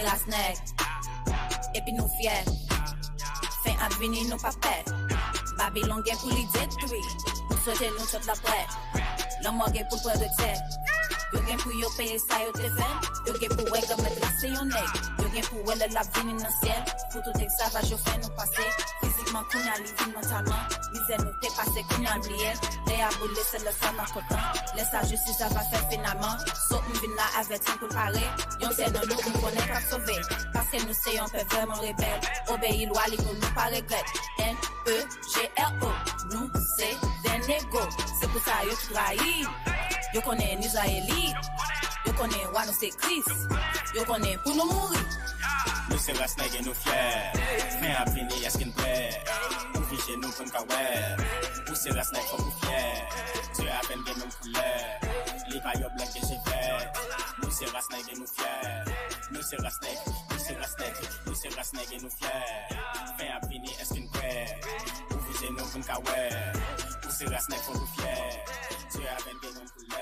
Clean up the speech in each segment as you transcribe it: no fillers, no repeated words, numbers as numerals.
la snake. Et puis nous fiers. Fin à venir, nous pas pète. Babylon gain pour les détruire. Nous souhaitons nous toute la prête. L'homme gain pour près de terre. Yo gain pour yo payer ça yo te fait. Yo gain pour ouais comme mettre la c'est yon nèg. Yo gain pour ouais la venir dans ciel. Pour tout esclavage yo fait nous passer. Physiquement qu'on a livré mentalement. Misère nous t'es passé qu'on a oublié. Les aboulés c'est le sang en content. Laisse la justice ça va faire finalement. Sauf nous vin là avec un pour parer. Yon c'est non nous on connaît pas sauver. Parce que nous c'est un peu vraiment rebelle. Obéir loi li pour nous pas regret. N-E-G-R-O. Nous c'est des négos. C'est pour ça yo tu trahis. Yo connais Israélites, yo connais Wano c'est Christ, yo connais pour nous mourir. Nous c'est la snake et nous fiers, fin à venir y'a ce qu'il plaît. Nous vigez nous comme kawè, nous c'est la snake faut nous fiers. Dieu a peine des mêmes couleurs, les bailleurs blancs que j'ai fait. Nous c'est la snake et nous fiers, nous c'est la snake, nous c'est la snake, nous c'est la snake et nous fiers. Fin à venir est-ce qu'il plaît, nous vigez nous comme kawè, nous c'est la snake faut nous fiers. Dieu a peine des mêmes couleurs.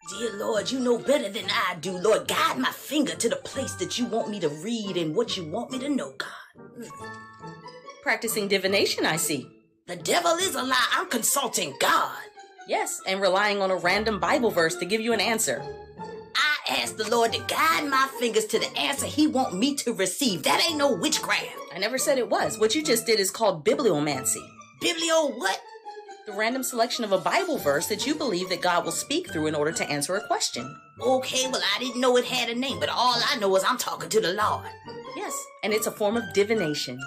Dear Lord, you know better than I do. Lord, guide my finger to the place that you want me to read and what you want me to know, God. Practicing divination, I see. The devil is a lie. I'm consulting God. Yes, and relying on a random Bible verse to give you an answer. I asked the Lord to guide my fingers to the answer he want me to receive. That ain't no witchcraft. I never said it was. What you just did is called bibliomancy. Biblio what? The random selection of a Bible verse that you believe that God will speak through in order to answer a question. Okay, well, I didn't know it had a name, but all I know is I'm talking to the Lord. Yes, and it's a form of divination.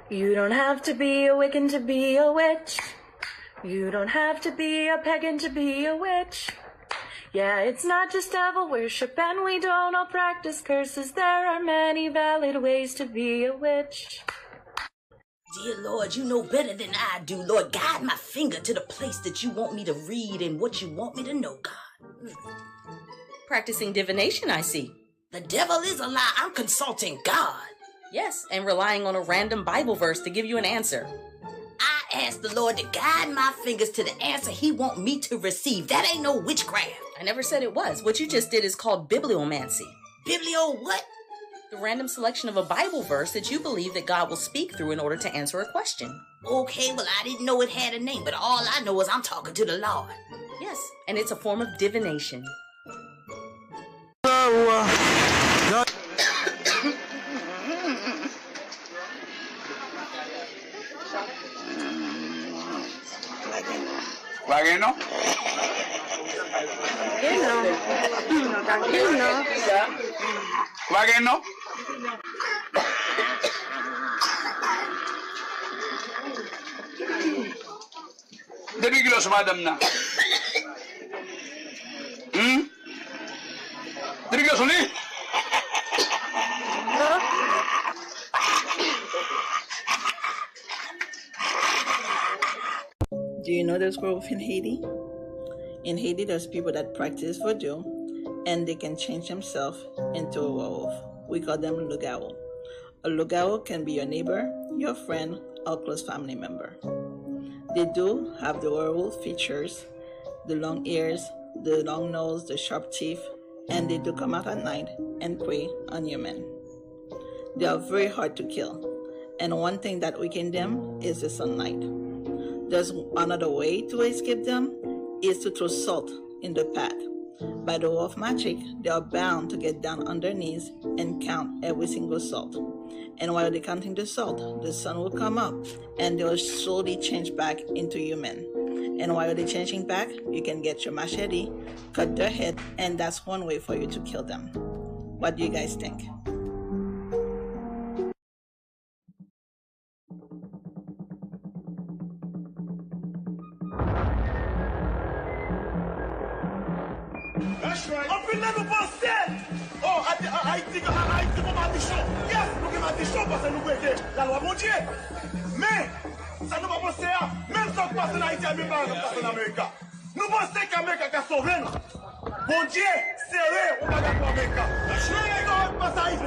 You don't have to be a Wiccan to be a witch. You don't have to be a pagan to be a witch. Yeah, it's not just devil worship, and we don't all practice curses. There are many valid ways to be a witch. Dear Lord, you know better than I do. Lord, guide my finger to the place that you want me to read and what you want me to know, God. Practicing divination, I see. The devil is a lie. I'm consulting God. Yes, and relying on a random Bible verse to give you an answer. I asked the Lord to guide my fingers to the answer he want me to receive. That ain't no witchcraft. I never said it was. What you just did is called bibliomancy. Biblio what? The random selection of a Bible verse that you believe that God will speak through in order to answer a question. Okay, well, I didn't know it had a name, but all I know is I'm talking to the Lord. Yes, and it's a form of divination. ¿Vagueno? ¿Vagueno? Depuis que l'os madame na? Depuis que l'os on est? Do you know there's growth in Haiti? In Haiti, there's people that practice voodoo, and they can change themselves into a werewolf. We call them Lougarou. A Lougarou can be your neighbor, your friend, or close family member. They do have the werewolf features, the long ears, the long nose, the sharp teeth, and they do come out at night and prey on human. They are very hard to kill, and one thing that weakens them is the sunlight. There's another way to escape them is to throw salt in the path. By the law of magic, they are bound to get down on their knees and count every single salt. And while they're counting the salt, the sun will come up and they'll slowly change back into human. And while they're changing back, you can get your machete, cut their head, and that's one way for you to kill them. What do you guys think? That's right. On peut même penser. Oh, Haïti, pour Matichon. Yes, nous qui Matichon parce que nous breaker la loi mon Dieu. Mais, ça nous va penser à, même si on passe en Haïti, même pas en Amérique. Nous pensons qu'Amérique a sauvé nous. Bon Dieu, serré, on va gagner l'Amérique. Nous on passe à Haïti,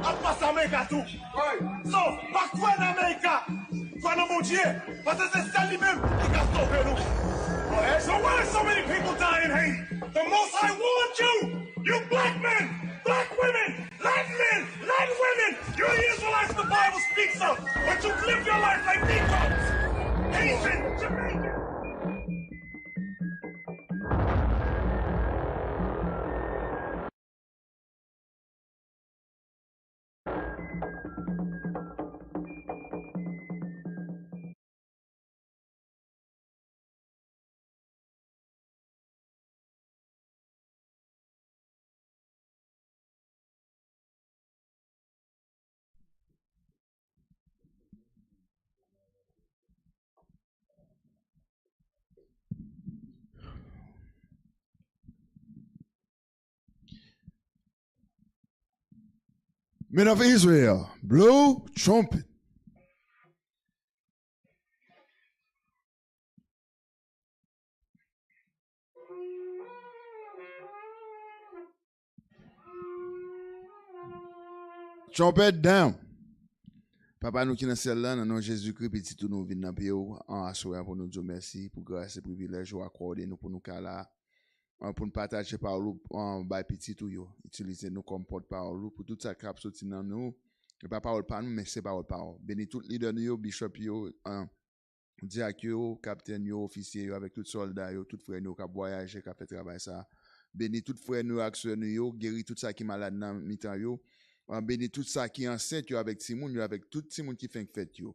on passe à Amérique tout. So, pas quoi en Amérique, quoi dans mon Dieu, parce que c'est ça lui-même qui a sauvé nous. So why are so many people dying in Haiti? The Most High warned you black men, black women, Latin women, you're the Israelites the Bible speaks of, but you live your life like Negroes, Asian, Jamaican. Men of Israel, blow trumpet. Trumpet down. Papa nous qui dans celle là, dans Jésus-Christ, petit tout nous vient dans pied en assurant pour nous dire merci pour grâce et privilège ou accorder nous pour nous là. Pour nous partager parole en bas petit tout yo, utiliser nous comme porte-parole pour tout ça cap sorti dans nous. Et pas parole pas nous mais c'est parole. Béni tout leader yo, bishop yo, diacre yo, capitaine yo, officier yo avec tout soldat yo, tout frère nous qui voyager, qui fait travail ça. Béni tout frère nous action yo, guéri tout ça qui malade dans mi-temps yo. Béni tout ça qui enceinte yo avec Timoun yo, avec tout Timoun qui fait fête yo.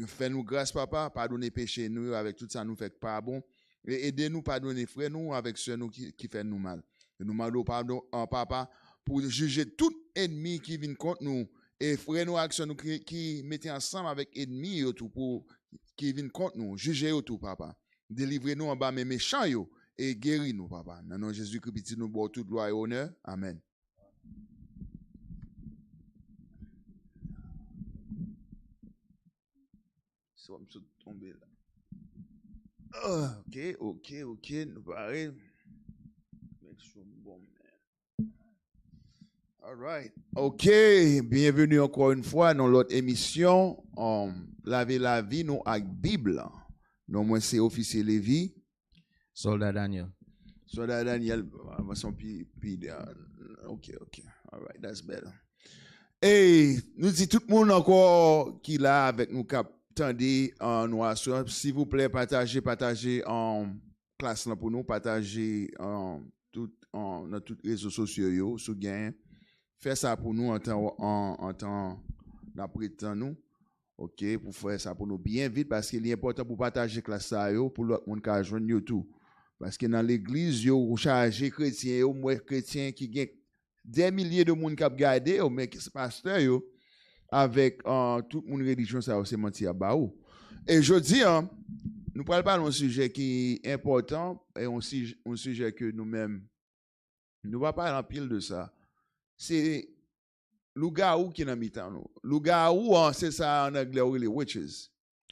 Fais nous grâce papa, pardonnez péché nous avec tout ça nous fait pas bon. Et aidez-nous pardonner frère nous avec ceux nous qui fait nous mal. Et nous demandons pardon papa pour juger tout ennemi qui vient contre nous et frère nous action nous qui mettez ensemble avec ennemi tout pour qui vient contre nous, juger tout papa. Délivrez-nous en bas mes méchants yo et guéris-nous papa. Dans nom Jésus-Christ petit nous boit toute gloire et honneur. Amen. Ça va me tomber là. Ok, nous parlons. Bon, all right. Ok, bienvenue encore une fois dans l'autre émission. Laver la vie, nous avec Bible. Non, moi, c'est officier Lévi. Soldat Daniel. Ok. All right, that's better. Et nous disons tout le monde encore qui est là avec nous cap. Attendez, s'il vous plaît, partagez en classe là pour nous, partagez dans tous les réseaux sociaux, sous gain. Faites ça pour nous en temps d'après temps nous. OK, pour faire ça pour nous bien vite parce qu'il est important pour partager classe ça pour l'autre monde qui joindre YouTube. Parce que dans l'église, yo chargé chrétien, moi chrétien qui gagne des milliers de monde qui a gardé, mais qui c'est pasteur yo. Avec toute mon religion, ça aussi menti à Baou. Et je dis, nous parlons pas d'un sujet qui est important et un sujet que nous-mêmes, nous ne va pas en pile de ça. C'est Lougarou qui est dans mi-temps. Lougarou, c'est ça en anglais, les witches.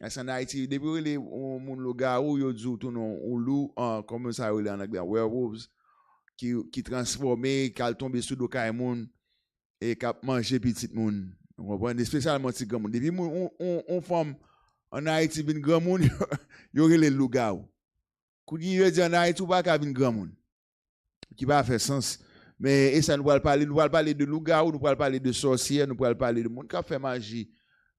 C'est en Haïti, depuis les Lougarou, ils disent tout non, ou loup, comme ça en anglais, werewolves, qui transforment, qui tombent sur le caïmoun et qui mangent petit moun. Vous comprenez? Spécialement si grand monde. Depuis on femme en Haïti vin grand monde, yo relè Lougarou. Kouni yo dit en Haïti ou pas ka vin grand monde. Qui va faire sens. Mais et ça nous va parler de Lougarou, nous va parler de sorcières, nous va parler de monde qui fait magie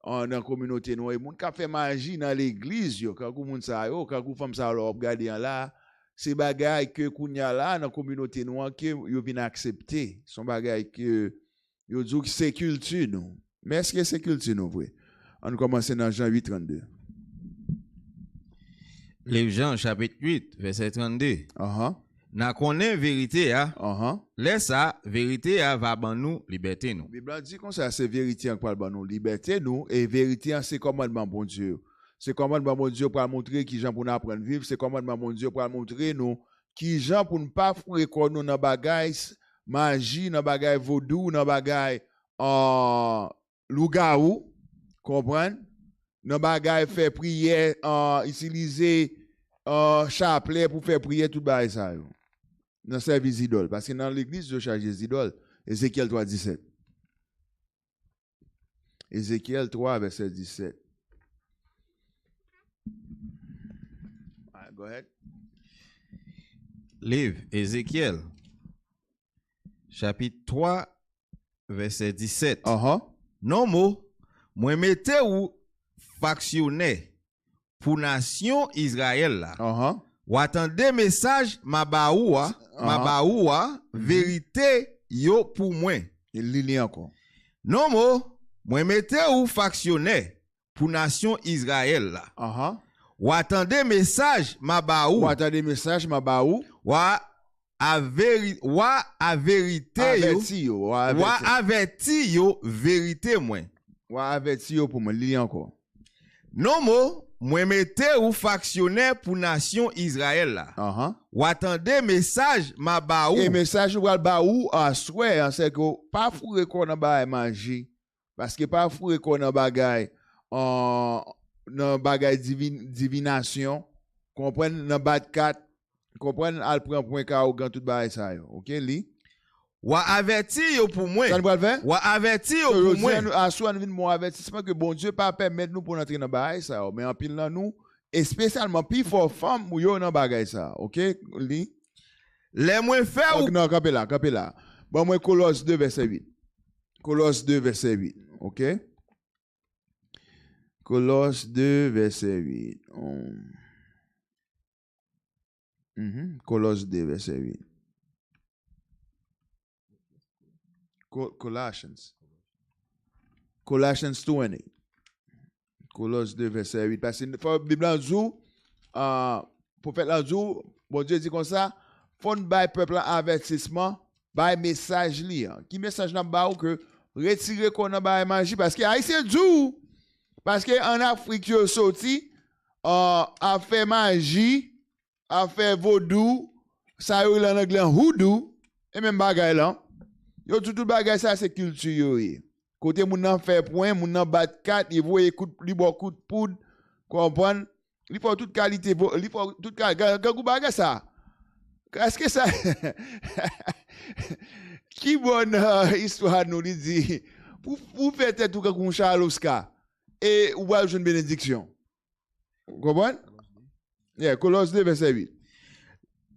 dans la communauté nous, et monde qui fait magie dans l'église yo, quand moun sa yo, quand femme ça leur regarder là, c'est bagaille que kounya là dans communauté nous que yo vinn accepter, son bagaille que yo dit que c'est culture nous. Mais est-ce que c'est culture nous vrai? On commence dans Jean 8:32. Les Jean chapitre 8 verset 32. Na connaît vérité a. Laisse ça vérité a va ban nous liberté nous. Bible dit comme ça c'est vérité en parle ban nous liberté nous et vérité c'est commandement bon Dieu. C'est commandement bon Dieu pour montrer qui gens pour nous apprendre vivre, c'est commandement bon Dieu pour montrer nous qui gens pour ne pas fouer nous dans bagaille magie, dans bagaille vaudou, dans bagaille Lougarou, comprendre? Dans bagaille faire prière utiliser chapelet pour faire prière tout bagaille ça. Dans service idole parce que dans l'église je charge des idoles. Ézéchiel 3:17. Ézéchiel 3 verset 17. Right, go ahead. Livre Ézéchiel chapitre 3 verset 17. Non mot moi mettez ou factionné pour nation Israël là. Ou attendez message ma baoua vérité yo pour moi. Il lit encore. Non moi mettez ou factionné pour nation Israël là. Ou attendez message ma baou. Ou attendez message ma baou. Ou a vérité yo. Ou averti yo vérité moi. Ou averti yo pour moi. Lis encore. Non moi mettez ou factionnaire pour nation Israël là. Ou attendez message ma baou. Et message ou al baou à souhait c'est que pas fourer qu'on ba magie parce que pas fourer qu'on bagaille dans bagaille divination comprendre dans bat 4 comprendre al prend point ka ou grand tout bail ça yo. OK li. Ou averti yo pour moi. Ou averti yo pour moi. À soi nous mon avertissement que bon Dieu pas permettre nous pour entrer dans bail ça mais en pile dans nous et spécialement puis for femme ou yo dans bagay ça. OK li. Les moins faire ou non campé là. Bon moi Colosse 2 verset 8. Colosse 2 verset 8. OK? Colosse 2 verset 8. Colosse 2 verset 8. Colossians 2:8. Colosse 2 verset 8. Parce que la Bible dit, prophète l'a dit, bon Dieu dit comme ça, faut nous bailler peuple avertissement, bailler message li. Qui message n'a ba ou que retirer qu'on a bailler magie parce que haïtien dit parce que en Afrique yo sorti a fait magie, a fait vaudou, ça yo en anglais hoodoo et même bagay là. Yo tout bagay ça c'est culture yo. Côté moun nan fait point, moun nan bat 4, il voye li bo coup de poudre, comprendre? Il faut toute qualité, il faut toute gagou bagay ça. Est-ce que ça qui bonne histoire nous dit pour faire tête tout comme Charles Oscar et ou va une bénédiction. Comprendre? Yeah, Colosse 2 verset 8.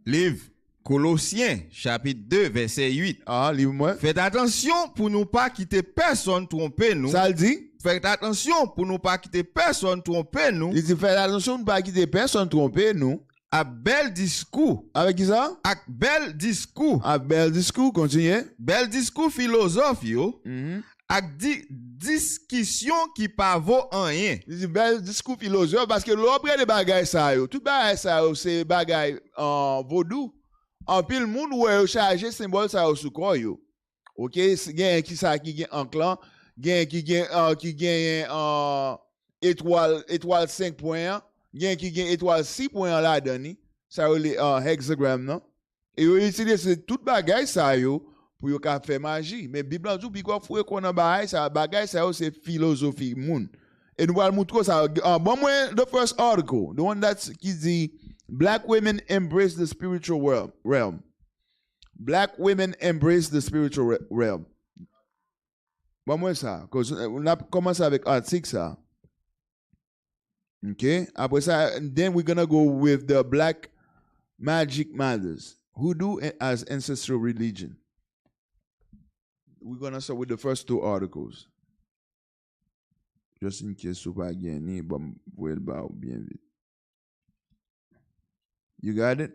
Livre Colossiens chapitre 2 verset 8. Livre-moi. Faites attention pour ne pas quitter personne tromper nous. Ça le dit? Faites attention pour ne pas quitter personne tromper nous. Il dit faites attention pour ne pas quitter personne tromper nous. À bel discours. Avec qui ça? À bel discours. À bel discours, continuez. Bel discours philosophe yo. À discussion qui pas vaut rien. Il dit bel discours philosophe parce que l'auprès des bagailles ça yo. Tout bagaille ça yo c'est bagaille vaudou. En pile monde où charger symbole ça au sous corps yo. OK, gagne qui ça qui gagne en clan, gagne qui gagne étoile 5 points, gagne qui gagne étoile 6 points là dedans. Ça les hexagram non. Et yo utilise toute bagaille ça yo pour yo ka faire magie. Mais Bible dit puis quoi faut qu'on en bagaille ça c'est philosophie monde. Et nous allons montrer ça bon moi the first article, the one that's qui dit Black women embrace the spiritual realm. Black women embrace the spiritual realm. Bon, moi, ça. On a commencé avec article, ça. OK? Après ça, then we're going to go with the Black Magic Mothers, who do as ancestral religion. We're going to start with the first 2 articles. Just in case vous pas gagné, bon, vous pouvez le battre bien vite. You got it?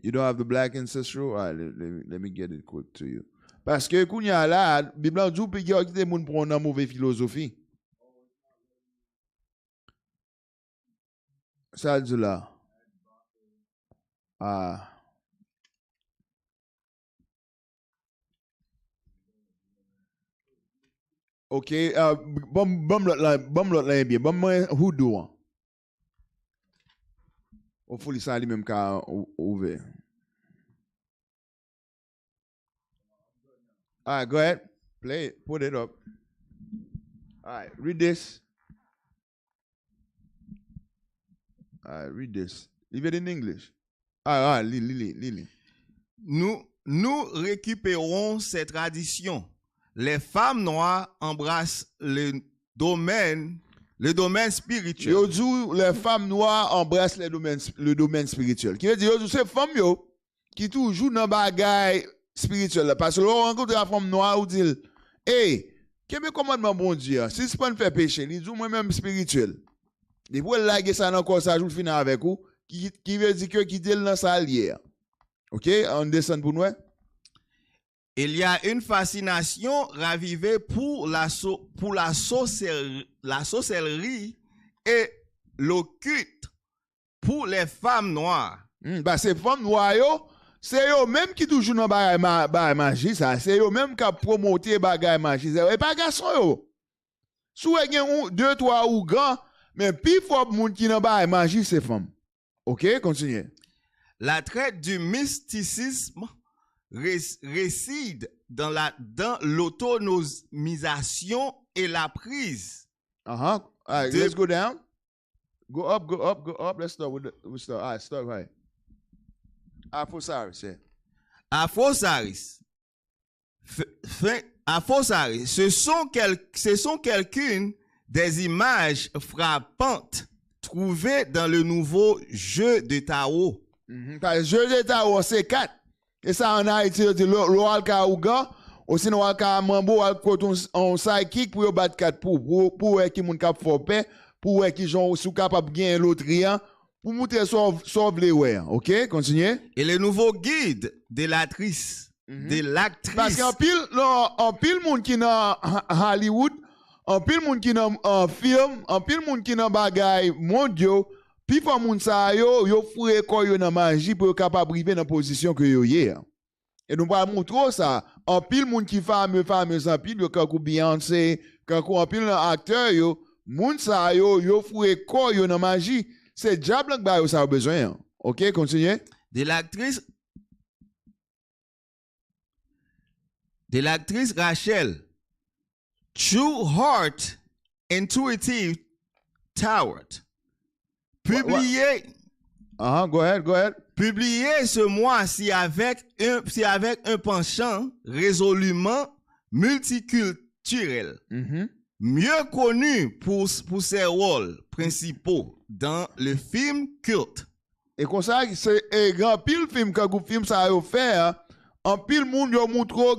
You don't have the black ancestral? All right, let me get it quick to you. Parce que, kounya la, Bible dit que il y a moun pour une mauvaise philosophie. Ça dit là. Ah. OK, bon l'autre là bien. Bon moi houdou. Au faut ça lui même ka ouvert. All right, go ahead. Play it. Put it up. All right, read this. All right, read this. Leave it in English. All right, Lily. Nous récupérons ces traditions. Les femmes noires embrassent le domaine spirituel. Yo dit les femmes noires embrassent le domaine spirituel. Qui veut dire yo c'est femmes yo qui toujours dans bagaille spirituel parce que on rencontre la femme noire ou dit hey, quel commandement bon Dieu si c'est pas ne faire péché, il dit moi même spirituel. Il faut laguer ça dans quoi ça joue finir avec vous qui veut dire que qui dit dans sa lière. OK, on descend pour nous. Il y a une fascination ravivée pour la sorcellerie et l'occulte pour les femmes noires. Bah ces femmes noires yo, c'est eux même qui toujours dans bagaille magie ça, c'est eux même qui promoter bagaille magie. Et pas garçon yo. Sou gen 2 3 ou grand, mais plus fort moun qui dans bagaille magie c'est femmes. OK, continuez. La traite du mysticisme réside dans l'autonomisation et la prise. All right, let's go down. Go up. Let's start with all right, start right. Aphosaris, yeah. Aphosaris, ce sont quelques-unes des images frappantes trouvées dans le nouveau jeu de tarot. Le jeu de tarot, c'est 4. Et ça, en Haïti, l'oral ka ouga, aussi l'oral ka mambo, on psychic pour battre 4 pour qui moun kap forpé, pour qui sont sous capable gagner l'autre rien, pour montrer sauve les ouais. OK, continuez. Et le nouveau guide de l'actrice. Parce qu'en pile moun qui dans Hollywood, en pile moun qui dans film, en pile moun qui dans bagay mondiaux, puis pour moun sa yo foué ko yo dans magie pour capable arriver dans position que yo hier. Et nous va montrer ça en pile moun qui fameux en pile yo quand Beyoncé, quand en pile acteur yo, moun sa yo foué ko yo dans magie, c'est diable que ba yo ça a besoin. OK, continuez. De l'actrice Rachel, True Heart Intuitive Tower. Publié. Go ahead. Publié ce mois-ci avec un penchant résolument multiculturel. Mieux connu pour ses rôles principaux dans le film culte. Et comme ça, c'est un grand pile film quand vous film ça a fait, en pile monde yo montre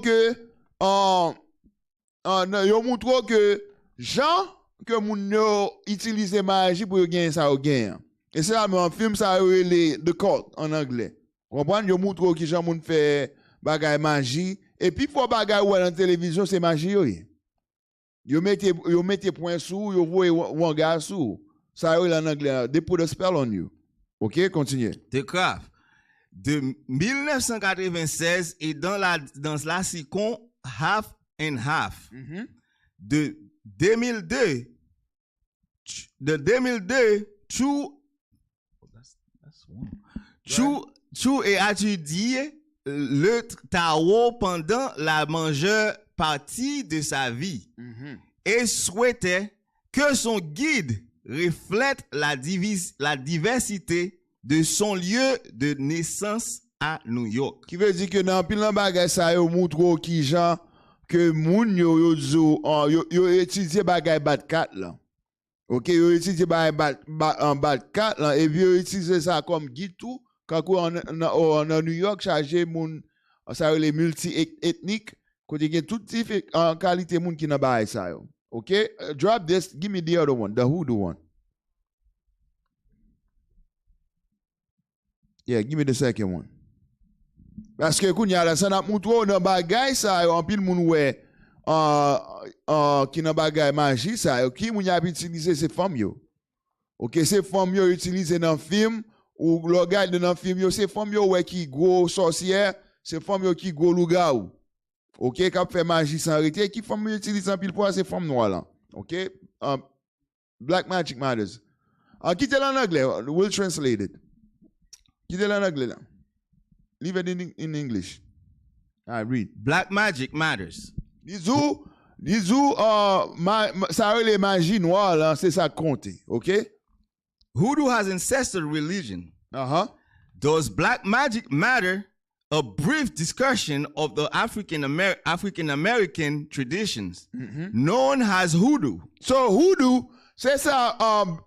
que Jean que moun yo utilise magie pour gagner ça au gain. Et c'est là un film ça les Quand en anglais. Comprendre yo montre que Jean moun fait bagay magie et puis pour bagay ou dans télévision c'est magie yo. Yo mettez point sous, yo voyez wanga sous. Ça en anglais, they put a spell on you. OK, continuez. The Craft de 1996 et dans la séquence Half and Half. De 2002, True a étudié le tarot pendant la majeure partie de sa vie et souhaitait que son guide reflète la diversité de son lieu de naissance à New York. Qui veut dire que dans pile bagay ça yo montre qui gens que moun yo étudié bagay bat 4 là. OK, yo étudié bagay bat 4 là et puis yo utilisé ça comme guide tout quand en New York chargé moun ça les multi-ethniques côté gen tout type en qualité moun qui nan bagay ça yo. OK, drop this, give me the other one, the hoodoo one. Yeah, give me the second one. Parce que kounya la ça n'a montré dans bagay ça en pile moun wè qui nan bagay magie ça qui moun a utiliser ces femmes yo. OK, ces femmes yo utiliser dans film ou le regarde dans film yo ces femmes yo wè qui gros sorcière, ces femmes yo qui gros lougarou. OK, qui fait magie sans arrêter qui femmes yo utilise en pile pour ces femmes noires là. OK? Black magic matters. Qui te en anglais, we'll translate it. Qui te en anglais là? Leave it in English. I read. Black magic matters. Disons, ça les magie noire là, c'est ça compte, OK? Hoodoo has ancestral religion. Does black magic matter? A brief discussion of the African American traditions known as hoodoo. So hoodoo, c'est ça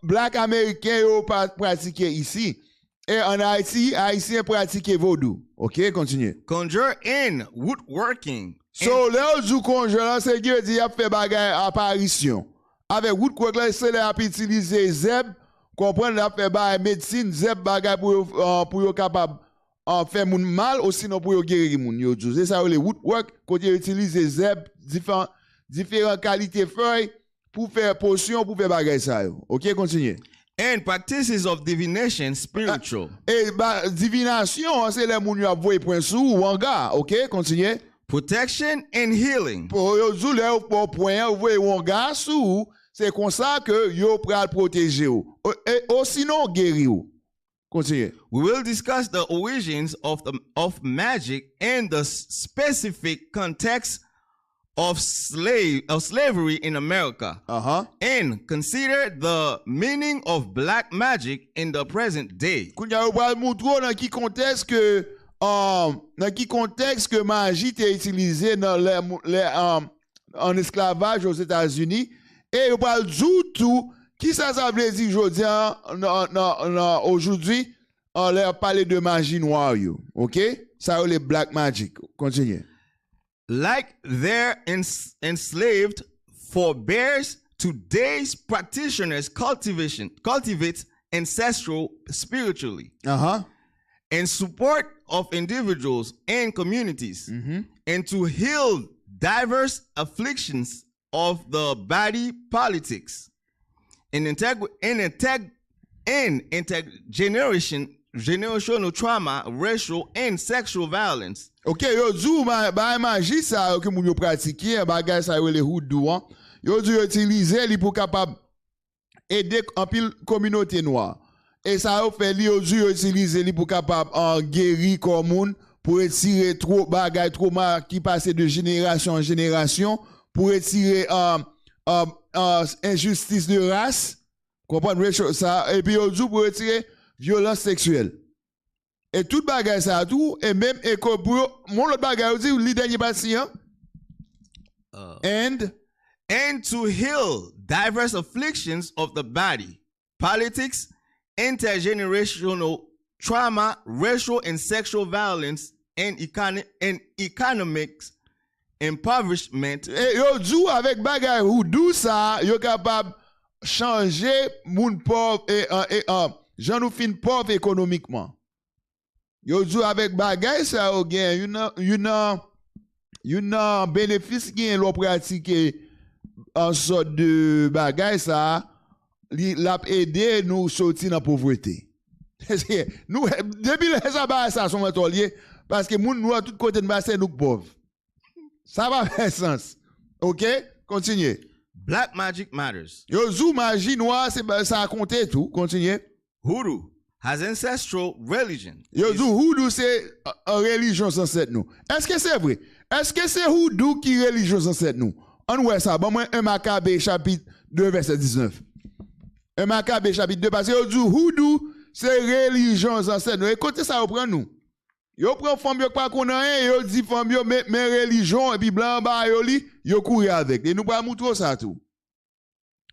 black américain yo pratiqué ici. Et en Haïti, haïtien pratiqué vaudou. OK, continue. Conjure in woodworking. So là du conjure c'est Dieu dit a fait bagay apparition. Avec woodwork c'est là a utiliser zeb, comprendre a fait bagay médecine, zeb bagay pour yo capable faire moun mal ou sinon pour yo guérir moun yo. C'est ça les woodwork côté utiliser zeb différentes qualités feuilles pour faire potion pour faire bagay ça yo. OK, continue. And practices of divination spiritual. Et divination, c'est les moun yo avoye point sous ou anga. OK, continue. Protection and healing. Pour yo zou le pour point avoye anga sous, c'est comme ça que yo pral protéger ou. Et sinon guérir ou. Continue. We will discuss the origins of magic and the specific context of slavery in America. And consider the meaning of black magic in the present day. Kounya yo pral montrer dans qui contexte que magie est utilisée dans en esclavage aux États-Unis et yo pral tout qui ça veut dire aujourd'hui aujourd'hui on leur parler de magie noire yo. OK? Ça les black magic. Continue. Like their enslaved forebears, today's practitioners cultivate ancestral spiritually. In support of individuals and communities, and to heal diverse afflictions of the body politics, generational trauma, racial and sexual violence. OK, yo dou ba magie ça que moun yo pratiquer bagay ça yo les hoodoo. Yo dou utiliser li pour capable aider en pile communauté noire. Et ça yo fait li yo dou utiliser li pour capable guérir comme moun pour retirer trop bagay trauma qui passait de génération en génération pour retirer injustice de race. Comprendre ça et puis yo dou pour retirer violence sexuelle. Et tout bagay ça tout et même mon l'autre bagay aussi li dernier patient and to heal diverse afflictions of the body, politics, intergenerational trauma, racial and sexual violence, and economic impoverishment. Et yo dou avec bagay ou dou ça yo capable changer moun pauvre et j'en nous fin pauvre économiquement. Yo dou avec bagay ça yo gen yon bénéfice gen l'on pratique en sorte de bagay ça l'a aider nous sortir dans pauvreté. Nous depuis les ça sont tolier parce que moun nous à tout côté de bassin nous pauvres. Ça va faire sens. OK? Continuez. Black magic matters. Yo zou magie noire c'est ça a compté tout. Continuez. Hoodoo has ancestral religion. Yo zou hoodoo c'est religion ancêtre nous. Est-ce que c'est vrai? Est-ce que c'est hoodoo qui religion ancêtre nous? On voit ça. Bon moi 1 Maccabée chapitre 2 verset 19. 1 Maccabée chapitre 2 parce que yo zou hoodoo c'est religion ancêtre nous. Écoutez ça reprend nous. Yo prend femme yo pas connait rien, yo dit femme yo mais religion et puis blanc ba yo li, yo courir avec. Et nous pas montrer ça tout.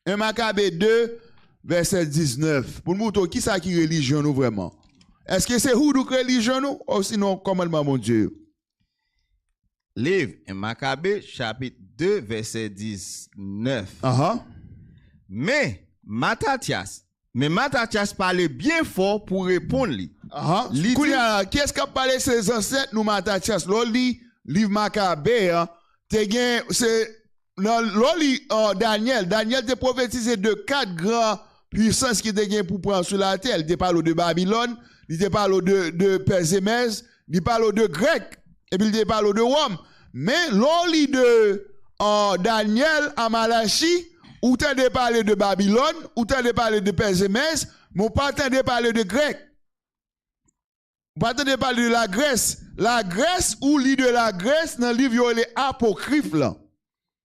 1 Maccabée 2 verset 19. Pour nous montrer qui ça qui religion nous vraiment. Est-ce que c'est houdou religion nous ou sinon commandement mon Dieu? Livre 1 Maccabée chapitre 2 verset 19. Mais Mattathias parlait bien fort pour répondre lui. Qu'est-ce qu'a parlé ses ancêtres nous Mattathias? Loli livre Maccabée te gen c'est loli Daniel te prophétisé de 4 grands puissances qui te gen pour prendre sur la terre. Il te parle de Babylone, il te parle de Persémès, il parle de Grec et puis il te parle de Rome. Mais loli de Daniel à Malachi, ou t'as de parler de Babylone, ou t'as de parler de Persémès, mais pas t'as de parler de Grec. Pas t'as de parler de la Grèce. La Grèce ou lit de la Grèce dans le livre les apocryphes là.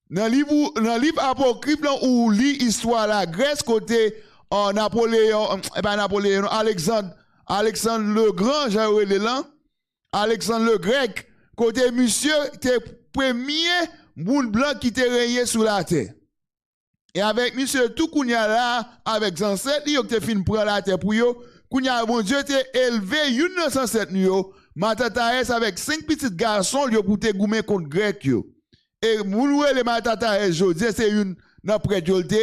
Dans le livre apocryphe là où lit histoire la Grèce côté Napoléon Alexandre le Grand, j'ai là. Alexandre le Grec côté monsieur t'es premier monde blanc qui t'est régné sur la terre. Et avec monsieur tout kounya là avec ancêtre yo te fin prendre la terre pour yo kounya bon Dieu t'est élevé une ancêtre yo Matataès avec 5 petits garçons yo pour te goumer contre grec yo. Et moun les Matataès jodi c'est une nan près jolte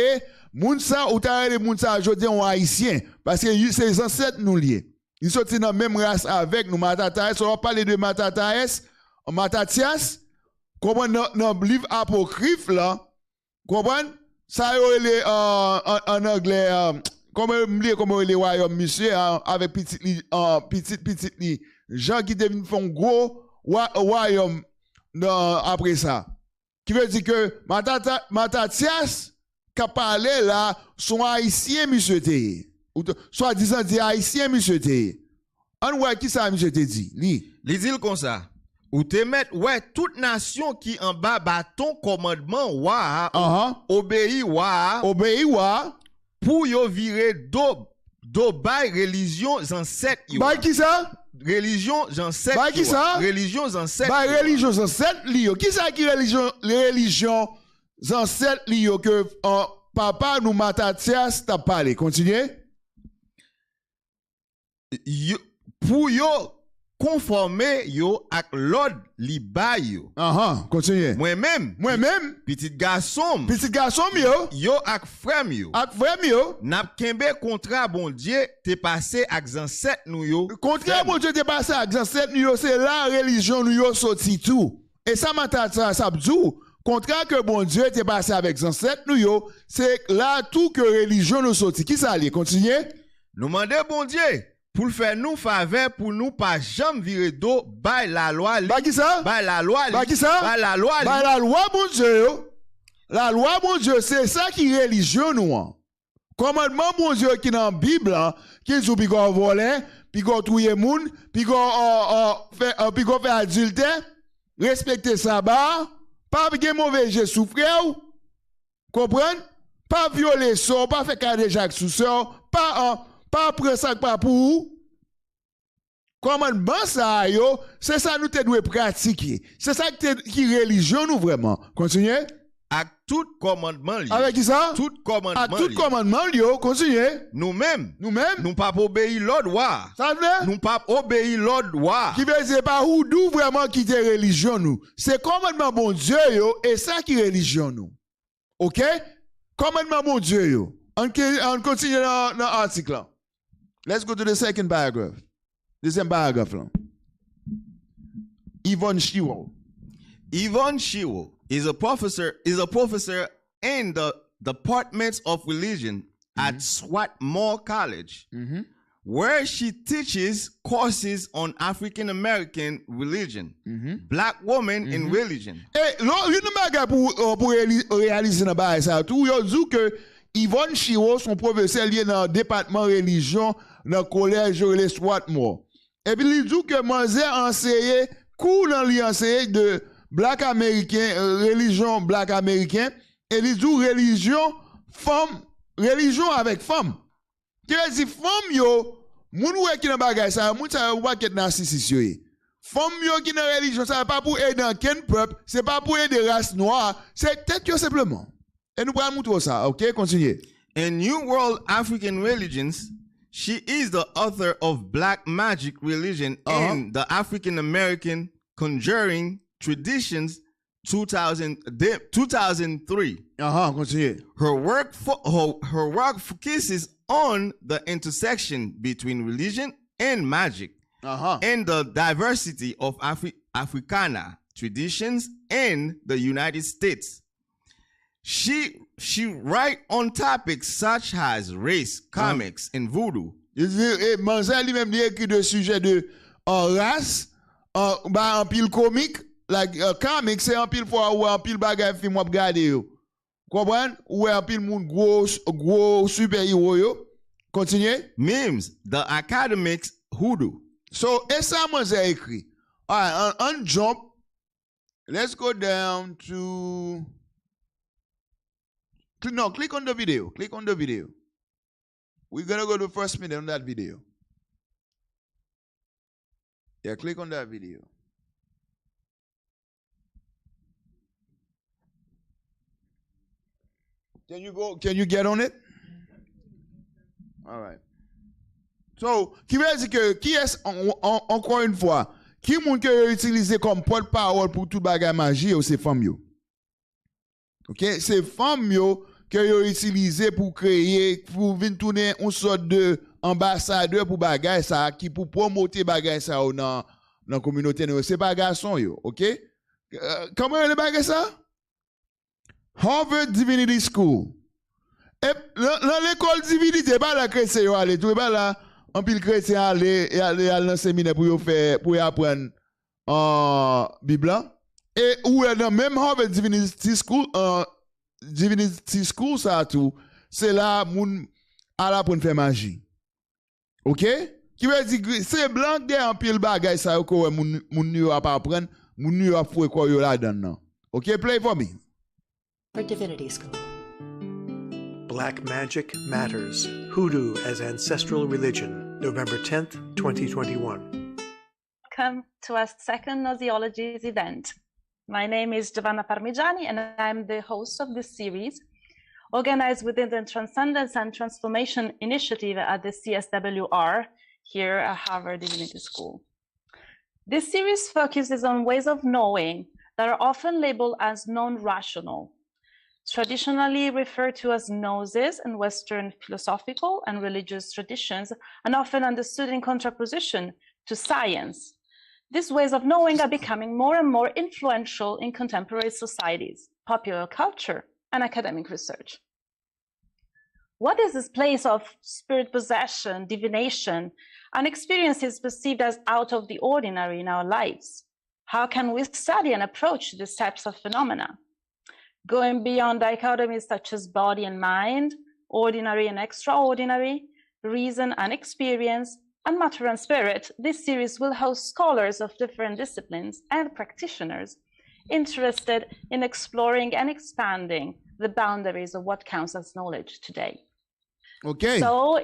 moun sa ou ta les moun sa jodi on haïtien parce que c'est ancêtres nous liés. Ils sont dans même race avec nous Matataès, on va parler de Matataès, Mattathias, comment dans livre apocryphe là, comment ça est en anglais comment les royaumes monsieur avec petit gens qui deviennent font gros royaume après ça. Qui veut dire que Mattathias qui a parlé là sont haïtiens monsieur té. Soit disant dit haïtien monsieur té. On voit qui ça monsieur té dit. Li dit comme ça. Ou te mettre toute nation qui en bas bâton commandement obéi pour yo virer do bay religion ancêtre yo. Bay qui ça? Religion ancêtre. Bay qui ça? Religion ancêtre. Bay religion ancêtre li yo. Qui ça qui religion ancêtre li yo que papa nous Mattathias t'a parlé. Continuez. Pour yo conformer yo ak l'ordre li bay yo. Continuez. Moi-même, petit garçon yo ak frère yo. N'a kembe contrat bon Dieu te passé ak ancêtre nou yo. Contrat bon Dieu te passé ak ancêtre nou yo, c'est la religion nou yo sorti tout. Et ça Mattathias ça djou, contrat que bon Dieu te passé avec ancêtre nou yo, c'est là tout que religion nous sorti. Qui ça li? Continuez. Nous mandé bon Dieu pour faire nous faveur pour nous pas jamais virer d'eau by la loi li. Ba qui ça? By la loi li. Ba qui ça? By la loi li. By la loi bon Dieu. La loi bon Dieu c'est ça qui religion nous. Commandement bon Dieu qui dans Bible qui dit puis qu'on voler, puis qu'on touyer moun, puis qu'on fait adultère, respecter sabbat, pas gen mauvais jeu souffrir. Comprendre? Pas violer ça, pas faire cadet Jacques sous ça, pas prendre ça pas pour commandement ça yo, c'est ça nous te doit pratiquer. C'est ça qui religion nous vraiment. Continuez. Avec tout commandement li. Avec qui ça? Tout commandement. Avec tout commandement li yo, continuez. Nous-mêmes nous pas obéir l'ordre wa. Ça veut? Nous pas obéir l'ordre wa. Qui veut dire pas où d'où vraiment qui est religion nous. C'est commandement bon Dieu yo et ça qui religion nous. OK? Commandement bon Dieu yo. On continue dans l'article là. Let's go to the second paragraph. Deuxième paragraphe là. Yvonne Shiro is a professor in the department of religion at Swarthmore College, where she teaches courses on African American religion, black women in religion. Et là, une bagarre pour réaliser dans bagarre ça tout, yo dit que Yvonne Shiro son professeur lié dans le département religion dans le collège de Swarthmore. Et puis il dit que Manzé enseigné cours dans l'enseigné de black américain, religion black américain, et il dit religion femme, religion avec femme. Qui veut dire femme yo, moun wè qui dans bagay ça, moun sa wè ket narcissiste yo. Femme qui dans la religion, ça n'est pas pour aider aucun peuple, c'est pas pour aider la race noire, c'est tête simplement. Et nous allons montrer ça, ok? Continuez. In New World African Religions, she is the author of Black Magic Religion and the African American Conjuring Traditions 2003. Continuez. Her work focuses on the intersection between religion and magic and the diversity of Africana traditions in the United States. She writes on topics such as race, comics, and voodoo. Manzel lui-même écrit de sujets de race, en pile comique, like comics, c'est en pile fois ou en pile bagay film ou regarder yo. Comprendre? Ou en pile moun gros super-héros yo. Continuez. Memes, the academics hoodoo. So, et ça Manzel écrit. All right, on jump. Let's go down to click on the video. Click on the video. We're going to go to the first minute on that video. Yeah, click on that video. Can you get on it? All right. So, qui veut dire que, qui est, encore une fois, qui moun que utilisé comme porte-parole pour tout bagage magie, c'est femme yo. OK? C'est femme yo que yo utilisé pour créer, pour venir tourner une sorte de ambassadeur pour bagage ça, qui pour promouvoir bagage ça dans la communauté. C'est pas garçon yo. OK? Comment le bagage ça? Harvard Divinity School. Et dans l'école divinité, pas la chrétien yo aller, tout pas là en pile chrétien aller dans séminaire pour apprendre Bible. Et ou dans même Harvard Divinity School ça tout, c'est là moun à la pour faire magie. OK? Qui veut dire c'est blanc de en pile bagay ça ko moun yo a pas apprendre, moun yo a foué quoi yo là dedans. OK, play for me. For Divinity School. Black Magic Matters, Hoodoo as Ancestral Religion, November 10th, 2021. Welcome to our second Gnoseologies event. My name is Giovanna Parmigiani, and I'm the host of this series, organized within the Transcendence and Transformation Initiative at the CSWR here at Harvard Divinity School. This series focuses on ways of knowing that are often labeled as non-rational, traditionally referred to as gnosis in Western philosophical and religious traditions, and often understood in contraposition to science. These ways of knowing are becoming more and more influential in contemporary societies, popular culture, and academic research. What is this place of spirit possession, divination, and experiences perceived as out of the ordinary in our lives? How can we study and approach these types of phenomena? Going beyond dichotomies such as body and mind, ordinary and extraordinary, reason and experience, and matter and spirit, this series will host scholars of different disciplines and practitioners interested in exploring and expanding the boundaries of what counts as knowledge today. OK. So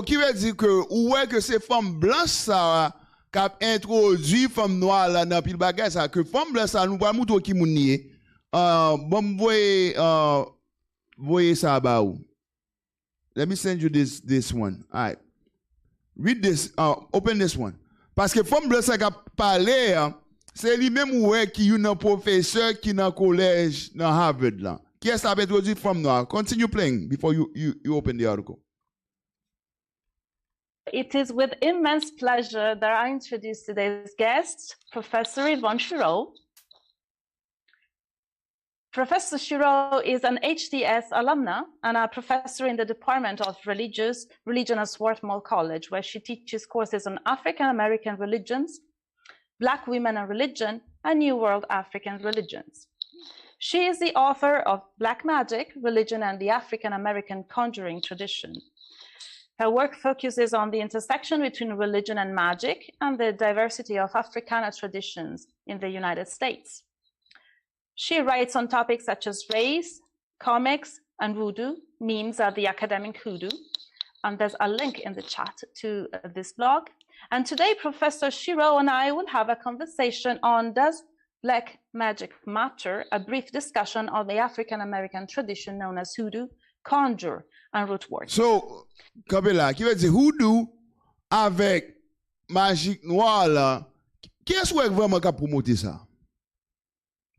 qui veut dire que où est que c'est femme blanche ça qui a introduit femme noire là dans pile bagage ça que femme blanche ça nous pas montrer qui moun nié. Bon voyez ça ba ou. Let me send you this one. All right. Read this, open this one. Parce que femme blanche qui a parlé, c'est lui-même qui est un professeur qui est dans le collège dans Harvard là. Qui est-ce qui a introduit femme noire? Continue playing before you open the article. It is with immense pleasure that I introduce today's guest, Professor Yvonne Shiro. Professor Shiro is an HDS alumna and a professor in the Department of Religion at Swarthmore College, where she teaches courses on African American religions, Black women and religion, and New World African religions. She is the author of Black Magic, Religion, and the African American Conjuring Tradition. Her work focuses on the intersection between religion and magic and the diversity of Africana traditions in the United States. She writes on topics such as race, comics, and voodoo. Memes are the academic hoodoo. And there's a link in the chat to this blog. And today, Professor Shiro and I will have a conversation on Does Black Magic Matter? A brief discussion on the African-American tradition known as hoodoo, conjure, and root word. So, Kabela, qui veut dire hoodoo avec magique noire là, qu'est-ce que vraiment qu'a promoté ça?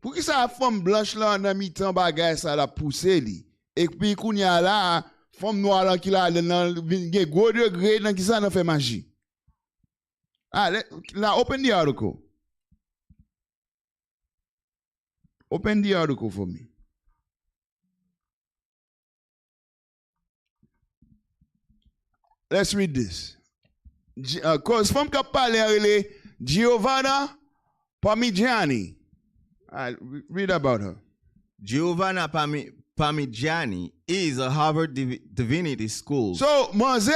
Pour qui ça femme blanche là en mi-temps bagay ça la poussé li. Et puis kounya là, femme noire là qui là dans gros degré dans qui ça n'a fait magie. Ah, là open the article. Open the article for me. Let's read this. Cause from Kapale Giovanna Parmigiani. Read about her. Giovanna Parmigiani is a Harvard Divinity School. So, Mose,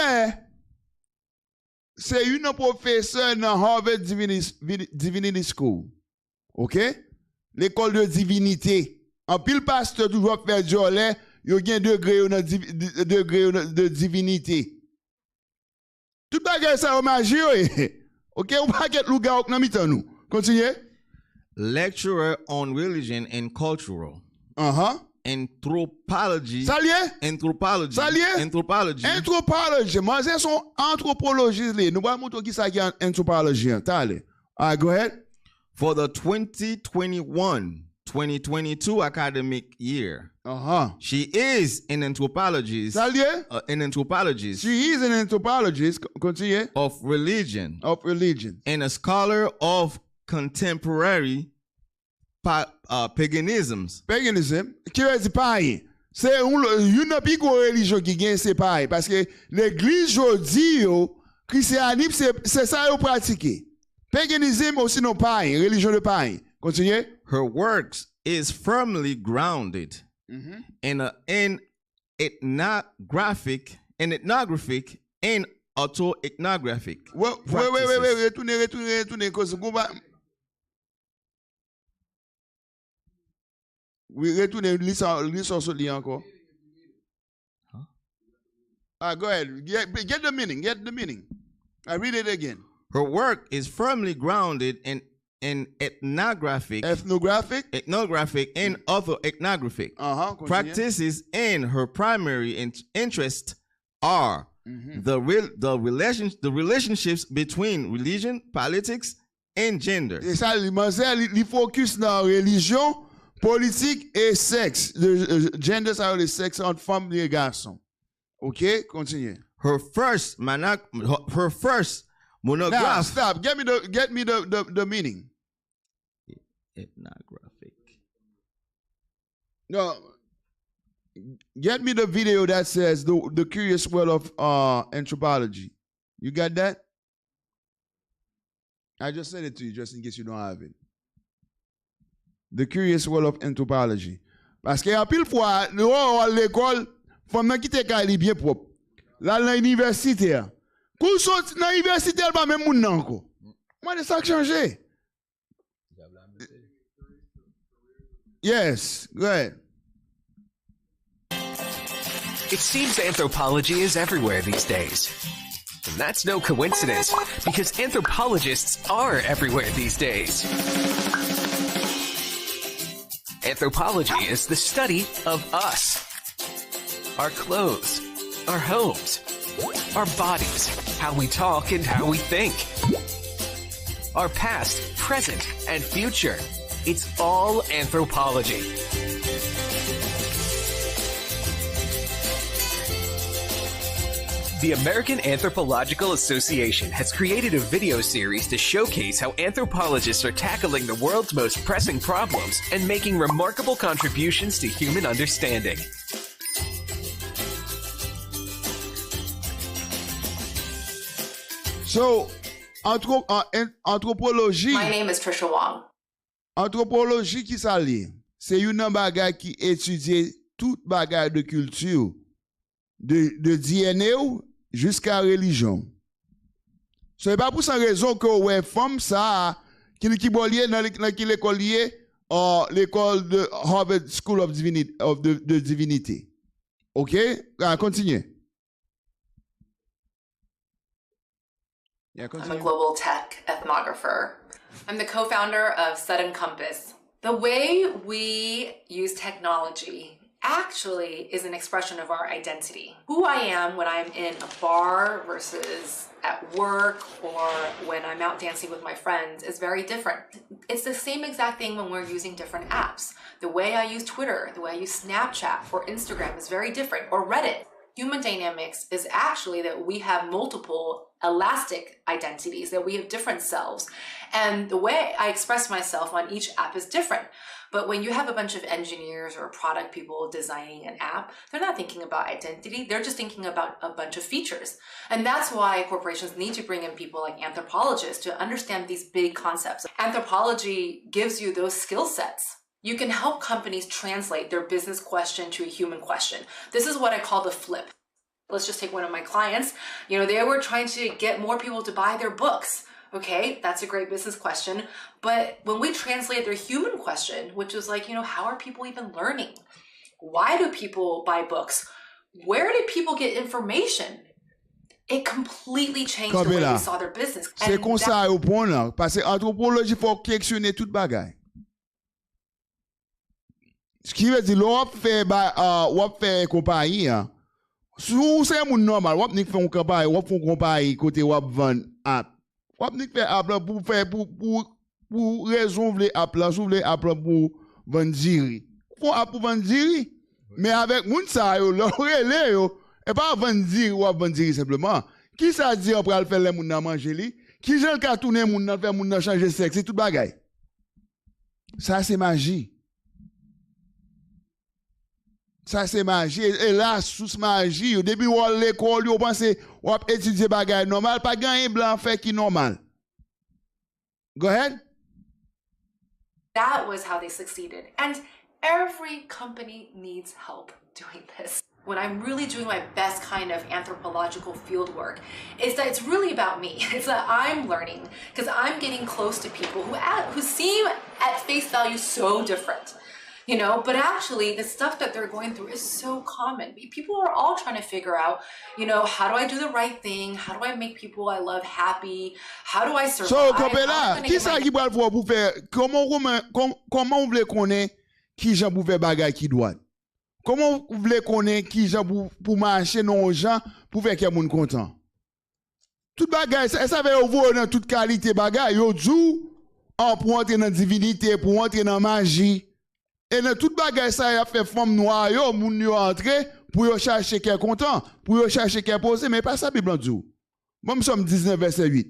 c'est une professeure dans Harvard Divinity School. OK? L'école de divinité. En pile pasteur toujours faire jolet, il y a un degré de divinité. Tout bagay ça au magie. OK, on va get Lougarou dans mitan nous. Continuez. Lecturer on religion and cultural. Anthropology. Salier? Anthropology. Salier? Anthropology. Anthropology. Moi, c'est son anthropologiste. Nous allons montrer qui ça qui est anthropologie. Allez. Go ahead. For the 2021-2022 academic year. She is an anthropologist. Salier? An anthropologist. She is an anthropologist. Continue. Of religion. Of religion. And a scholar of contemporary paganisms. Paganism, qui veut dire païen. C'est une plus grosse religion qui gagne c'est païen. Parce que l'église aujourd'hui, christianisme, c'est ça qu'ils pratiquent. Paganism aussi non païen, religion de païen. Continuez. Her works is firmly grounded in ethnographic and autoethnographic. Wait, retournez, cause we retournez, lisons ce lien encore. Go ahead. Get the meaning. I read it again. Her work is firmly grounded in ethnographic and other ethnographic practices, and her primary interest are the relationships between religion, politics, and gender. Et ça, il focus dans religion, politique et sexe. Gender, ça le sexe entre femmes et garçons. OK, continue. Her first monograph. Now, stop. Get me the meaning. Ethnographic. No. Get me the video that says the curious world of anthropology. You got that? I just said it to you just in case you don't have it. The curious world of anthropology. Parce que à pile fois, nous à l'école, faut me quitter quand bien propre. Là, dans l'université. Quand sorti dans l'université, pas même moun nan encore. Moi, de ça changé. Yes, go ahead. It seems anthropology is everywhere these days. And that's no coincidence, because anthropologists are everywhere these days. Anthropology is the study of us. Our clothes, our homes, our bodies, how we talk and how we think. Our past, present, and future. It's all anthropology. The American Anthropological Association has created a video series to showcase how anthropologists are tackling the world's most pressing problems and making remarkable contributions to human understanding. So, anthropologie. My name is Trisha Wong. Anthropologie qui ça li? C'est une bagage qui étudie toute bagage de culture, de DNA jusqu'à religion. C'est pas pour cette raison que ouais femme ça qui bollier dans l'école lié l'école de Harvard School of Divinity. OK? Continue. Yeah, I'm a global tech ethnographer. I'm the co-founder of Sudden Compass. The way we use technology actually is an expression of our identity. Who I am when I'm in a bar versus at work or when I'm out dancing with my friends is very different. It's the same exact thing when we're using different apps. The way I use Twitter, the way I use Snapchat or Instagram is very different, or Reddit. Human dynamics is actually that we have multiple elastic identities, that we have different selves. And the way I express myself on each app is different. But when you have a bunch of engineers or product people designing an app, they're not thinking about identity. They're just thinking about a bunch of features. And that's why corporations need to bring in people like anthropologists to understand these big concepts. Anthropology gives you those skill sets. You can help companies translate their business question to a human question. This is what I call the flip. Let's just take one of my clients. You know, they were trying to get more people to buy their books. Okay, that's a great business question. But when we translate their human question, which is like, you know, how are people even learning? Why do people buy books? Where did people get information? It completely changed the way we saw their business. C'est comme ça au point là, parce que anthropologie faut questionner toute bagaille. Ce qui veut dire l'on fait compagnie, sous c'est mon normal, on fait une compagnie, on fait une compagnie côté on vend app. On fait app là pour faire pour résoudre app là, soulever app là pour vendre diri. Faut app pour vendre diri, mais avec moun ça yo, le relé yo, et pas vendre diri ou vendre diri simplement. Qui ça dit on pral faire les moun nan manger li? Qui j'en ka tourner moun nan faire moun nan changer sexe, c'est tout bagaille. Ça c'est magie. Ça c'est magie. Et là, sous magie, au début, on l'école, on pense, on étudier bagay normal, pas gagner blanc fait qui normal. Go ahead. That was how they succeeded. And every company needs help doing this. When I'm really doing my best kind of anthropological field work, is that it's really about me. It's that I'm learning because I'm getting close to people who seem at face value so different. You know, but actually the stuff that they're going through is so common. People are all trying to figure out, you know, how do I do the right thing? How do I make people I love happy? How do I survive? So, Kopela, qui ça qui va le pour faire? Comment vous voulez connaître qui j'en pour faire bagay qui doit? Comment vous voulez connaître qui j'en pour marcher non gens pour faire quelqu'un content? Tout bagay, ça veut vous dans toute qualité bagay, yo djou pour entrer dans divinité, pour entrer dans magie. Et dans toute bagaille ça y a fait femme noire yo moun yo entrer pour yo chercher quelqu'un content, pour yo chercher quelqu'un posé, mais pas ça Bible dit. Moi nous sommes 19 verset 8.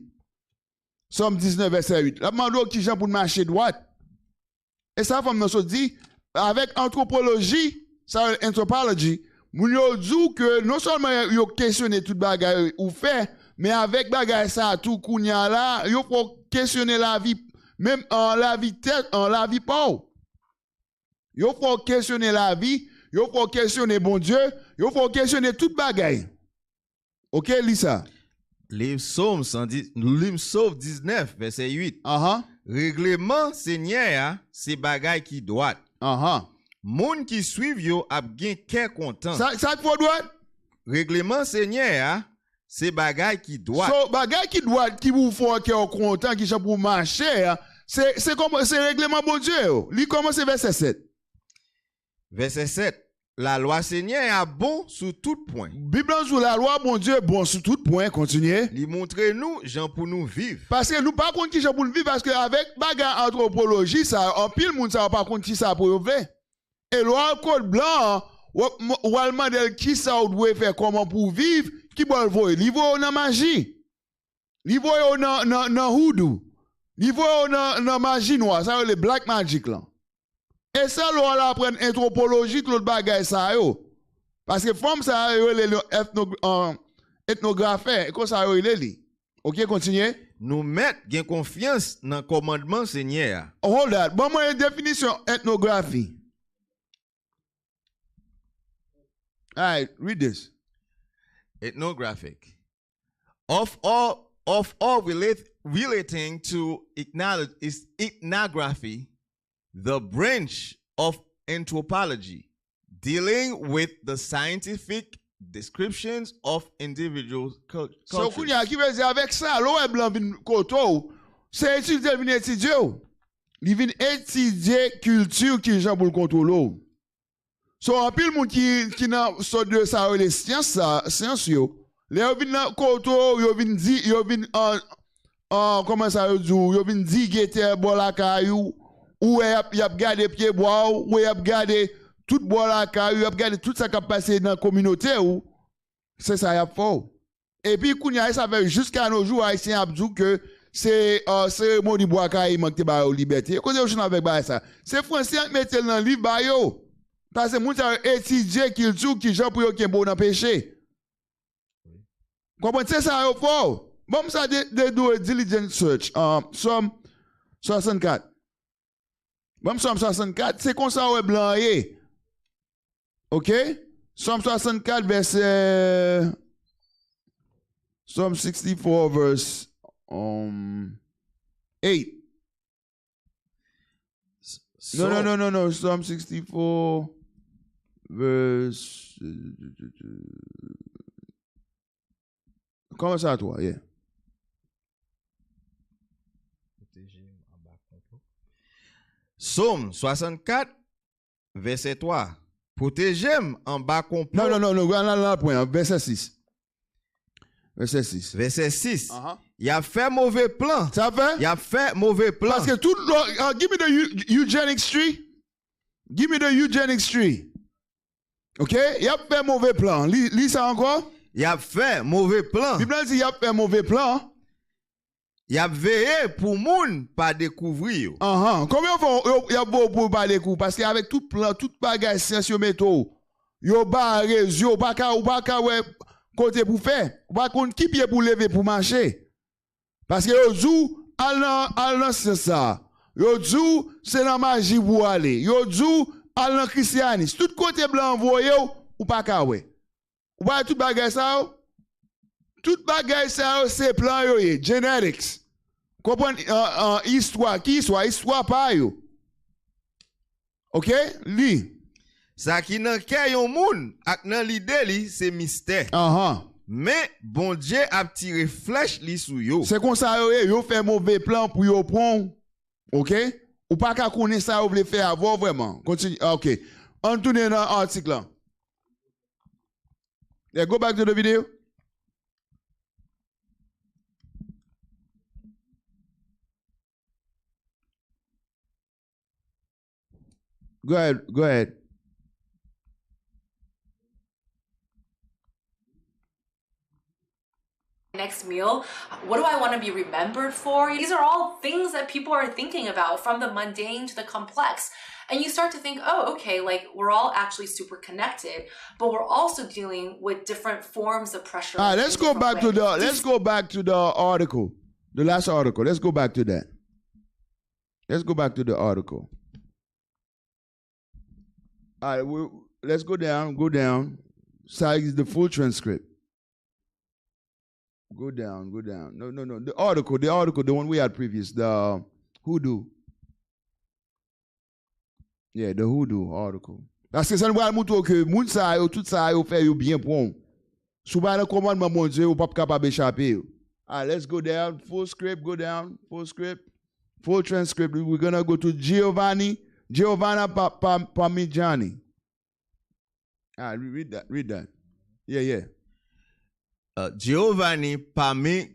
Somme 19 verset 8. La demande qui gens pour marcher droite. Et ça femme nous dit avec anthropologie, ça anthropologie, moun yo dit que non seulement yo questionner toute bagaille ou fait, mais avec bagaille ça tout kounya là, yo faut questionner la vie même en la vie tête, en la vie pauvre. Yo faut questionner la vie, yo faut questionner bon Dieu, yo faut questionner toute bagaille. OK, Lisa. Livre Psaume 19 verset 8. Règlement Seigneur, c'est bagaille qui doit. Moun qui suivent yo ap gen kè content. Ça faut droit. Règlement Seigneur, c'est bagaille qui doit. So bagaille qui doit qui vous faut kè content qui pour marcher, c'est comme c'est règlement bon Dieu. Li commence verset 7. Verset 7. La loi Seigneur est bon sur tout point. Bible sur la loi bon Dieu bon sur tout point. Continuez. Il montre nous gens pour nous vivre. Parce que nous pas contre qui gens pour nous vivre parce que avec bagarre anthropologie ça en pile monde ça pas contre qui ça pour faire. Et loi code blanc ou allemand qui ça doit faire comment pour vivre qui va le voir. Li voit dans magie. Li voit dans houdou. Li voit dans magie noire, ça le black magic là. Et ça, l'on va apprendre anthropologie, tout le bagage ça yo. Parce que femme ça yo les ethnographe, et comme ça yo les. OK, continuez. Nous mettre gain confiance dans commandements Seigneur. Hold that. Bon moi une définition ethnographie. All right, read this. Ethnographic. Of all relating to ethnography, the branch of anthropology dealing with the scientific descriptions of individual cultures. So, kounya ki veut dire avec ça, l'eau est blanc vin koto, c'est étudier vin étudier. Li vin étudier culture qui gens pour le contrôler. So, en pile moun qui nan so de ça les science yo. Les yo vin nan koto, yo vin di, yo vin comment ça yo dit, yo vin di gete bola kayou, ou y a gardé pied bois, ou y a gardé tout bola kayou, y a gardé tout ça qui a passé dans la communauté ou c'est ça y a fait. Et puis kounya ça fait jusqu'à nos jours haïtien abdou que c'est cérémonie bois kayou manque ba liberté. Quand yo joue avec ba ça, c'est français qui mette dans livre ba yo. Parce que moun ça étudier qu'il tout qui gens pour yo qui bon dans péché. Comprenez c'est ça yo fait. Bon, ça de diligent search. Somme 64. Bon, Somme 64, c'est comme ça ouais blanc. OK? Somme 64, verset. Somme 64, verse 8. No. Somme 64, verse. Comment ça, toi? Yeah. Somme 64, verset 3. Protégez-moi en bas complot. Non, point. Verset 6. Verset 6. Verset 6. Il a fait mauvais plan. Ça fait? Il a fait mauvais plan. Parce que tout give me the eugenics tree. Give me the eugenics tree. OK? Il a fait mauvais plan. Lis ça encore? Il a fait mauvais plan. Bible dit il a fait mauvais plan. Il a veillé pour moun pas découvrir. Combien il y a beau pour pas découvrir parce qu'avec tout plan, tout bagage science métaux, yo barré, yo pas ouais côté pour faire. Pas contre qui pied pour lever pour marcher. Parce que yo jou al c'est ça. Yo jou c'est la magie pour aller. Yo jou al christianisme. Tout côté blanc envoyé ou pas ka ouais. Ou pas tout bagage ça. Tout bagage ça c'est plan yo genetics. Comprenez histoire qui soit histoire pas yo. OK? Li. Ça qui nan kè yon moun ak nan l'idée li c'est mystère. Mais bon Dieu a tiré flèche li sou yo. C'est comme ça yo fait mauvais plan pour yo prendre. OK? Ou pas ka connaître ça ou vle faire avoir vraiment. Continue. OK. On tourne dans l'article là. Yeah, go back to the video. Go ahead. Next meal, what do I want to be remembered for? These are all things that people are thinking about, from the mundane to the complex. And you start to think, oh, okay, like we're all actually super connected, but we're also dealing with different forms of pressure. Let's go back to the article. The last article. Let's go back to that. Let's go back to the article. All right, let's go down. Size the full transcript. Go down. No. The article, the one we had previous, the hoodoo. Yeah, the hoodoo article. Parce que ça nous va montrer que moun sa yo tout ça yo fait yo bien pour. Sous ba le commandement mon Dieu, ou pas capable d'échapper. All right, let's go down. Full script, go down. Full script. Full transcript. We're going to go to Giovanna Parmigiani. Ah, read that. Yeah. Giovanni Parmigiani.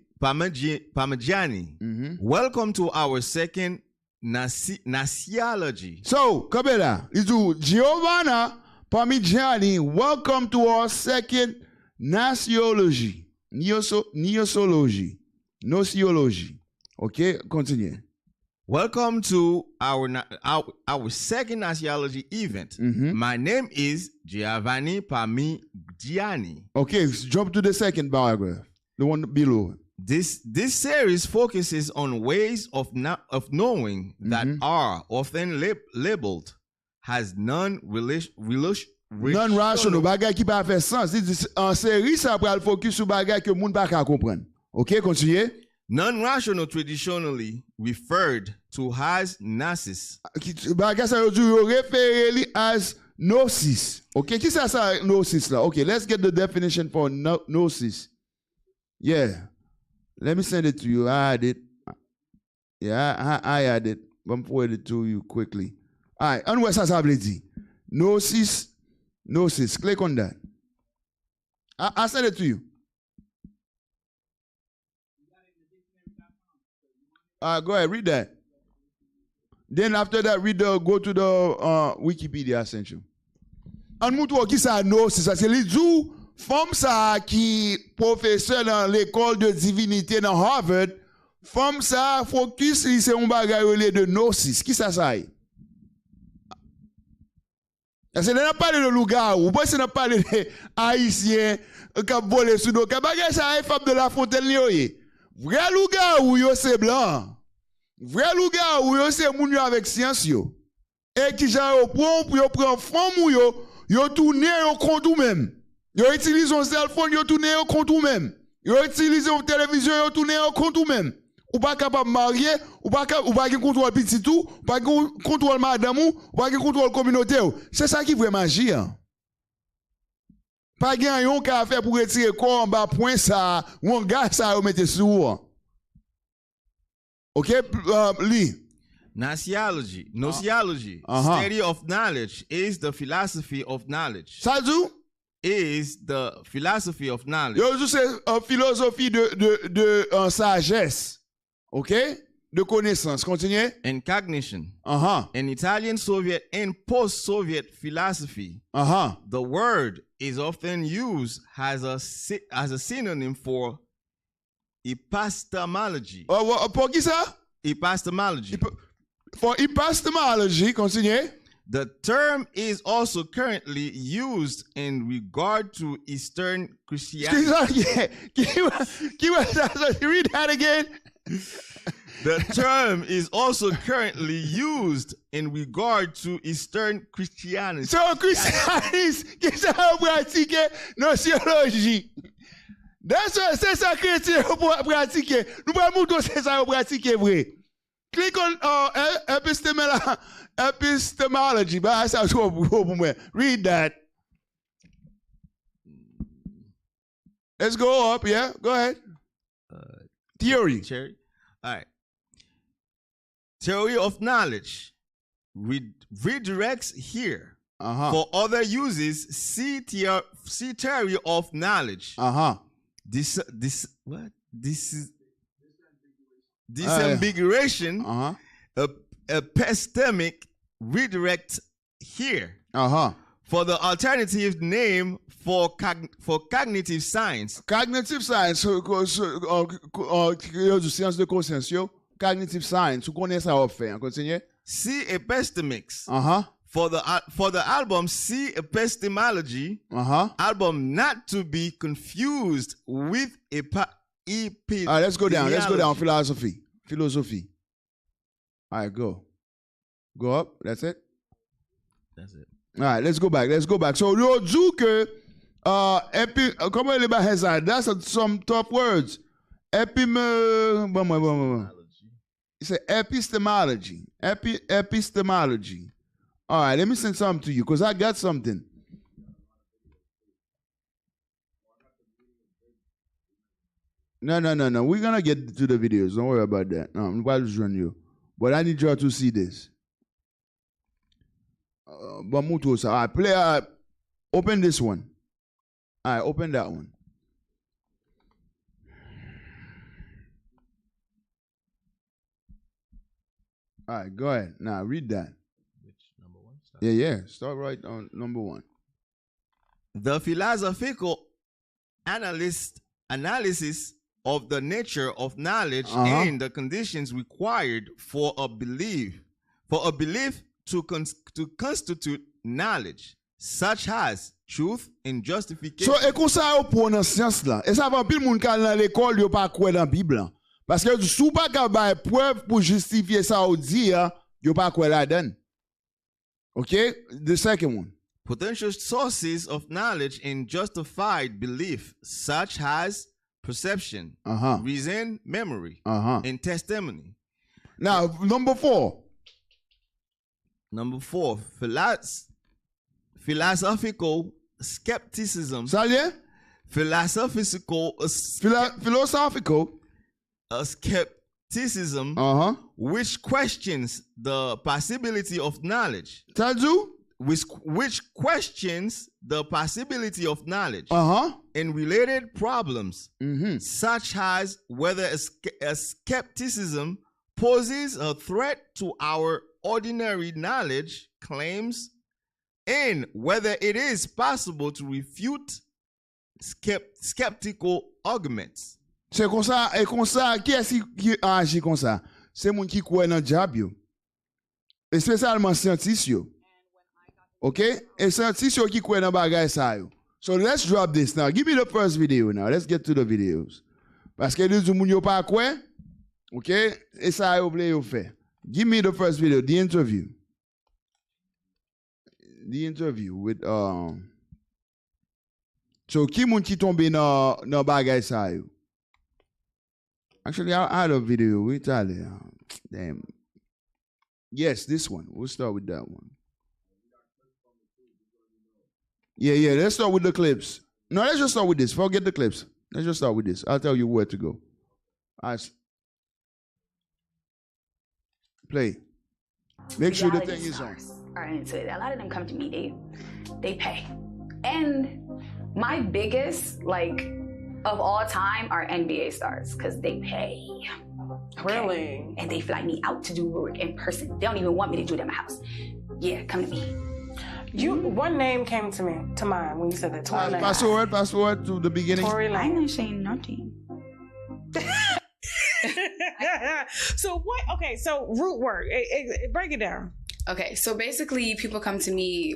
Welcome to our second nasiology. So, come here. It's Giovanna Parmigiani. Welcome to our second nasiology. Nosiology. Okay, continue. Welcome to our second nasiology event. My name is Giovanni Parmigiani. Okay, jump to the second paragraph, the one below. This series focuses on ways of knowing that are often labeled as non-rational, bagay qui pas fait sens. En série, ça va focus sur bagay que moun pas comprendre. OK, continuez. Non-rational traditionally referred to as nazis. Bagay ça yo référé as Gnosis. Okay, qui ça gnosis là? Okay, let's get the definition for gnosis. Yeah. Let me send it to you. I had it. Yeah, I had it. I'm forward it to you quickly. All right, and what's ça veut dire? Gnosis. Click on that. I send it to you. Go ahead, read that. Then after that, go to the Wikipedia I sent you. En moutou qui ça gnosis, ça c'est les dou femme ça qui professeur dans l'école de divinité dans Harvard, femme ça focus c'est un bagage de gnosis. Qui ça est? C'est n'a parlé de Lougarou, pas c'est n'a parlé de haïtien qui volé sous dos, bagage ça est femme de la fontaine yoyé. Vrai Lougarou yo c'est blanc. Vrai Lougarou yo c'est moun yo avec science yo. Et qui ja yo prend femme ou yo tourne yo compte ou même. Yo utilise un cell phone yo tourne yo compte ou même. Yo utilise une télévision yo tourne yo compte ou même. Ou pas capable marier, ou pas contrôle petit tout, pas contrôle madame ou pas contrôle communauté. C'est ça qui est vraiment magie. Pas gain yon ka faire pour retirer corps en bas point ça, ou un gars ça yo mette sous. OK, Lee. Gnoseology, study of knowledge, is the philosophy of knowledge. Ça dit? Is the philosophy of knowledge. Yo c'est une philosophie de sagesse. OK? De connaissance. Continuez. And cognition. In Italian, Soviet, and post-Soviet philosophy, the word is often used as a synonym for epistemology. Pour qui ça? Epistemology. For epistemology, continuez. The term is also currently used in regard to Eastern Christianity. Read that again. The term is also currently used in regard to Eastern Christianity. So Christianisme qui ça pratique gnoseologie. C'est ça chrétien pour pratiquer. Nous pas montrer c'est ça pratiquer vrai. Click on epistemology. Bah ça pour moi. Read that. Let's go up, yeah. Go ahead. Theory. All right. Theory of knowledge redirects here. For other uses, see theory of knowledge. Disambiguation. Epistemic redirect here. For the alternative name for cognitive science. Cognitive science, science de conscience, cognitive science, vous connaissez ça au fait, continue. See epistemics. For the album See Epistemology, album not to be confused with let's go down. Philosophy. All right, go up. That's it. All right, let's go back. So you do que comment les bases ça? That's some tough words. It's epistemology. Epistemology. All right, let me send something to you because I got something. No. We're gonna get to the videos. Don't worry about that. No, I'm about to join you. But I need you all to see this. All right, play. Open this one. All right, open that one. All right, go ahead. Now read that. Which number one? Yeah. Start right on number 1. The philosophical analysis of the nature of knowledge and the conditions required for a belief to constitute knowledge, such as truth and justification. So, et comme ça, pour une science là, et ça va pile moun kal dans l'école, yo pas quoi dans la Bible. Parce que sous pas capable preuve pour justifier ça ou dire, yo pas quoi là-dedans. Okay? The second one. Potential sources of knowledge and justified belief, such as perception, reason, memory, and testimony. Now, number 4. Number 4, philosophical skepticism. Ça lié? Philosophical skepticism, which questions the possibility of knowledge. Which questions the possibility of knowledge and related problems, such as whether a skepticism poses a threat to our ordinary knowledge claims, and whether it is possible to refute skeptical arguments. C'est comme ça, et comme ça, qui est-ce qui agit comme ça? C'est moun qui croit dans diable yo. Et spécialement scientifique yo. Okay? Et scientifique qui croit dans bagay ça yo. So let's drop this now. Give me the first video now. Let's get to the videos. Parce que les moun yo pas quoi? Okay? Et ça yo vle yo fait. Give me the first video, the interview. The interview with so qui moun qui tombe dans bagay ça yo? Actually, I had a video. We tell it. Damn. Yes, this one. We'll start with that one. Yeah. Let's start with the clips. No, let's just start with this. Forget the clips. Let's just start with this. I'll tell you where to go. Play. Make sure the thing is on. All right, so a lot of them come to me. They pay, and my biggest of all time are NBA stars because they pay. Okay? Really? And they fly me out to do work in person. They don't even want me to do it at my house. Yeah, come to me. One name came to mind when you said that. Fast forward to the beginning. I'm not saying nothing. So what? Okay, so root work. Break it down. Okay, so basically, people come to me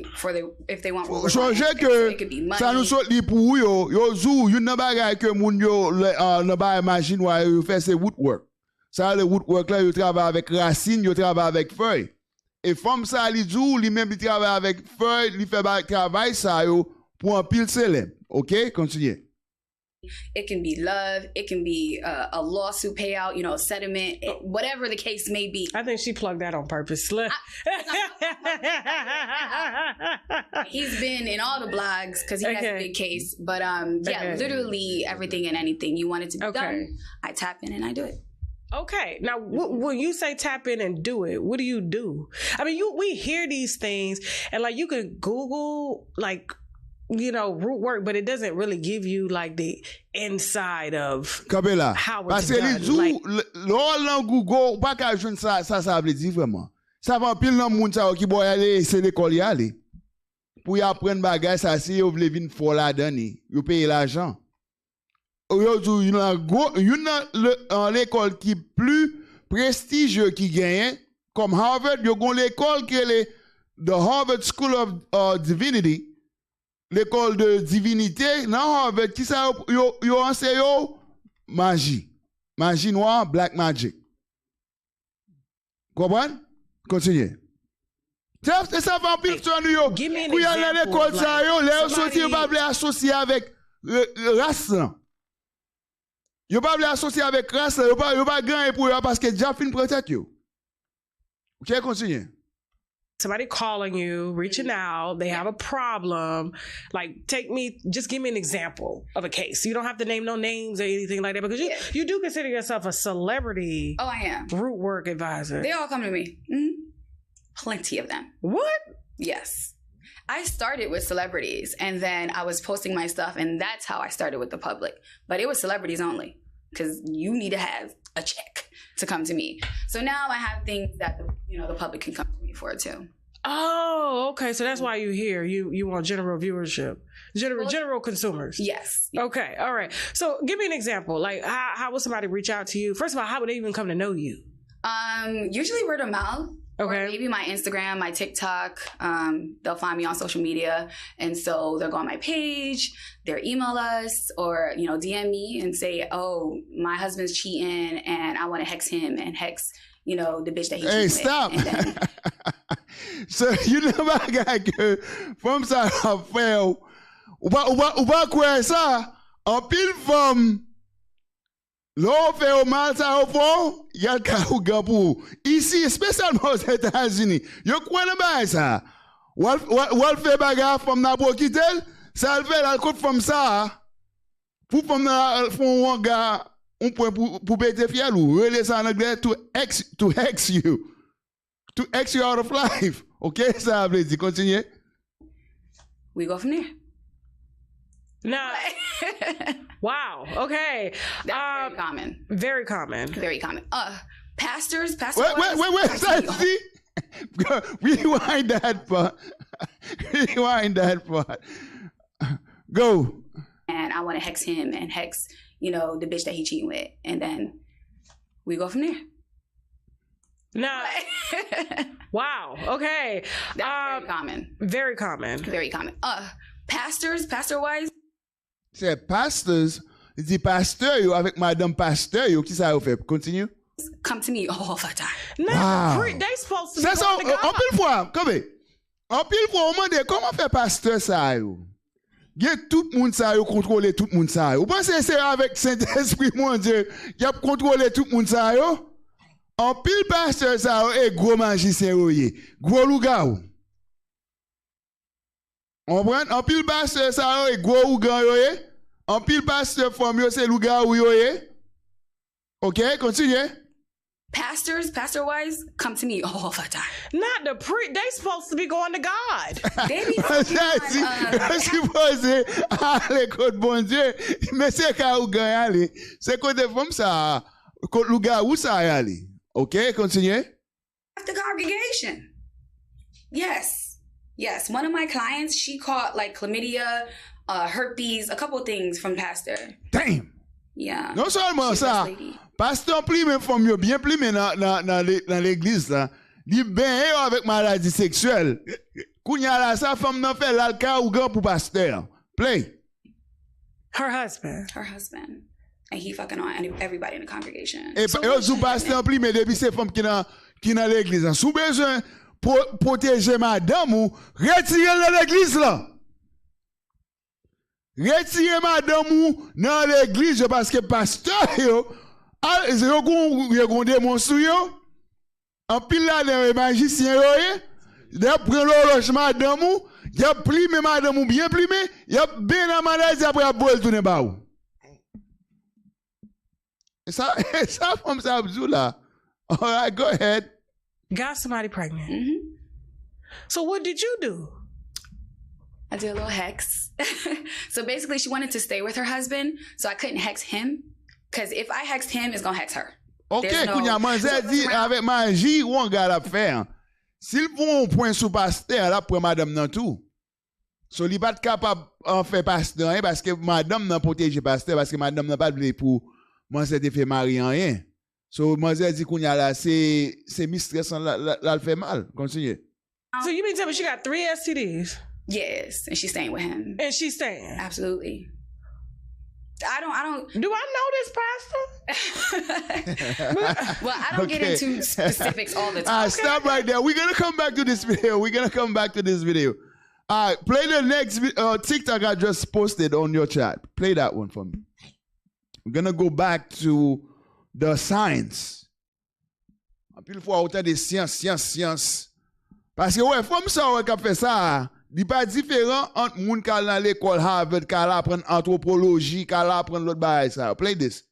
if they want root work. It could be money. Ça nous saute li pour yo zou, you n'a bagay que moun yo n'a ba machine wa yo fait c'est woodwork. Ça le woodwork là yo travaille avec racine, yo travaille avec feuille. Et femme ça li zou, li même li travaille avec feuille, li fait travail ça yo pour un pile célèbre. OK, continuez. It can be love. It can be a lawsuit payout, settlement, whatever the case may be. I think she plugged that on purpose. He's been in all the blogs because he has a big case. But literally everything and anything you want it to be done, I tap in and I do it. Okay. Now, when you say tap in and do it, what do you do? I mean, we hear these things and you can Google root work, but it doesn't really give you the inside of Kabela. How Parce it's que done. les jou, l'on Google, pas qu'à joindre ça veut dire vraiment. Ça va pile dans moun ça qui boy aller c'est l'école y aller. Pour y apprendre bagay ça si yo vle vinn fort la donner, yo payer l'argent. Yo jou l'école qui plus prestigieux qui gagne comme Harvard, yo gon l'école qui est the Harvard School of Divinity. L'école de divinité, non, Harvard, qui ça yo enseigne magie. Magie noire, black magic. Comprenez? Continuez. Ça va en pire sur nous. Give me an Puis à l'école, ça yo, les associés, pas associer avec race. Yo pas associer avec race, yo pas grand pour yo parce que déjà fin peut-être yo. OK, continuez. Somebody calling you, reaching out, they have a problem. Just give me an example of a case. You don't have to name no names or anything like that because you do consider yourself a celebrity. Oh, I am. Root work advisor. They all come to me. Mm-hmm. Plenty of them. What? Yes. I started with celebrities and then I was posting my stuff and that's how I started with the public. But it was celebrities only because you need to have a check to come to me. So now I have things that the public can come to me for too. Oh, okay. So that's why you're here. You want general viewership, general consumers. Yes. Okay. All right. So give me an example. How would somebody reach out to you? First of all, how would they even come to know you? Usually word of mouth. Okay. Or maybe my Instagram, my TikTok. They'll find me on social media. And so they'll go on my page, they'll email us or, DM me and say, oh, my husband's cheating and I want to hex him and hex, the bitch that he's Hey, stop. So, pas gars que, femme ça a fait, ou pas quoi ça, en pile femme, l'on fait au mal ça au fond, il y a le cas ou gars pour. Ici, spécialement aux États-Unis, yo quoi le bail ça? Ou fait bagarre from na pour quitter, ça le fait la côte from ça. Pour from na font un gars un point pour péter fiel ou relais ça en anglais to hex you. To X you out of life. OK, ça veut dire continuer. We go from there. Now, wow. Okay. That's very common. Very common. Very common. Pastors. Wait. See? Rewind that part. Go. And I want to hex him and hex, the bitch that he cheating with, and then we go from there. No. Wow. Okay. That's very common. Very common. Very common. Pastor-wise. C'est pastors. Il dit pasteur yo avec madame pasteur yo qui ça fait? Continue. Come to me all the time. No, wow. They supposed to be c'est ça, en pile fois, on demande comment fait pasteur ça yo? Gen tout moun ça yo contrôler tout moun ça yo. Vous pensez c'est avec Saint-Esprit mon Dieu qui a contrôler tout moun ça yo? En pile pasteur ça est gros magicien yoye, gros lougarou. On prend en pile pasteur ça est gros ougan yoye, en pile pasteur femme yo c'est lougarou yoye. OK, continue. Pastor-wise, come to me all the time. Not the they supposed to be going to God. They be supposé aller côté bon Dieu, mais c'est quand ougan aller, c'est côté femme ça, côté lougarou ça aller. Okay, continue. The congregation. Yes. One of my clients, she caught like chlamydia, herpes, a couple of things from pastor. Damn. Yeah. Non seulement ça, pasteur pli même femme yo bien pli mais dans l'église là, li ben avec maladie sexuelle. Kounya la sa femme nan fait l'alka ou grand pour pasteur. Play. Her husband. And he fucking on everybody in the congregation. Et yo pasteur pli mais depuis c'est femme qui dans l'église. Sous besoin protéger madame ou retirer dans l'église là. Retirer madame ou dans l'église parce que pasteur yo gon démonstre yo. En pile là les magiciens yo, de prendre l'horloge madame ou, y a plimé madame ou bien plimé, y a bien dans maladie après a boire tourner ba ou. Ça comme ça abdou là. All right, go ahead. Got somebody pregnant. Mm-hmm. So what did you do? I did a little hex. So basically she wanted to stay with her husband, so I couldn't hex him. Because if I hexed him, it's going to hex her. OK, kounya manzé dit avec magie ou on garde faire. S'il vont un point sous pasteur là pour madame nan tout. So li pas capable en faire pasteur parce que madame nan protéger pasteur parce que madame nan pas voulu pour manzé te fait marier rien. So manzé dit kounya là c'est mistress là le fait mal. Continue. So you mean tell me she got 3 STDs? Yes, and she's staying with him. And she's staying? Absolutely. I don't. Do I know this pastor? Well, I don't get into specifics all the time. Stop right there. We're going to come back to this video. All right, play the next TikTok I just posted on your chat. Play that one for me. We're going to go back to the science. Pile fois autant de science. Parce que ouais, comme ça on fait ça. Il pas différent entre moun qui dans l'école Harvard qui apprend anthropologie qui apprend l'autre bail ça. Play this.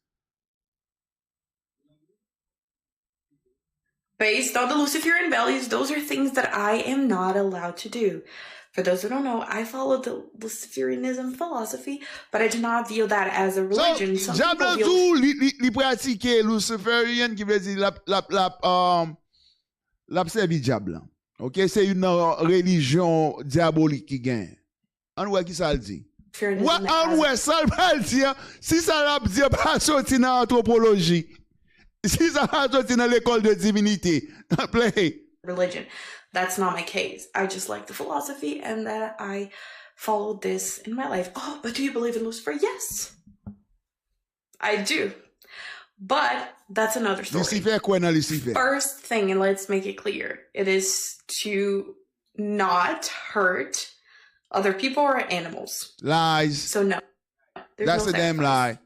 Based on the Luciferian values, those are things that I am not allowed to do. For those who don't know, I follow the Luciferianism philosophy, but I do not view that as a religion. So, j'aime tout li pratiquer Luciferian qui veut dire la servi diable. OK, c'est une religion diabolique qui gagne. On voit qui ça le dit. On voit ça le dit. Si ça l'a dit pas sorti dans l'anthropologie. Si ça l'a sorti dans l'école de divinité. Play. Religion. That's not my case. I just like the philosophy and that I followed this in my life. Oh, but do you believe in Lucifer? Yes. I do. But that's another story. Lucifer, quoi dans Lucifer? First thing, and let's make it clear, it is to not hurt other people or animals. Lies. So no. That's a damn lie.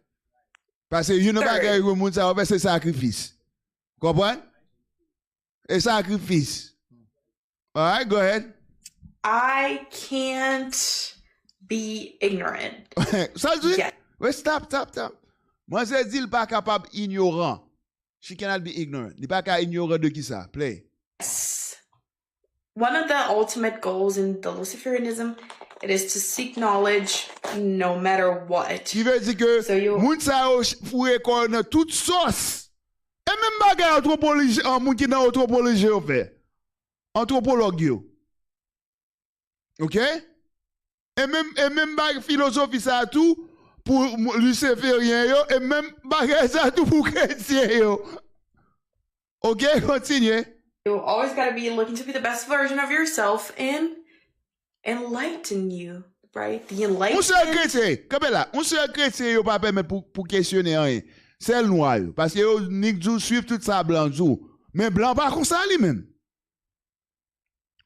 Parce que you know pas que vous moun ça c'est sacrifice. Comprends? Et sacrifice. All right, go ahead. I can't be ignorant. Ça dit? Yeah. Wait, stop. Moi, je dis, il pas capable ignorant. She cannot be ignorant. Il pas capable ignorant de qui ça? Play. Yes. One of the ultimate goals in the Luciferianism, it is to seek knowledge no matter what. Qui veut dire que moun sa yo fouye kon dans toute sauce. Et même bagay anthropologie, moun qui dans anthropologie yo fait. Anthropologue yo. OK? Et même bagay philosophie ça tout pour luciférien yo et même bagay ça tout pour chrétien yo. OK, continue. You always got to be looking to be the best version of yourself and enlighten you, right? The enlightenment. On seul chrétien, comme là, on seul chrétien yo pas permettre pour questionner rien. C'est le noir parce que yo nik djou suivre tout ça blanc djou. Mais blanc pas comme ça lui-même.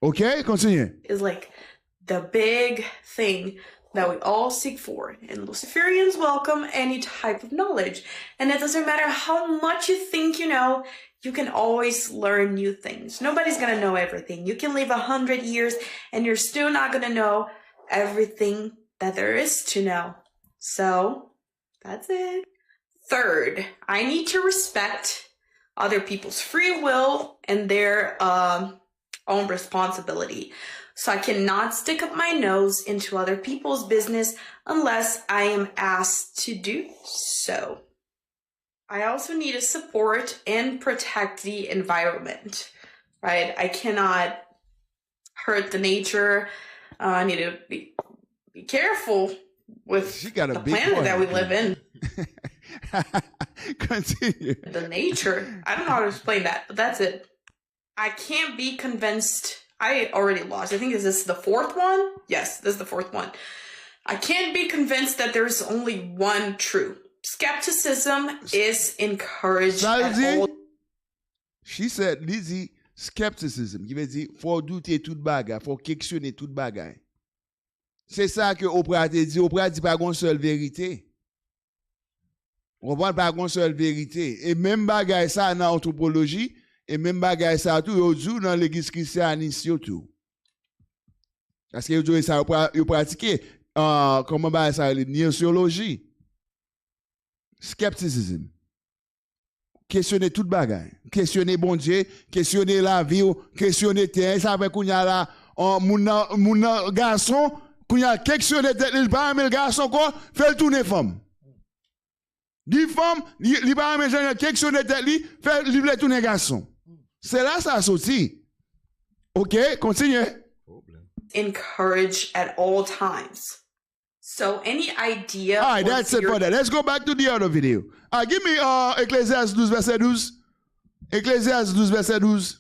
OK, continue. Is like the big thing that we all seek for. And Luciferians welcome any type of knowledge. And it doesn't matter how much you think you know, you can always learn new things. Nobody's going to know everything. You can live 100 years and you're still not going to know everything that there is to know. So that's it. Third, I need to respect other people's free will and their own responsibility. So I cannot stick up my nose into other people's business unless I am asked to do so. I also need to support and protect the environment, right? I cannot hurt the nature. I need to be careful with the planet that we live in. Continue. The nature. I don't know how to explain that, but that's it. I can't be convinced. I already lost. I think is this the fourth one? Yes, this is the fourth one. I can't be convinced that there's only one true. Skepticism is encouraged at all. She said, Lizzie, skepticism. Qui veut dire, faut douter toute bagay, faut questionner toute bagay. C'est ça que Oprah te dit. Oprah dit pas une seule vérité. On voit pas une seule vérité. Et même bagay ça dans l'anthropologie, et même bagay ça tout, yo dit dans l'église chrétienne surtout. Parce que yo ça yo pratiquer comment bagay ça la gnoséologie. Skepticism. Questionner toute bagaille. Questionner bon Dieu, questionner la vie, questionner terre, ça fait qu'on y a là mon garçon, qu'on y a questionner il pas aimer le garçon quoi, fait le tourner femme. Dit femme, il pas aimer genre questionner li, fait le tourner garçon. C'est là ça sorti. OK, continue. Encouraged at all times. So any idea. All right, that's it for that. Let's go back to the other video. Give me Ecclésiaste 12, verset 12. Ecclésiaste 12, verset 12.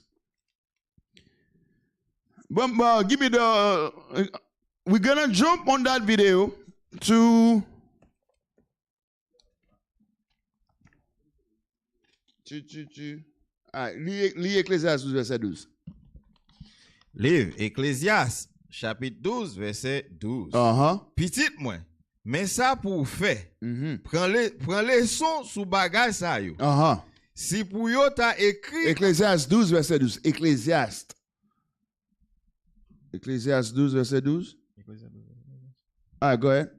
Give me the. We're gonna jump on that video to. All right, lis Ecclésiaste 12, verset 12. Livre Ecclésiaste. Chapitre 12, verset 12. Petit moi, mais ça pour faire, prends les sons sous bagage ça yo. Si pour yo ta écrit. Ecclésiaste 12, verset 12. Ecclésiaste 12, verset 12. Ah, go ahead.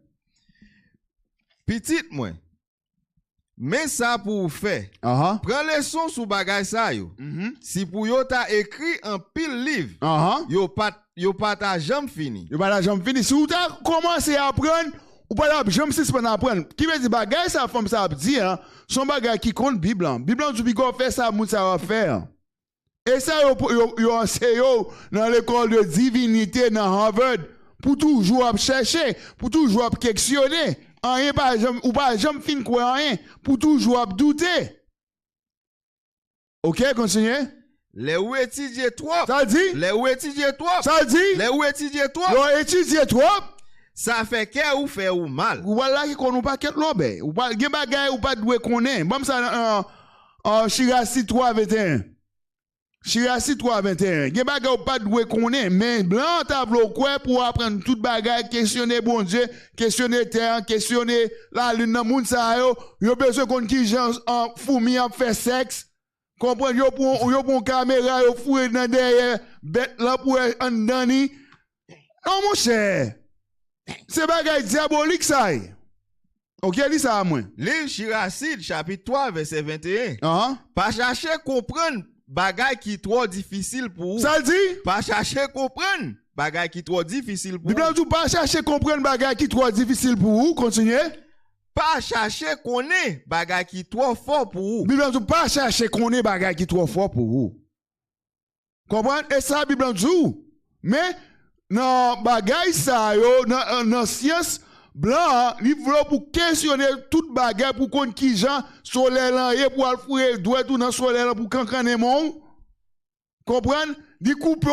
Petit moi, mais ça pour faire, prends les sons sous bagage ça yo. Si pour yo ta écrit un pile livre, yo pas ta jambe fini. Yo pas ta jambe fini. Si ou ta commencé à apprendre, ou pas la jambe suspend apprendre. Qui veut dire bagay ça femme ça dit hein, son bagay qui compte Bible. Bible du bigo fait ça moun ça va faire. Et ça yo enseigne dans l'école de divinité dans Harvard pour toujours chercher, pour toujours questionner. Rien pas jambe ou pas jambe fin quoi rien, pour toujours douter. OK, continuez. Les ou étudier trop. Ça dit? Les ou étudier trop. Ça dit? Les ou étudier trop. Yo étudier trop. Ça fait que ou fait ou mal. Ou voilà qui connaît pas quel lobé. Ou pas gen bagay ou pas doué connaît. Bon ça Chirasi 3:21. Chirasi 3:21. Gen bagay ou pas doué connaît, mais blanc tableau quoi pour apprendre toute bagay, questionner bon Dieu, questionner terre, questionner la lune dans monde ça yo besoin qu'on qui gens en fourmi en fait sexe. Comprendre yo pour caméra yo foué dans derrière bête là pour en dani Oh mon cher, c'est bagay diabolique ça. Ok, lis ça à moi. Livre Chiracide, chapitre 3, verset 21. Pas chercher comprendre bagay qui trop difficile pour vous. Ça dit? Pas chercher comprendre bagay qui trop difficile pour vous. Bible pas chercher comprendre bagay qui trop difficile pour vous. Continuez. Pas chercher connaître bagay qui trop fort pour vous. Bible pas chercher connaître bagay qui trop fort pour vous. Comprenez? Et ça Bible dit. Mais non bagay ça yo dans science blanc, il faut pour questionner toute bagay pour qu'on qui gens soleil là et pour al fouer doit tout dans soleil là pour cancaner mon. Comprendre? Li coupe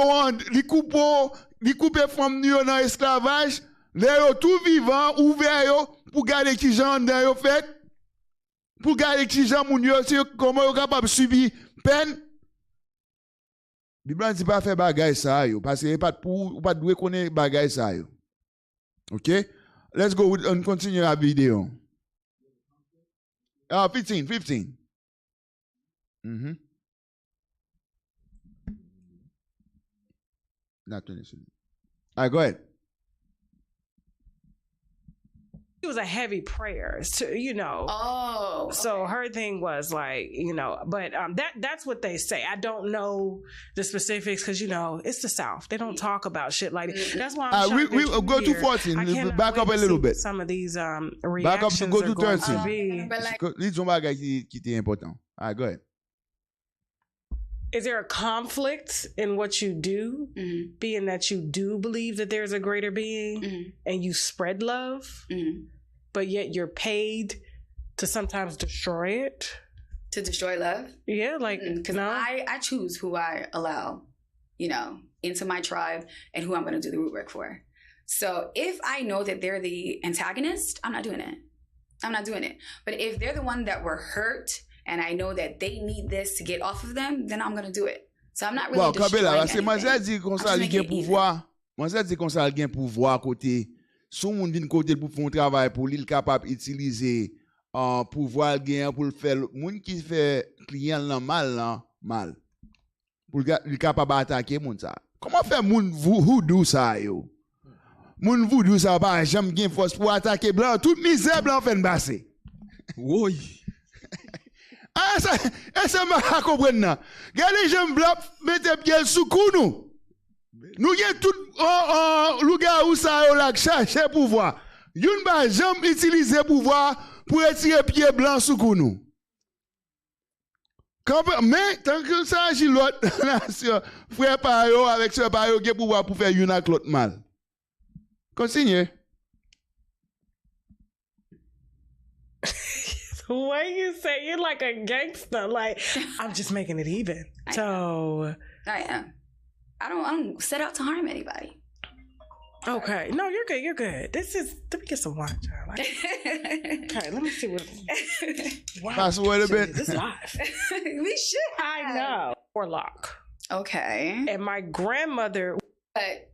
femme dans esclavage, les tout vivant ouvert yo pour garder qui gens dans yo fait. Pour garder qui gens moun yo comment yo capable subir peine. Bible dit pas faire bagay ça yo parce que pas pour pas doit connaître bagay ça yo. OK? Let's go with and continue our video. 15. Not 20. All right, go ahead. It was a heavy prayer, Oh. So her thing was like, but that's what they say. I don't know the specifics because it's the South. They don't talk about shit like that. That's why I'm we go to 14. Back up a little bit. Some of these reactions back up to go to 13. These sont bagages qui étaient importants. All right, go ahead. Is there a conflict in what you do, being that you do believe that there's a greater being and you spread love, but yet you're paid to sometimes destroy it? To destroy love? Yeah, like, because I choose who I allow, into my tribe and who I'm going to do the root work for. So if I know that they're the antagonist, I'm not doing it. But if they're the one that were hurt, and I know that they need this to get off of them, then I'm going to do it. So I'm not really destroying anything. Moi, j'ai dit qu'on ça gain pouvoir. Moi, j'ai dit qu'on ça gain pouvoir côté. Si on vient côté pour faire un travail pour lui capable d'utiliser pouvoir gain pour le faire monde qui fait client là mal. Pour lui capable d'attaquer monde ça. Comment faire monde voodoo ça yo? Monde voodoo ça pas jamais gain force pour attaquer blanc. Toute misère blanc fait passer. Oui. Ah, ça m'a compris. Regardez les gens blancs mettez pied sous cou nous. Nous avons tout Lougarou ça au lac chercher pouvoir. Yon ba jamais utiliser pouvoir pour retirer pied blanc sous cou nous. Mais tant que ça agit l'autre nation, frère par yo avec ce par yo qui pouvoir pour faire une avec l'autre mal. Continue. The way you say you're like a gangster, like I'm just making it even. I am. I don't set out to harm anybody. Okay. No, you're good. You're good. Let me get some wine, child. Okay, let me see what. Pass away a bit. This is live. We should. I know. Warlock. Okay. And my grandmother. But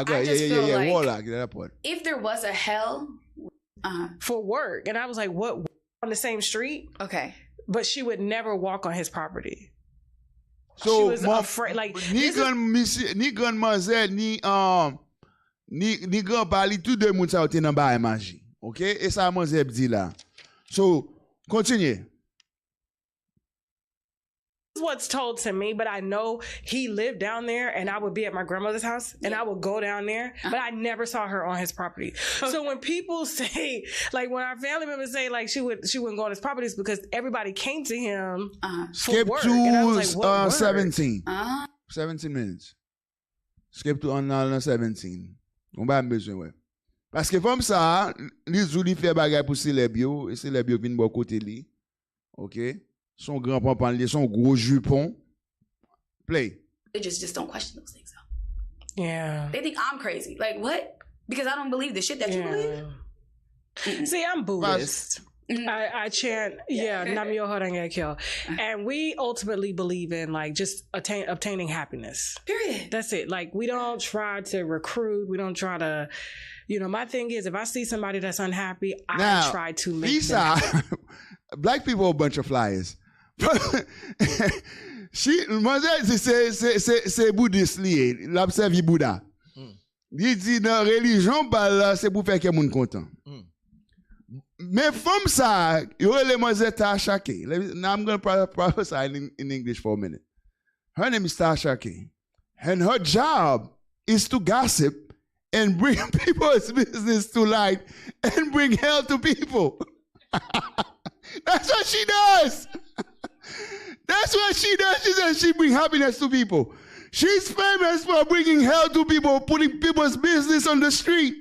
go ahead. Yeah. Like warlock. That part. If there was a hell. For work, and I was like, what? On the same street. Okay. But she would never walk on his property. So she was afraid, like ni gun mazel ni gun parler tout de moun sa ou nan ba magie. OK? Et ça mazel dit là. So, continue. What's told to me, but I know he lived down there, and I would be at my grandmother's house and I would go down there, but I never saw her on his property. So when people say, like when our family members say like she wouldn't go on his properties because everybody came to him for Skip work. to And I was like, what 17. 17 minutes. Skip to 17. On va besoin ouais. Parce que comme ça, les jouli fait bagay pour célèbre yo, et célèbre yo vinn bon côté li. OK? Son grand papa, son gros jupon. Play. They just don't question those things though. Yeah. They think I'm crazy. Like what? Because I don't believe the shit that you believe. See, I'm Buddhist. I chant, Nam Myoho Renge Kyo. And we ultimately believe in like just obtaining happiness. Period. That's it. Like we don't try to recruit. We don't try to, my thing is if I see somebody that's unhappy, I try to make them happy. Black people are a bunch of flyers. C'est bouddhiste lié, l'observe Bouddha. Il dit dans religion là c'est pour faire que moun content. Mais femme ça, yo élément Tasha K. Now I'm going to prophesy in English for a minute. Her name is Tasha K. And her job is to gossip and bring people's business to light and bring hell to people. That's what she does. That's what she does. She says she brings happiness to people. She's famous for bringing hell to people, putting people's business on the street.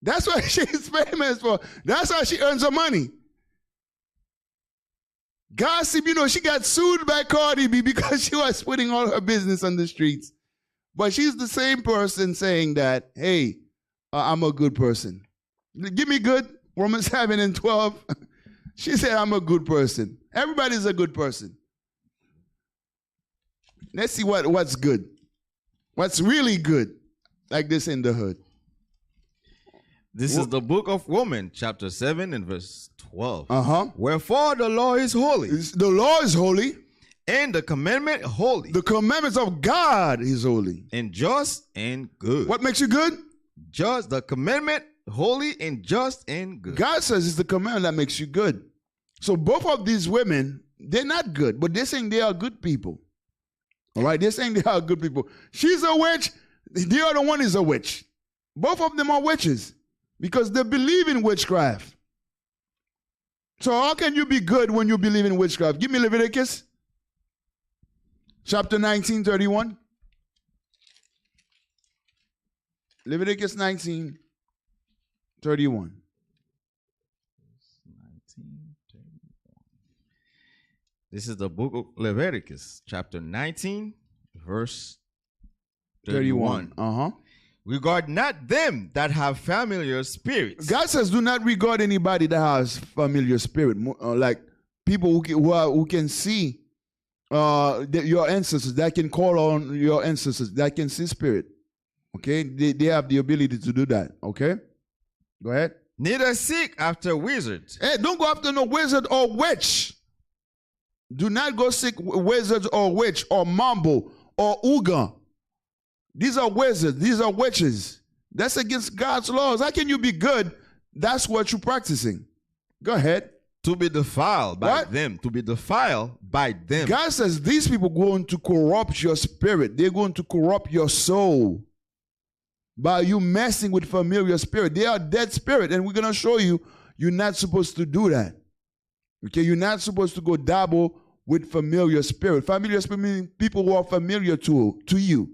That's what she's famous for. That's how she earns her money. Gossip, you know, she got sued by Cardi B because she was putting all her business on the streets. But she's the same person saying that, hey, I'm a good person. Give me good. Romans 7 and 12. She said, I'm a good person. Everybody's a good person. Let's see what's good. What's really good, like this in the hood. This is the book of Romans, chapter 7 and verse 12. Uh-huh. Wherefore the law is holy. The law is holy. And the commandment holy. The commandments of God is holy. And just and good. What makes you good? Just the commandment holy and just and good. God says it's the commandment that makes you good. So both of these women, they're not good, but they're saying they are good people. All right, they're saying they are good people. She's a witch. The other one is a witch. Both of them are witches because they believe in witchcraft. So how can you be good when you believe in witchcraft? Give me Leviticus chapter 19, 31. Leviticus 19, 31. This is the book of Leviticus, chapter 19, verse 31. Uh-huh. Regard not them that have familiar spirits. God says, do not regard anybody that has familiar spirit, like people who can see your ancestors, that can call on your ancestors, that can see spirit. Okay? They have the ability to do that. Okay? Go ahead. Neither seek after wizards. Hey, don't go after no wizard or witch. Do not go seek wizards or witch or mambo or uga. These are wizards. These are witches. That's against God's laws. How can you be good? That's what you're practicing. Go ahead. To be defiled by them. To be defiled by them. God says these people are going to corrupt your spirit. They're going to corrupt your soul by you messing with familiar spirit. They are dead spirit, and we're going to show you you're not supposed to do that. Okay, you're not supposed to go dabble with familiar spirit. Familiar spirit means people who are familiar to you.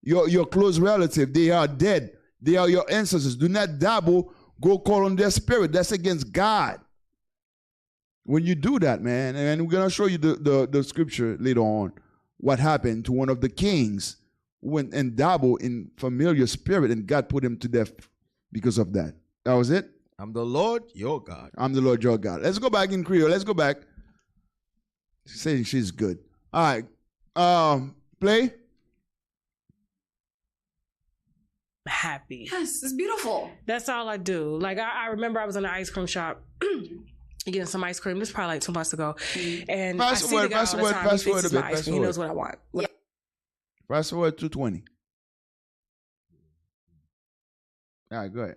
Your close relative, they are dead. They are your ancestors. Do not dabble, go call on their spirit. That's against God. When you do that, man, and we're going to show you the scripture later on, what happened to one of the kings who went and dabbled in familiar spirit, and God put him to death because of that. That was it? I'm the Lord your God. I'm the Lord your God. Let's go back in Creole. Let's go back. She's saying she's good. All right. Play. Happy. Yes, it's beautiful. That's all I do. Like I remember I was in an ice cream shop getting some ice cream. This was probably like 2 months ago. And I see the guy all the time. He fixes my ice cream. He knows what I want. Fast forward 220. All right, go ahead.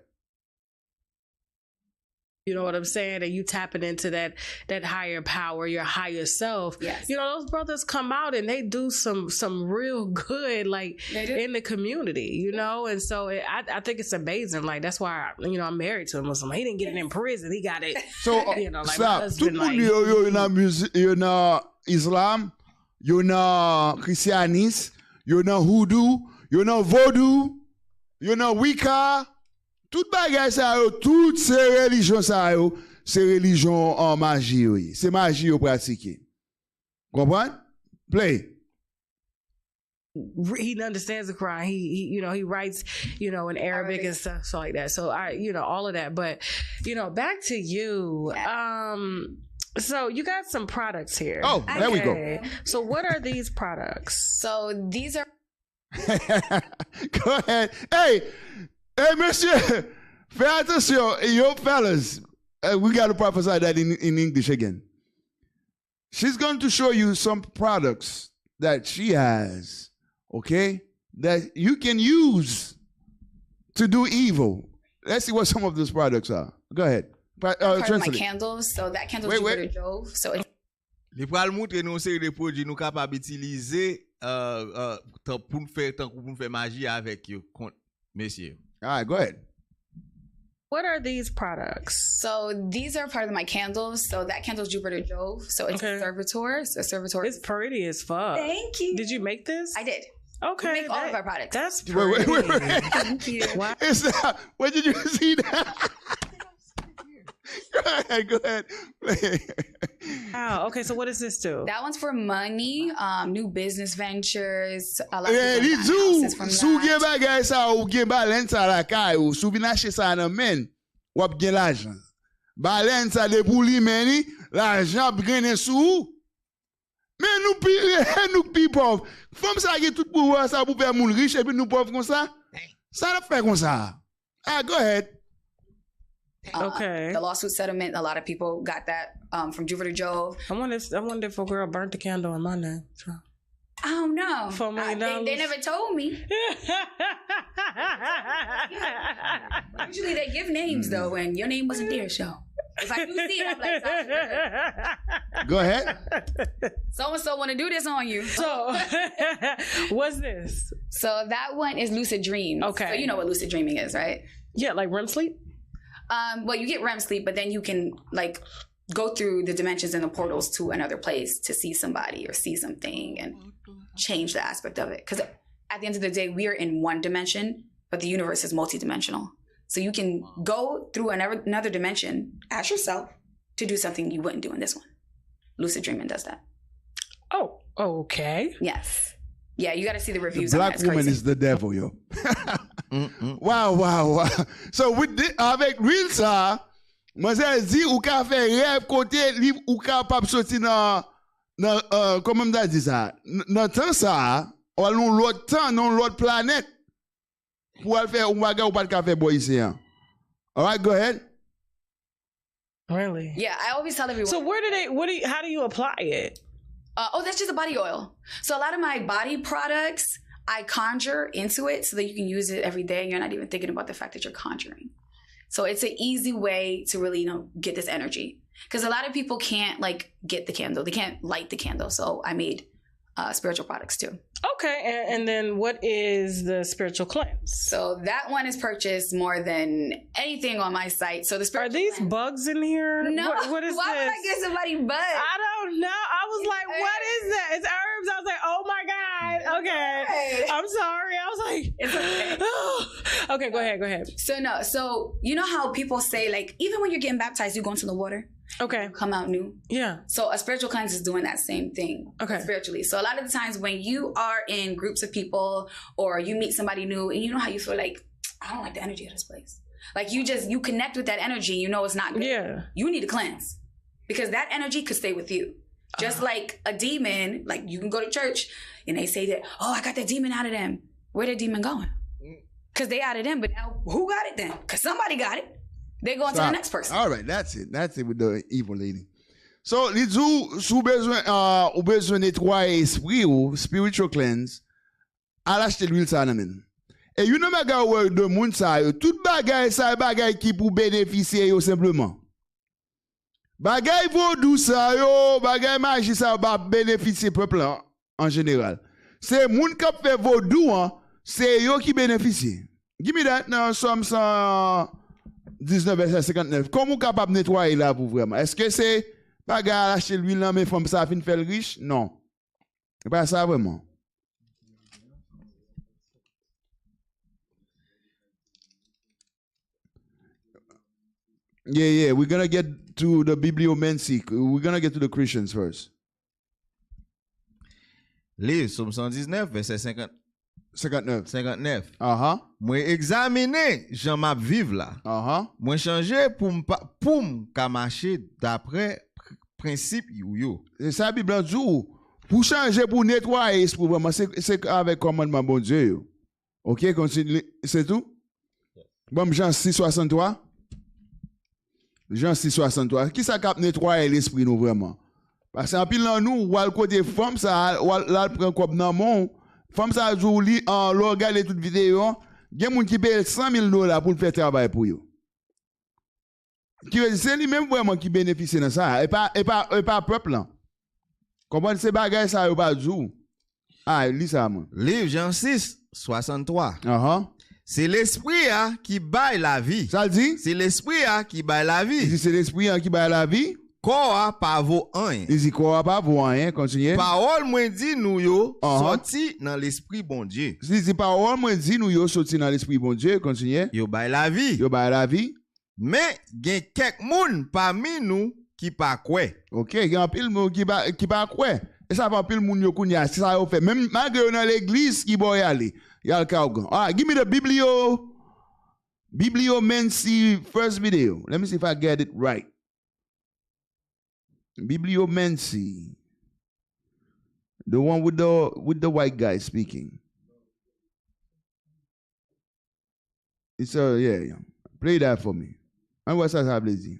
You know what I'm saying? And you tapping into that higher power, your higher self. Yes. You know, those brothers come out and they do some real good, like in the community, you know? And so I think it's amazing. Like, that's why, I'm married to a Muslim. He didn't get it in prison. He got it. So, like stop. my husband, You're in Islam, you're in Christianisme, you're in Hoodoo, you're in Vodou, you're in Wicca. Tout bagay sa yo, toutes ces religions sa yo, c'est religion en magie yo. C'est magie yo pratique. Comprends? Play. He understands the Quran. He writes, in Arabic and stuff so like that. So all of that. But, back to you. So you got some products here. Oh, there we go. So what are these products? So these are. Go ahead. Hey, monsieur, fais attention, yo fellas, we got to prophesy that in English again. She's going to show you some products that she has, okay? that you can use to do evil. Let's see what some of those products are. Go ahead. Part of my candles. So that candle Jupiter Jove. So it's Les pral montrer nous série de produits nous capable utiliser pour faire magie avec yo, messieurs. All right, go ahead. What are these products? So these are part of my candles. So that candle's Jupiter Jove. So it's a servitor. So servitor. It's pretty as fuck. Thank you. Did you make this? I did. Okay. We make all of our products. That's pretty. Wait. Thank you. Wow. Where did you see that? Go ahead. Wow. Okay, so what does this do? That one's for money, new business ventures. A lot of Eh, people di buy houses from sou gen that. bagay sa ou gen balen sa la kay ou sou bin ache sa nan men, wap gen l'argent. Balen sa de pou li meni, l'argent brene sou. Men nou pi pauvre. Fom sa gen tout pou wè sa pou fè moun riche et puis nous pauvre kon sa. Ça ne fait comme ça. Ah, go ahead. Okay. The lawsuit settlement, a lot of people got that from Jupiter Jove. I wonder if a girl burnt the candle in my name. So. I don't know. $4 million. They never told me. Usually they give names though, and your name wasn't there, so. If I do see it, I'm like, go ahead. So-and-so want to do this on you. So, what's this? So that one is lucid dreams. Okay. So you know what lucid dreaming is, right? Yeah, like REM sleep? Well, you get REM sleep, but then you can like go through the dimensions and the portals to another place to see somebody or see something and change the aspect of it. Because at the end of the day, we are in one dimension, but the universe is multidimensional. So you can go through another dimension as yourself to do something you wouldn't do in this one. Lucid dreaming does that. Oh, okay. Yes. Yeah, you got to see the reviews. The black woman is the devil, yo. Wow. So with this, avec real ça, moi j'ai dit ou ka faire rêve côté livre ou capable sortir dans comment me dit ça, dans temps ça, ou dans l'autre temps, dans l'autre planète pour faire un bagage ou pas de faire boy ici. All right, go ahead. Really? Yeah, I always tell everyone. So how do you apply it? That's just a body oil. So a lot of my body products, I conjure into it so that you can use it every day. You're not even thinking about the fact that you're conjuring. So it's an easy way to really, get this energy. Because a lot of people can't get the candle. They can't light the candle. So I made spiritual products too. Okay, and then what is the spiritual cleanse? So that one is purchased more than anything on my site. So the spiritual Are these cleanse, bugs in here? No. What is Why this? would I get somebody bugs? I don't know. I was like, what is that? It's herbs. I was like, oh my God. Okay. Okay. I'm sorry. I was like, it's okay. Okay, go ahead. So you know how people say, even when you're getting baptized, you go into the water? Okay. Come out new? Yeah. So a spiritual cleanse is doing that same thing. Okay. Spiritually. So a lot of the times when you are in groups of people or you meet somebody new and you know how you feel like, I don't like the energy of this place. Like you connect with that energy, you know it's not good. Yeah. You need to cleanse. Because that energy could stay with you. Just like a demon, like you can go to church and they say that, oh, I got that demon out of them. Where the demon going? Because they out of them, but now who got it then? Because somebody got it. They go on to the next person. All right, that's it with the evil lady. So, les sous besoin nettoyer esprit ou spiritual cleanse, à l'acheter l'huile ça nan men. Et you know bagay wè de moun sa yo, tout bagay sa bagay qui pour bénéficier yo simplement. Bagay vodou sa yo, bagay magie sa ba bénéficier peuple en général. C'est moun qui fait vodou c'est yo qui bénéficie. Give me that now Psalm 19 verset 59. Comment capable nettoyer là pour vraiment? Est-ce que c'est bagay acheter l'huile là mais femme ça fin faire riche? Non. C'est pas ça vraiment. Yeah, we're going to get to the bibliomancy. We're going to get to the Christians first. Livre, Psaume 119, verset 59. Moi examiner, j'en m'a vivre là. Moi changer pour m'ka marcher d'après principe yo. C'est ça Bible dit pour changer pour nettoyer pour vraiment c'est avec commandement bon Dieu. OK, continue, c'est tout? Bon Jean 6:63. Jean 6:63. Qui ça cap nettoyer l'esprit nous vraiment? Parce qu'en pile dans nous, ou al côté femme ça, ou là prend comme dans mon Femme ça joue en regarder toute vidéo, il y a moun qui paye $100,000 pour faire travail pour yo. C'est lui même vraiment qui bénéficie de ça et pas peuple là. Comment ces bagages ça yo pas jou. Ah, lis ça moi. Livre Jean 6 63. C'est l'esprit qui baille la vie. Ça dit? C'est l'esprit qui baille la vie. C'est l'esprit qui baille la vie. Quoi pas vaut rien. Il dit quoi pas vaut rien, continuez. Parole moi dit nous yo sorti dans l'esprit bon Dieu. Si parole moi dit nous yo sorti dans l'esprit bon Dieu, continuez. Yo baille la vie. Yo baille la vie. Mais gen quelques moun parmi nous qui pas quoi. OK, gen pile moun qui pas quoi. Et ça va pile moun yo kounya, ça yo fait même malgré dans l'église qui boy aller. Y'all kaougan. Ah, give me the bibliomancy first video. Let me see if I get it right. Bibliomancy. The one with the white guy speaking. It's yeah. Play that for me. And what's that happening?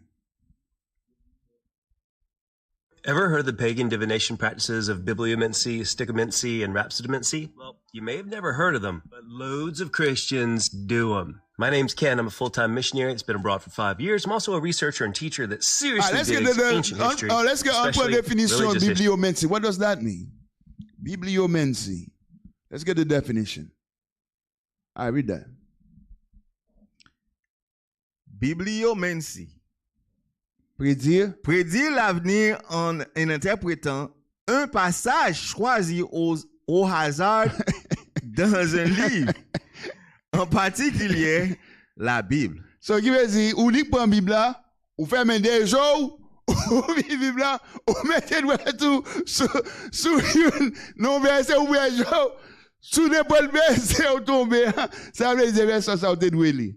Ever heard of the pagan divination practices of bibliomancy, stichomancy, and rhapsodomancy? Well, you may have never heard of them, but loads of Christians do them. My name's Ken. I'm a full-time missionary that's been abroad for 5 years. I'm also a researcher and teacher that seriously digs ancient history. Let's get on to the definition of bibliomancy. What does that mean? Bibliomancy. Let's get the definition. I read that. Bibliomancy. Prédire l'avenir en interprétant un passage choisi au hasard dans un livre, en particulier la Bible. So, qui veut dire, ou lit pour la Bible là, ou fait des jours, ou Bible là, ou mettez tout sous une non verset ou verset, sous n'importe verset ou tomber, ça veut dire verset ça ou te doué li.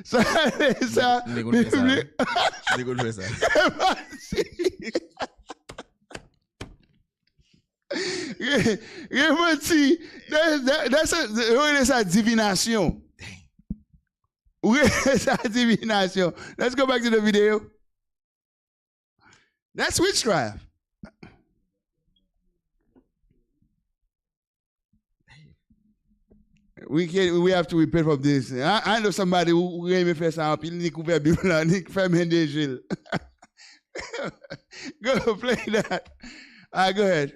Ça, Biblique. That's a divination. Divination. Let's go back to the video. That's witchcraft. We have to repent from this. I know somebody who me faire ça, puis il couvert Bible là, il fait même des Gilles. Go play that. Go ahead.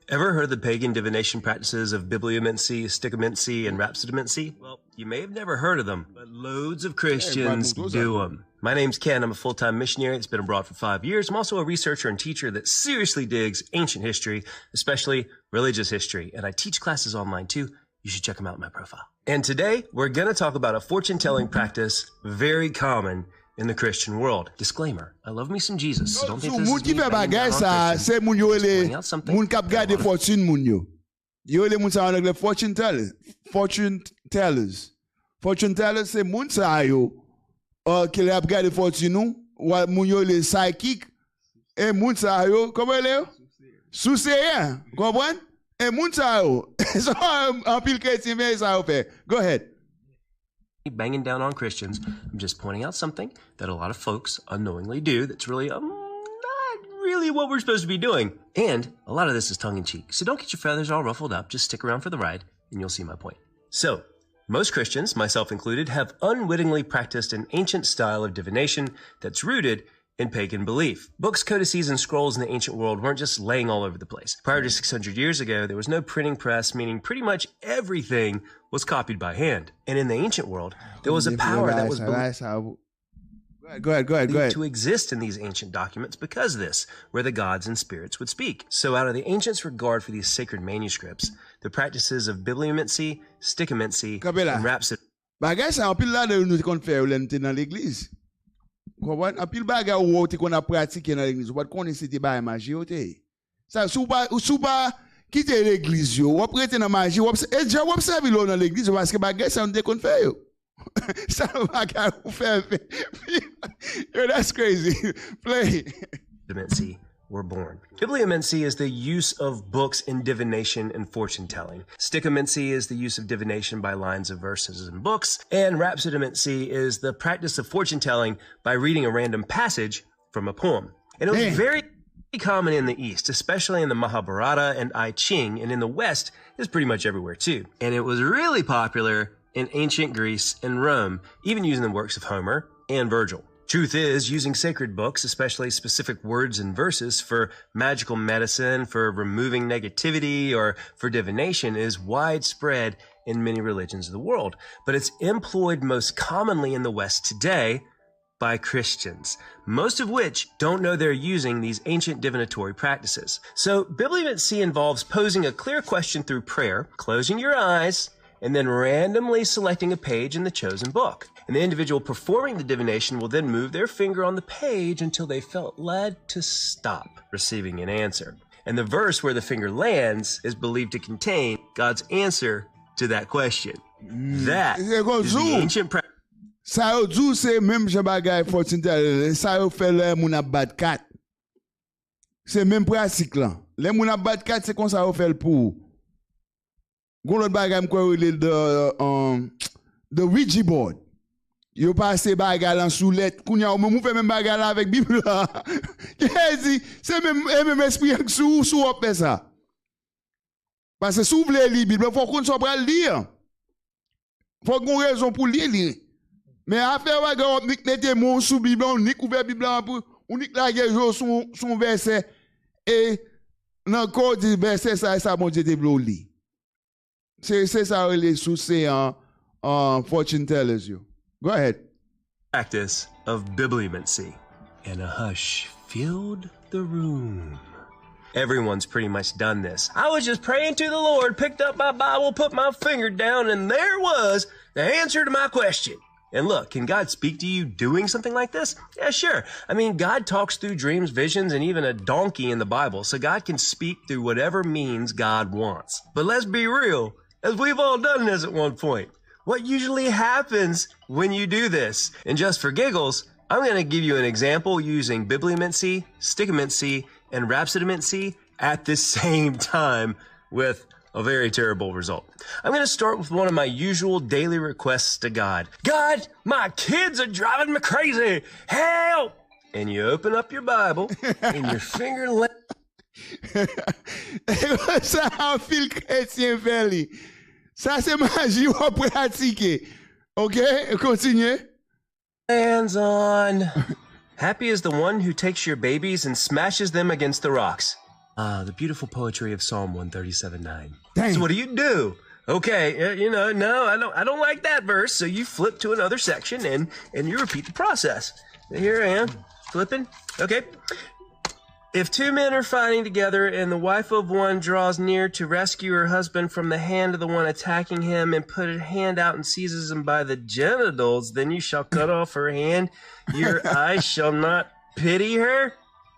Ever heard of the pagan divination practices of bibliomancy, stichomancy, and rhapsodomancy? Well, you may have never heard of them, but loads of Christians do them. My name's Ken. I'm a full-time missionary that's been abroad for 5 years. I'm also a researcher and teacher that seriously digs ancient history, especially religious history. And I teach classes online too. You should check them out in my profile. And today, we're going to talk about a fortune-telling practice very common in the Christian world. Disclaimer, I love me some Jesus, so don't think this is me banging down on Christians. C'est moun yo le moun kap gade fortune moun yo. Yo le moun sa angle fortune tellers. Fortune tellers c'est moun sa yo ki le ap gade fortune nou, ou moun yo le psychic et moun sa yo, comment le yo? Souseyen, comprendre? Et moun sa yo. So en pile chrétien mais sa yo fait. Go ahead. Banging down on Christians. I'm just pointing out something that a lot of folks unknowingly do that's really not really what we're supposed to be doing. And a lot of this is tongue-in-cheek. So don't get your feathers all ruffled up. Just stick around for the ride and you'll see my point. So, most Christians, myself included, have unwittingly practiced an ancient style of divination that's rooted in pagan belief. Books, codices, and scrolls in the ancient world weren't just laying all over the place. Prior to 600 years ago, there was no printing press, meaning pretty much everything was copied by hand. And in the ancient world, there was a power that was Go ahead. to exist in these ancient documents because of this, where the gods and spirits would speak. So out of the ancients' regard for these sacred manuscripts, the practices of bibliomancy, stichomancy, and rhapsody. Bagay sa, anpil la de nou te kon fè ou lè nou te nan l'Eglise. Anpil bagay ou te kon a pratike nan l'Eglise. Ou pat konen se te bagay maji ou te. Sa, sou pa kite l'Eglise yo, wap rete nan maji, wap servi lò nan l'Eglise, waske bagay sa nou te kon fè yo. Sa bagay ou fè. Yo, that's crazy. Play. Bibliomancy were born. Bibliomancy is the use of books in divination and fortune-telling. Stichomancy is the use of divination by lines of verses in books. And rhapsodomancy is the practice of fortune-telling by reading a random passage from a poem. And it was very... common in the East, especially in the Mahabharata and I Ching, and in the West is pretty much everywhere too. And it was really popular in ancient Greece and Rome, even using the works of Homer and Virgil. Truth is, using sacred books, especially specific words and verses for magical medicine, for removing negativity, or for divination is widespread in many religions of the world. But it's employed most commonly in the West today by Christians, most of which don't know they're using these ancient divinatory practices. So bibliversé involves posing a clear question through prayer, closing your eyes, and then randomly selecting a page in the chosen book. And the individual performing the divination will then move their finger on the page until they felt led to stop receiving an answer. And the verse where the finger lands is believed to contain God's answer to that question. That is the ancient practice. Ça yo dou c'est même Jean bagay fortune tell, ça yo fait le moun a bat kat. C'est même pratique là. Les moun a bat kat c'est comme ça yo fait pour. Gon l'autre bagay m'ko the Ouija board. Yo passe bagay lan sous lettre, kounya ou même fait même bagay là avec Bible là. Jezi, c'est même esprit sous on fait ça. Parce que sous vle li Bible, faut qu'on soit pral lire. Faut qu'on raison pour lire. Mais affaire wa gars on nete mon sous Bible, on ni couvert Bible pour on ni la guerre son verset et dans code verset ça bon Dieu te li. C'est ça les sous c'est en fortune tellers you. Go ahead. Practice of bibliversé, and a hush filled the room. Everyone's pretty much done this. I was just praying to the Lord, picked up my Bible, put my finger down, and there was the answer to my question. And look, can God speak to you doing something like this? Yeah, sure. I mean, God talks through dreams, visions, and even a donkey in the Bible, so God can speak through whatever means God wants. But let's be real, as we've all done this at one point. What usually happens when you do this? And just for giggles, I'm going to give you an example using bibliversé, stickamentsé, and rhapsodymentsé at the same time with a very terrible result. I'm going to start with one of my usual daily requests to God. God, my kids are driving me crazy. Help! And you open up your Bible and your finger Ça en fil chrétien Feli. Ça c'est magie ou pratiquer. OK? Continue. Hands on. Happy is the one who takes your babies and smashes them against the rocks. Ah, the beautiful poetry of Psalm 137:9. So what do? Okay, no, I don't like that verse. So you flip to another section and you repeat the process. Here I am, flipping. Okay. If two men are fighting together and the wife of one draws near to rescue her husband from the hand of the one attacking him and put her hand out and seizes him by the genitals, then you shall cut off her hand. Your eyes shall not pity her.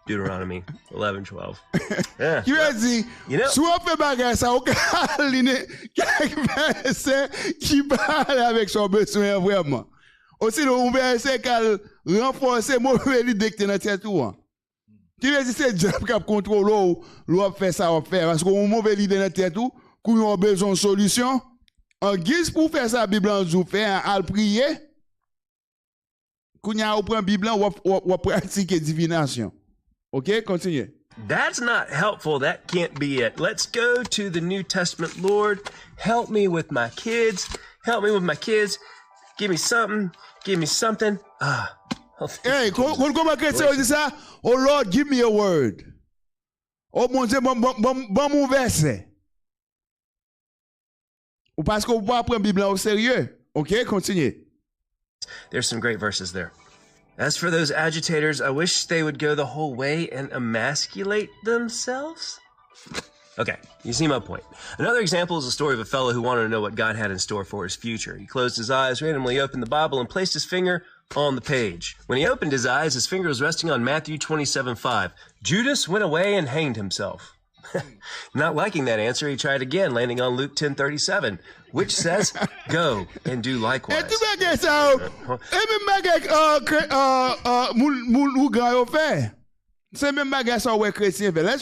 Deuteronomy 11:12. Yeah. Jezi, si on fait bagay ça, on peut lire quelques versets qui parlent avec son besoin vraiment. Aussi, on verset qui renforce mauvais idée que dans tête tout. Qui veut dire c'est Dieu qui contrôle ou fait ça on fait parce qu'on mauvais idée dans tête tout, qu'on a besoin de solution. En guise pour faire ça Bible en jou fait à prier. Qu'on a prend Bible ou pratiquer divination. Okay, continue. That's not helpful. That can't be it. Let's go to the New Testament. Lord, help me with my kids. Help me with my kids. Give me something. Give me something. Hey, comment chrétien dit ça? Oh Lord, give me a word. Oh mon Dieu, bon verset. Ou parce qu'on va prendre Bible au sérieux. Okay, continue. There's some great verses there. As for those agitators, I wish they would go the whole way and emasculate themselves. Okay, you see my point. Another example is the story of a fellow who wanted to know what God had in store for his future. He closed his eyes, randomly opened the Bible, and placed his finger on the page. When he opened his eyes, his finger was resting on Matthew 27:5. Judas went away and hanged himself. Not liking that answer, he tried again, landing on Luke 10:37, which says, go and do likewise. Let's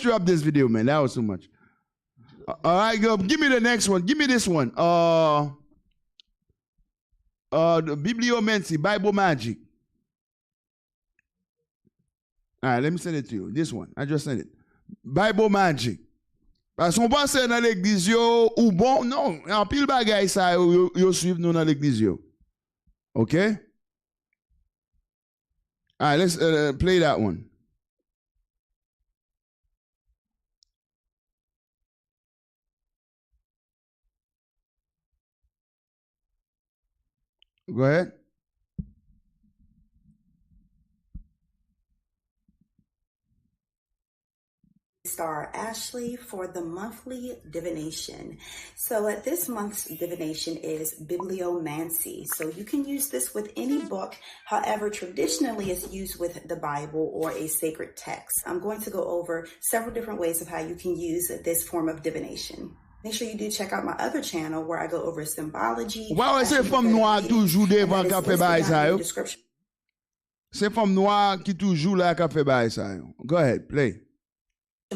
drop this video, man. That was too much. All right, go. Give me the next one. Give me this one. The bibliomancy, Bible magic. All right, let me send it to you. This one, I just sent it. Bible magic. Parce qu'on pense dans l'église yo ou bon, non, en pile bagay ça yo suivre nous dans l'église yo. Okay? All right, let's play that one. Go ahead. Star Ashley for the monthly divination. So this month's divination is bibliomancy. So you can use this with any book. However, traditionally it's used with the Bible or a sacred text. I'm going to go over several different ways of how you can use this form of divination. Make sure you do check out my other channel where I go over symbology. Ouais, c'est femme noire toujours devant qui fait bail ça yo. C'est femme noire qui toujours là qui fait bail ça yo. Go ahead, play.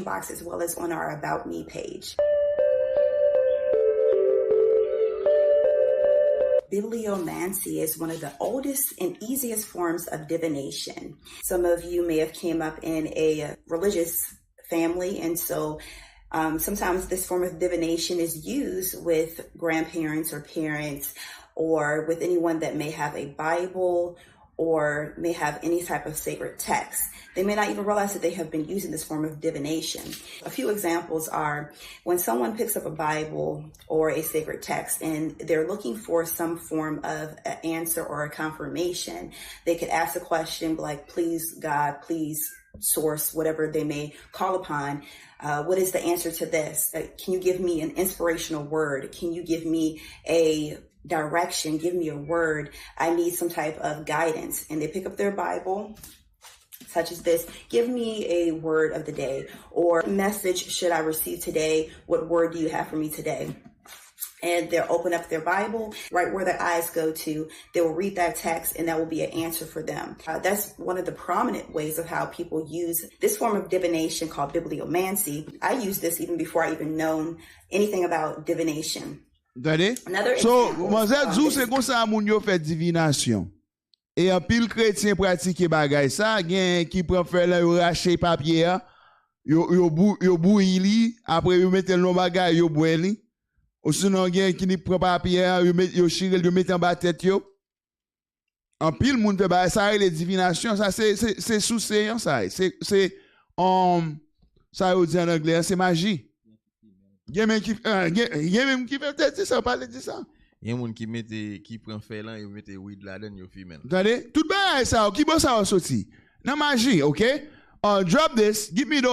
Box as well as on our About Me page. Bibliomancy is one of the oldest and easiest forms of divination. Some of you may have came up in a religious family, and so sometimes this form of divination is used with grandparents or parents or with anyone that may have a Bible or may have any type of sacred text. They may not even realize that they have been using this form of divination. A few examples are when someone picks up a Bible or a sacred text and they're looking for some form of an answer or a confirmation, they could ask a question like, please, God, please, source, whatever they may call upon. What is the answer to this? Can you give me an inspirational word? Can you give me a direction? Give me a word. I need some type of guidance. And they pick up their Bible, such as this. Give me a word of the day, or message should I receive today? What word do you have for me today? And they'll open up their Bible, right where their eyes go to. They will read that text, and that will be an answer for them. That's one of the prominent ways of how people use this form of divination called bibliomancy. I used this even before I even known anything about divination. Another so, Monseigneur Zou, c'est comme ça moun yo fait divination. Et en pile chrétien pratique bagay ça, gen qui prend faire là yo rache papier, yo bouilli, après yo mette le bagay yo boili. Ou sinon gen qui ni prend papier, yo chirel yo mette en bas tête yo. En pile moun fait bagay ça les divinations, ça c'est sous séance ça. C'est ça yo dit en anglais, c'est magie. Il y a même qui fait peut-être ça, parler de ça. Il y a des gens qui prennent fait là, ils mettent weed là-dedans, ils filment. Attendez, tout bien ça, qui bon ça sorti. Non magie, okay? Drop this. Give me the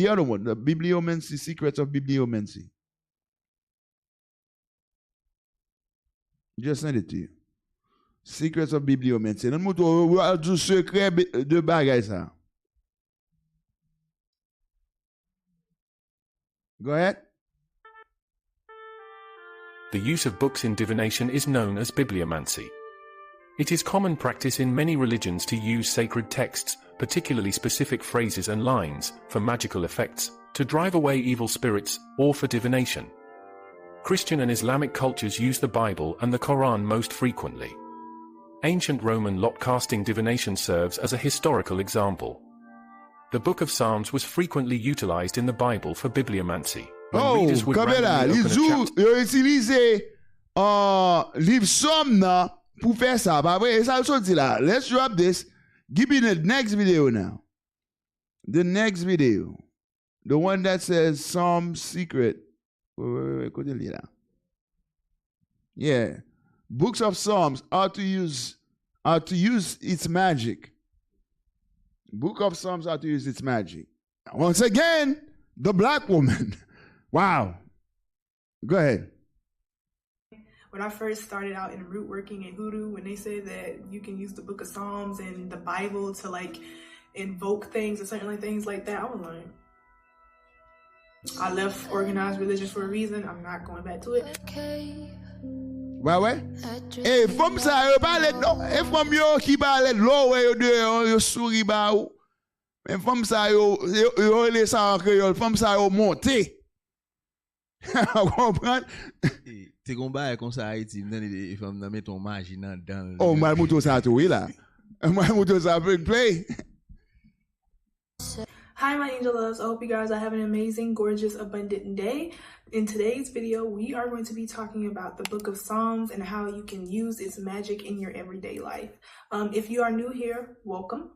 other one, the bibliomancy, secrets of bibliomancy. Just send it to you. Secrets of bibliomancy. Nous avons du secret de bagay ça. Go ahead. The use of books in divination is known as bibliomancy. It is common practice in many religions to use sacred texts, particularly specific phrases and lines, for magical effects, to drive away evil spirits, or for divination. Christian and Islamic cultures use the Bible and the Quran most frequently. Ancient Roman lot-casting divination serves as a historical example. The Book of Psalms was frequently utilized in the Bible for bibliomancy. Readers would randomly open a chapter. Ils utilisent livre Somme pour faire ça. Ça sorti là. Let's drop this. Give me the next video now. The next video. The one that says Psalm secret. Wait. Yeah. Books of Psalms are to use its magic. Book of Psalms how to use its magic. Once again, the black woman. Wow. Go ahead. When I first started out in root working in Hoodoo, when they said that you can use the Book of Psalms and the Bible to like invoke things or certain things like that, I was like, I left organized religion for a reason. I'm not going back to it. Ouais. Et femme ça yo parle non, et femme yo qui parle l'eau yo de yo souri ba ou. Mais femme ça yo les ça en créole, femme ça yo monter. Comprendre? C'est combat comme ça Haïti, il faut mettre ton magie dans. Oh, mal moto ça tout là. Mal moto ça play. Hi, my angel loves. I hope you guys are having an amazing, gorgeous, abundant day. In today's video, we are going to be talking about the book of Psalms and how you can use its magic in your everyday life. If you are new here, welcome.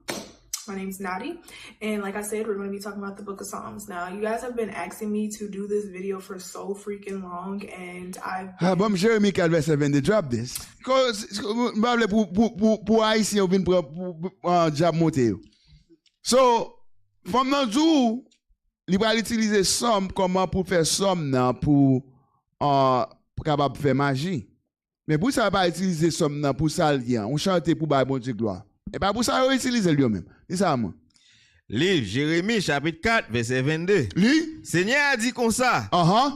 My name's Nadi, and like I said, we're going to be talking about the book of Psalms. Now, you guys have been asking me to do this video for so freaking long, and I've... Bon, Jérémie 4, verset 22, drop this. Pour Haïtien, vin pour job monter. So, from nan jou, li va utiliser somme comment pour faire somme nan pour capable faire magie. Mais pour ça va utiliser somme nan pour ça lien. On chante pour ba bon Dieu gloire. Et pas pour ça on utilise lui même. C'est ça moi. Livre Jérémie chapitre 4 verset 22. Li Seigneur a dit comme ça.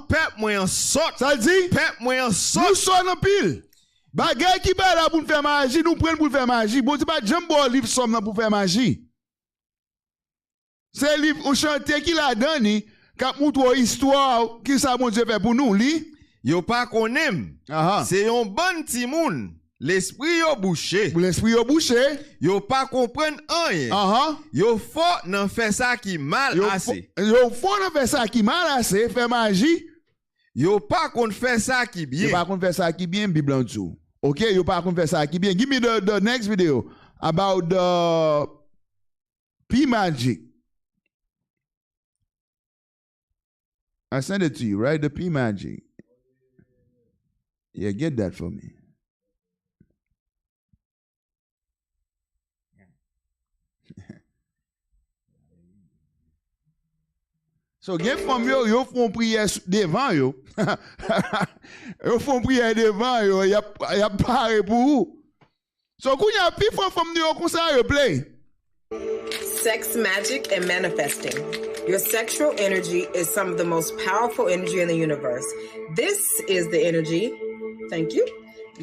Peuple moi en sorte. Ça dit peuple moi en sorte. Nous sommes en pile. Bagay qui ba là pour faire magie, nous prendre pour faire magie. Bon c'est pas jumbo livre somme nan pour faire magie. C'est livre on chante qui la donné cap montre histoire qui ça bon Dieu fait pour nous li. Yo pas connaît. C'est un bon petit monde. L'esprit yo bouché. L'esprit yo bouché. Yo pas comprendre rien. Yo faut nan faire ça qui mal assez. Yo faut nan faire ça qui mal assez, faire magie. Yo pas qu'on faire ça qui bien. Yo pas qu'on faire ça qui bien Bible en dessous. Okay, yo pas qu'on faire ça qui bien. Give me the next video about the P magic. I sent it to you, right? The P magic. Yeah, get that for me. So, gen fòm yo font prière devant yo. Yo font prière devant yo, y a paré pour vous. So, kou y a pi fòm yo kon sa yo play. Sex magic and manifesting. Your sexual energy is some of the most powerful energy in the universe. This is the energy, thank you,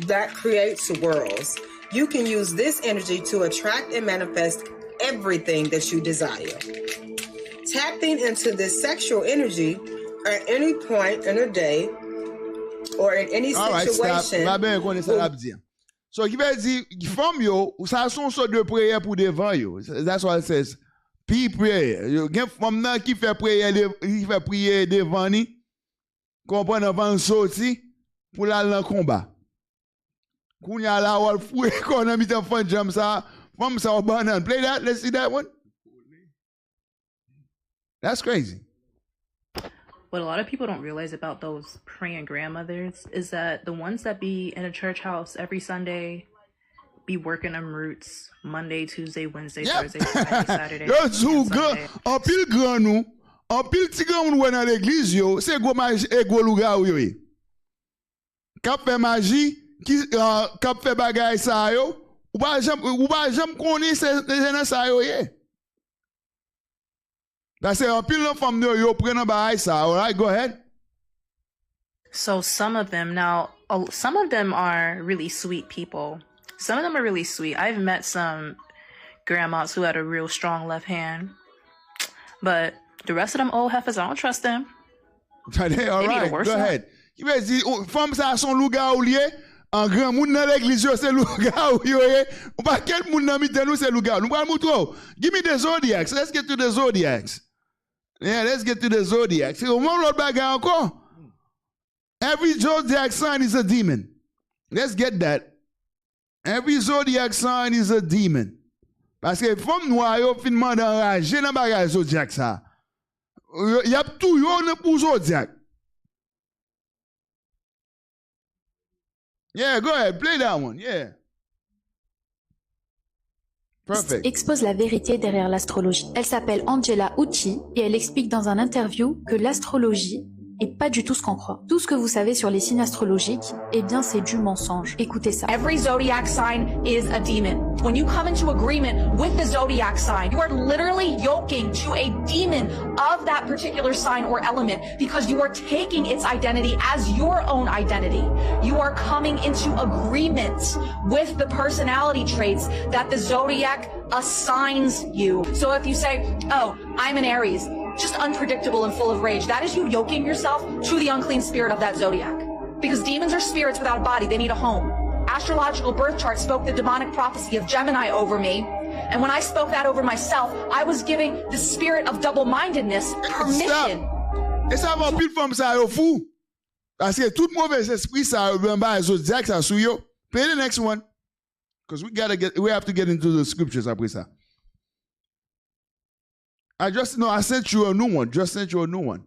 that creates worlds. You can use this energy to attract and manifest everything that you desire. Tapping into this sexual energy at any point in a day or in any situation. All right, so, qui veut dire, femme yo, ça sont sorte de prière pour devant yo. That's what it says. Puis prière. Yo gen femme nan qui fait prière devant ni. Comprendre avant sorti pour la dans combat. Kounya la wal fou économie de fun jam ça. Femme ça banane. Play that. Let's see that one. That's crazy. What a lot of people don't realize about those praying grandmothers is that the ones that be in a church house every Sunday be working them roots Monday, Tuesday, Wednesday, Thursday, Friday, Saturday. Yo zou en pile grand nou, en pile ti grand nou dans l'église yo, c'est go magie et go Lougarou yo. K'ap fait magie, qui k'ap fait bagay sa yo, ou pas jam connait c'est ça yo ye. That's it. All right, go ahead. So some of them are really sweet people. Some of them are really sweet. I've met some grandmas who had a real strong left hand. But the rest of them old heifers, I don't trust them. All right, go ahead. Qui veut dire, femme ça son Lougarou lié, en grand monde dans l'église c'est Lougarou yo. Ou pas quel monde dans mitten nous c'est Lougarou. Nous pas moutou. Give me the zodiacs. Let's get to the zodiacs. Yeah, let's get to the zodiac. See, one more bagay encore. Every zodiac sign is a demon. Let's get that. Every zodiac sign is a demon. Parce que femme noire yo fin mande enragé dans bagay zodiac ça. Y a tout yo pour zodiac. Yeah, go ahead, play that one. Yeah. Perfect. Expose la vérité derrière l'astrologie. Elle s'appelle Angela Uchi et elle explique dans un interview que l'astrologie est pas du tout ce qu'on croit. Tout ce que vous savez sur les signes astrologiques, eh bien c'est du mensonge. Écoutez ça. Every zodiac sign is a demon. When you come into agreement with the zodiac sign, you are literally yoking to a demon of that particular sign or element because you are taking its identity as your own identity. You are coming into agreement with the personality traits that the zodiac assigns you. So if you say, oh, I'm an Aries, just unpredictable and full of rage, that is you yoking yourself to the unclean spirit of that zodiac. Because demons are spirits without a body, they need a home. Astrological birth chart spoke the demonic prophecy of Gemini over me, And when I spoke that over myself, I was giving the spirit of double-mindedness permission. Et ça va pile femme ça yo fou. Parce que tout mauvais esprit ça ben ba zo direct ça sou yo. Play the next one. Because we have to get into the scriptures après ça. I sent you a new one. Just sent you a new one.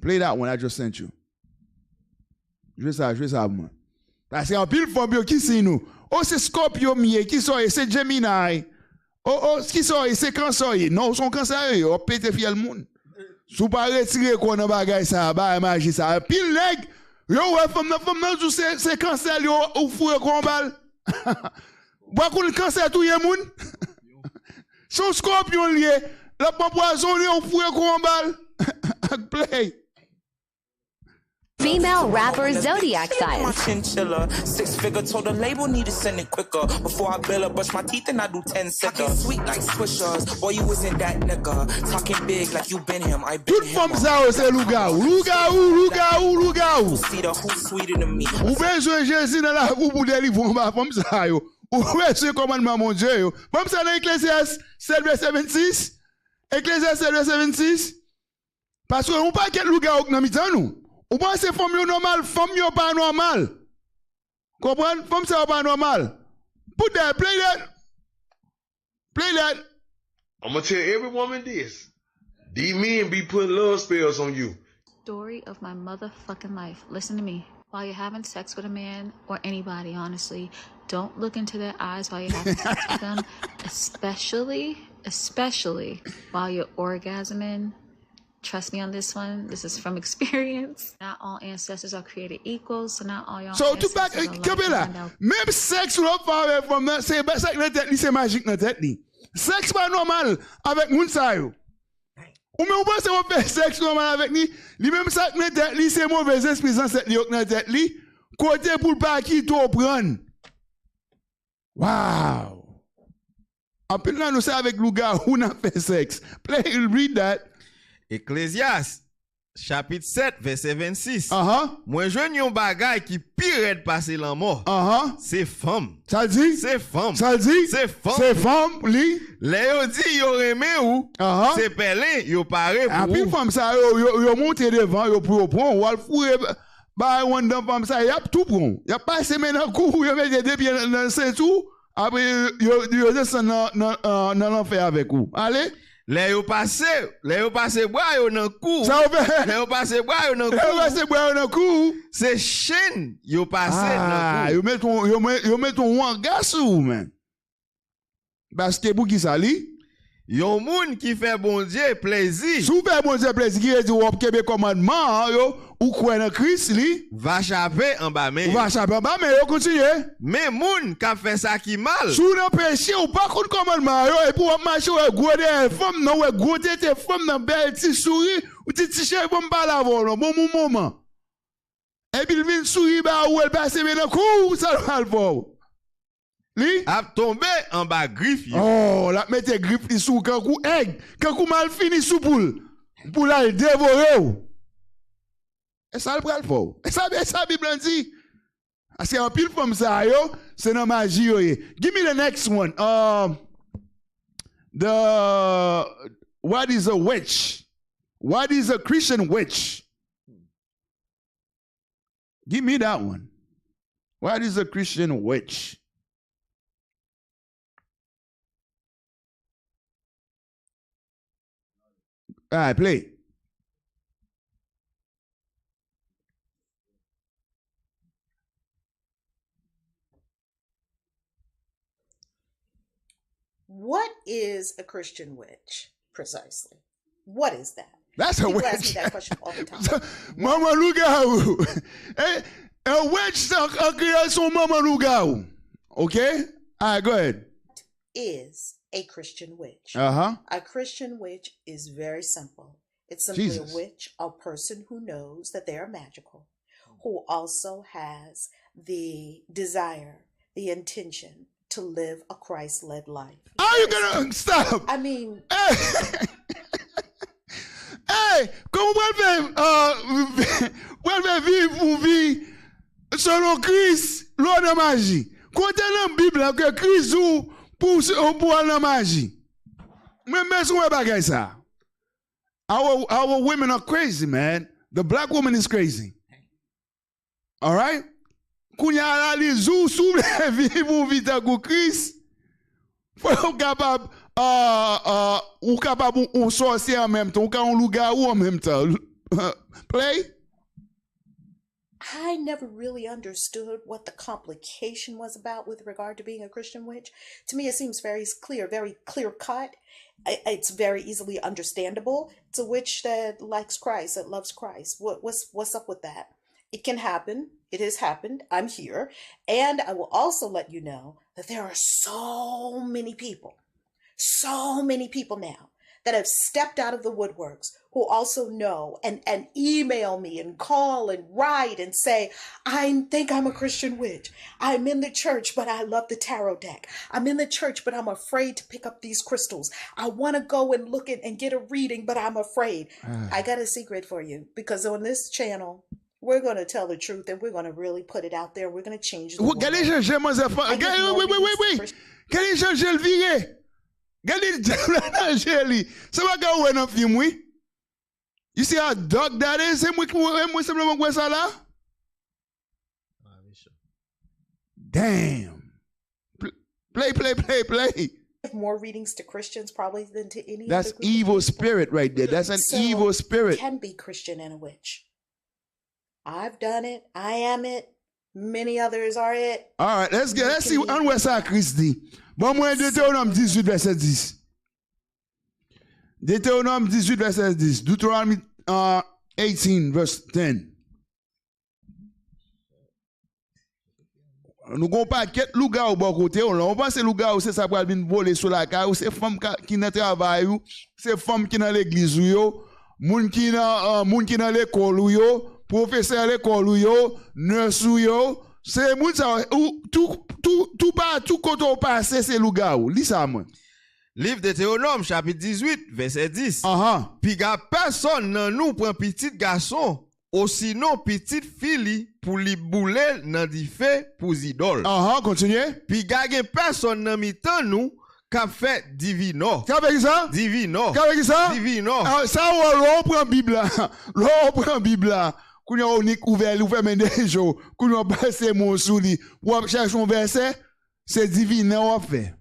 Play that one I just sent you. Jouez ça moi. Parce que en pile femme yo qui c'est nous. Oh c'est Scorpio mié qui sont c'est Gemini. Oh qui sont c'est Cancer. Non, son Cancer yo pété fiel monde. Sou pas retirer quoi dans bagay ça, ba magie ça. Pile nèg, yo ouais femme nan jou c'est Cancer yo ou foué kon bal. Ba kon Cancer tout yé moun. Son Scorpion lié, la poison li ou foué kon bal. Play. Female rapper Zodiac sign. My chinchilla, 6-figure, told the label need to send it quicker. Before I bill her, brush my teeth and I do 10 sicker. Sweet like swishers, boy you wasn't that nigga. Talking big like you been him, I been him. Tout femme ça c'est Lougarou. See the who sweeter than me. Ou besoin Jezi dans la roue pour délivre ma femme ça yo. Ou besoin commandements mon Dieu yo. Femme ça dans Ecclésiaste 7:26. Ecclésiaste 7:26. Parce que on pas que Lougarou dans mi-temps nous. Ou pas c'est femme yo normal, femme yo pas normal. Comprendre? Femme ça pas normal. Put that, play that. Play that. I'm gonna tell every woman this. These men be putting love spells on you. Story of my motherfucking life. Listen to me. While you're having sex with a man or anybody, honestly, don't look into their eyes while you're having sex with them, especially while you're orgasming. Trust me on this one. This is from experience. Not all ancestors are created equal, so not all your so ancestors are là. Même sexe ou pas avec femme, c'est pas ça dans tête li, c'est magique dans tête li. Sexe pas normal avec moun sa yo. Ou même pas c'est on fait sexe normal avec ni même ça dans tête li, c'est mauvais esprit dans tête li dans tête li. Côté pour pas qui to prendre. Wow. En plus là nous c'est avec Lougarou on a fait sexe. Play read that. Ecclésiaste, chapitre 7, verset 26. Moi, je n'ai un bagay qui pire de passer la mort. C'est femme. Ça dit? C'est femme. Ça dit? C'est femme. C'est femme, li? Les yo dit, yo remé ou? C'est pelin, yo pare pour ou? Et puis, femme ça, yo monte devant, yo prend, ou al foué, bah, on dans femme ça, y a tout prend. Y a pas semaine en cours, yo met des pieds dans le ceinture, après, yo descend dans l'enfer avec ou. Allez? Les yo passe bois yo nan kou. Ça fait. Les yo passe bois yo nan kou. Les yo passe bois yo nan kou. C'est chaîne yo passe nan kou. Yo met ton wanga sou man. Parce que pour qui ça li? Yon moun qui fait bon Dieu plaisir. Sou fait bon Dieu plaisir qui dit ou kebe commandement yo ou quoi dans Christ li va chaper en bas mais. Va chaper en bas mais yo continue. Mais moun qui fait ça qui mal. Sou nan péché ou pas contre commandement yo et pour marcher ou gros de femme non ou gros tête femme nan belle ti souris ou ti chèvre bon pas la bon moment. Et puis il vient sourire ba ou elle passe maintenant coup ça va le voir. Li a tombé en bas griffe. Oh, la mette griffe sous kankou egg, kankou mal fini sous poule. Pour la dévorer. Et ça le pral fort. Et ça Bible dit. Parce que en pile comme ça yo, c'est dans magie yo. Give me the next one. What is a witch? What is a Christian witch? Give me that one. What is a Christian witch? All right, play. What is a Christian witch, precisely? What is that? That's a witch. People ask me that question all the time. Mama Lougarou. A witch a création Mama Lougarou. Okay? All right, go ahead. Is a Christian witch. Uh-huh. A Christian witch is very simple. It's simply a witch, a person who knows that they are magical, who also has the desire, the intention to live a Christ-led life. Are you gonna stop? I mean, hey, comment vous pouvez vivre une vie selon Christ, loi de magie? Quand dans la Bible que Christ pour la magie. Mais mais bagay ça. Our women are crazy, man. The black woman is crazy. All right? Kounya la li zou sou le vivre vite avec Christ. Faut capable ou capable ou sorcier en même temps, ou un lougarou en même temps. Play. I never really understood what the complication was about with regard to being a Christian witch. To me, it seems very clear cut. It's very easily understandable. It's a witch that likes Christ, that loves Christ. What's up with that? It can happen. It has happened. I'm here. And I will also let you know that there are so many people now that have stepped out of the woodworks who also know and email me and call and write and say, I think I'm a Christian witch. I'm in the church, but I love the tarot deck. I'm in the church, but I'm afraid to pick up these crystals. I want to go and look at and get a reading, but I'm afraid. I got a secret for you, because on this channel, we're going to tell the truth and we're going to really put it out there. We're going to change the world. Wait. Quel est changer le viré? Regardez Angeli. Ça va gagner un film, oui? You see how dark that is? C'est moi simplement quoi ça là? Damn. Play. Have more readings to Christians probably than to any That's other group evil of people. Spirit right there. That's an evil spirit. You can be Christian and a witch. I've done it. I am it. Many others are it. All right, let's see on where ça Christ dit. Bon, moi, Deutéronome 18, verset 10. Deutéronome 18, verset 10. Deuteronomy 18, verse 10. Nous avons pas quel Lougarou bon côté. On pense que Lougarou, c'est ça pour venir voler sur la caille. C'est femme qui n'a travail. C'est femme qui dans l'église. Moun qui dans l'école. Professeur l'école. Nurse. C'est moun ça. Tout côté au passé, c'est Lougarou. Lis ça, moi. Livre de Théonome, chapitre 18, verset 10. Puis ga personne nan nous prend petit garçon, ou sinon petite fille pour li bouler nan di fait pour idole. Continue. Puis ga gen personne nan mitan nous qu'a fait divino. Qu'a fait ça? Divino. Qu'a fait ça? Divino. Ça on prend Bible là. On prend Bible là. Kounya onik ouvert men des jours. Kounya passe mon souli. Ou cherche un verset, c'est divino on fait.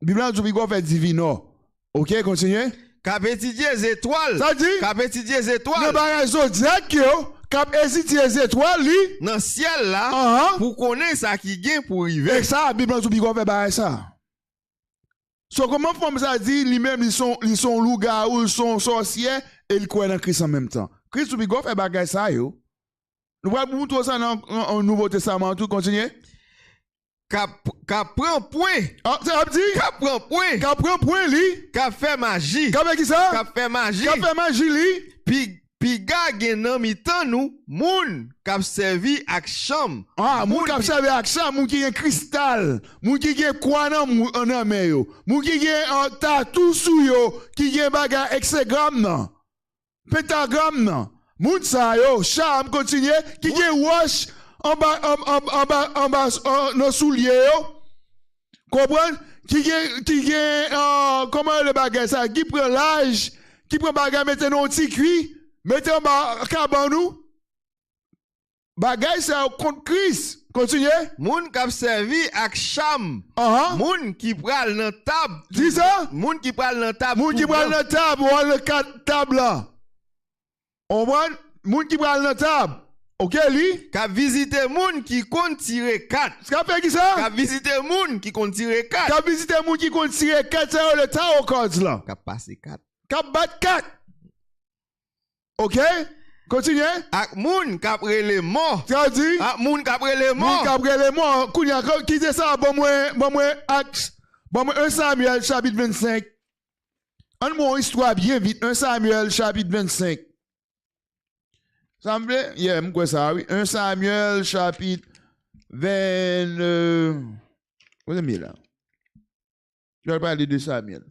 Bible là, tu peux faire divino. OK, continue. Cap étudier les étoiles. Ça dit? Cap étudier les étoiles. Le bagage zodiac yo, cap étudier les étoiles li dans ciel là pour connaître ça qui gagne pour arriver. Et ça Bible là, tu peux faire bagage ça. So comment femme ça dit lui-même ils sont loups-garous, ils sont sorciers et ils croient dans Christ en même temps. Christ tu peux faire bagage ça yo. Nous va montrer ça dans Nouveau Testament tout continue. Cap prend point. Ça veut dire cap prend point li. Cap fait magie. Cap qui ça? Cap fait magie. Cap fait magie li. Puis gars gen nan mitan nous moun cap servi ak cham. Moun cap servi ak cham, moun qui gen cristal, moun qui gen quoi nan men yo. Moun qui gen tatou sou yo, qui gen bagay hexagramme nan. Pentagramme nan. Moun sa yo, cham continue qui gen wash en bas nos souliers yo. Comprendre? Qui gen comment le bagay ça, qui prend l'âge, qui prend bagay mette dans petit cuit. Mettez en bas cabanou. Bagay c'est contre Christ. Continuez. Moun k'ap servi ak cham. Moun qui pral nan table. Dis ça? Moun qui pral nan table. Moun qui pral nan table ou le quatre table là. On voit moun qui pral nan table. OK li? K'ap visiter moun qui compte tirer 4. K'ap fait qui ça? K'ap visiter moun qui compte tirer 4. K'ap visiter moun qui compte tirer 4 ça le tarot cards là. K'ap passer 4. K'ap bat 4. OK? Continue. Ak moun kapre les morts. Ça dit? Ak moun kapre les morts. Moun kapre les morts. Kounya qui dit ça bon moi Acts. Bon moi 1 Samuel chapitre 25. Un mot histoire bien vite. 1 Samuel chapitre 25. Semble? Yeah, m'kwa ça oui. 1 Samuel chapitre 20 Où est là? Je vais parler de Samuel.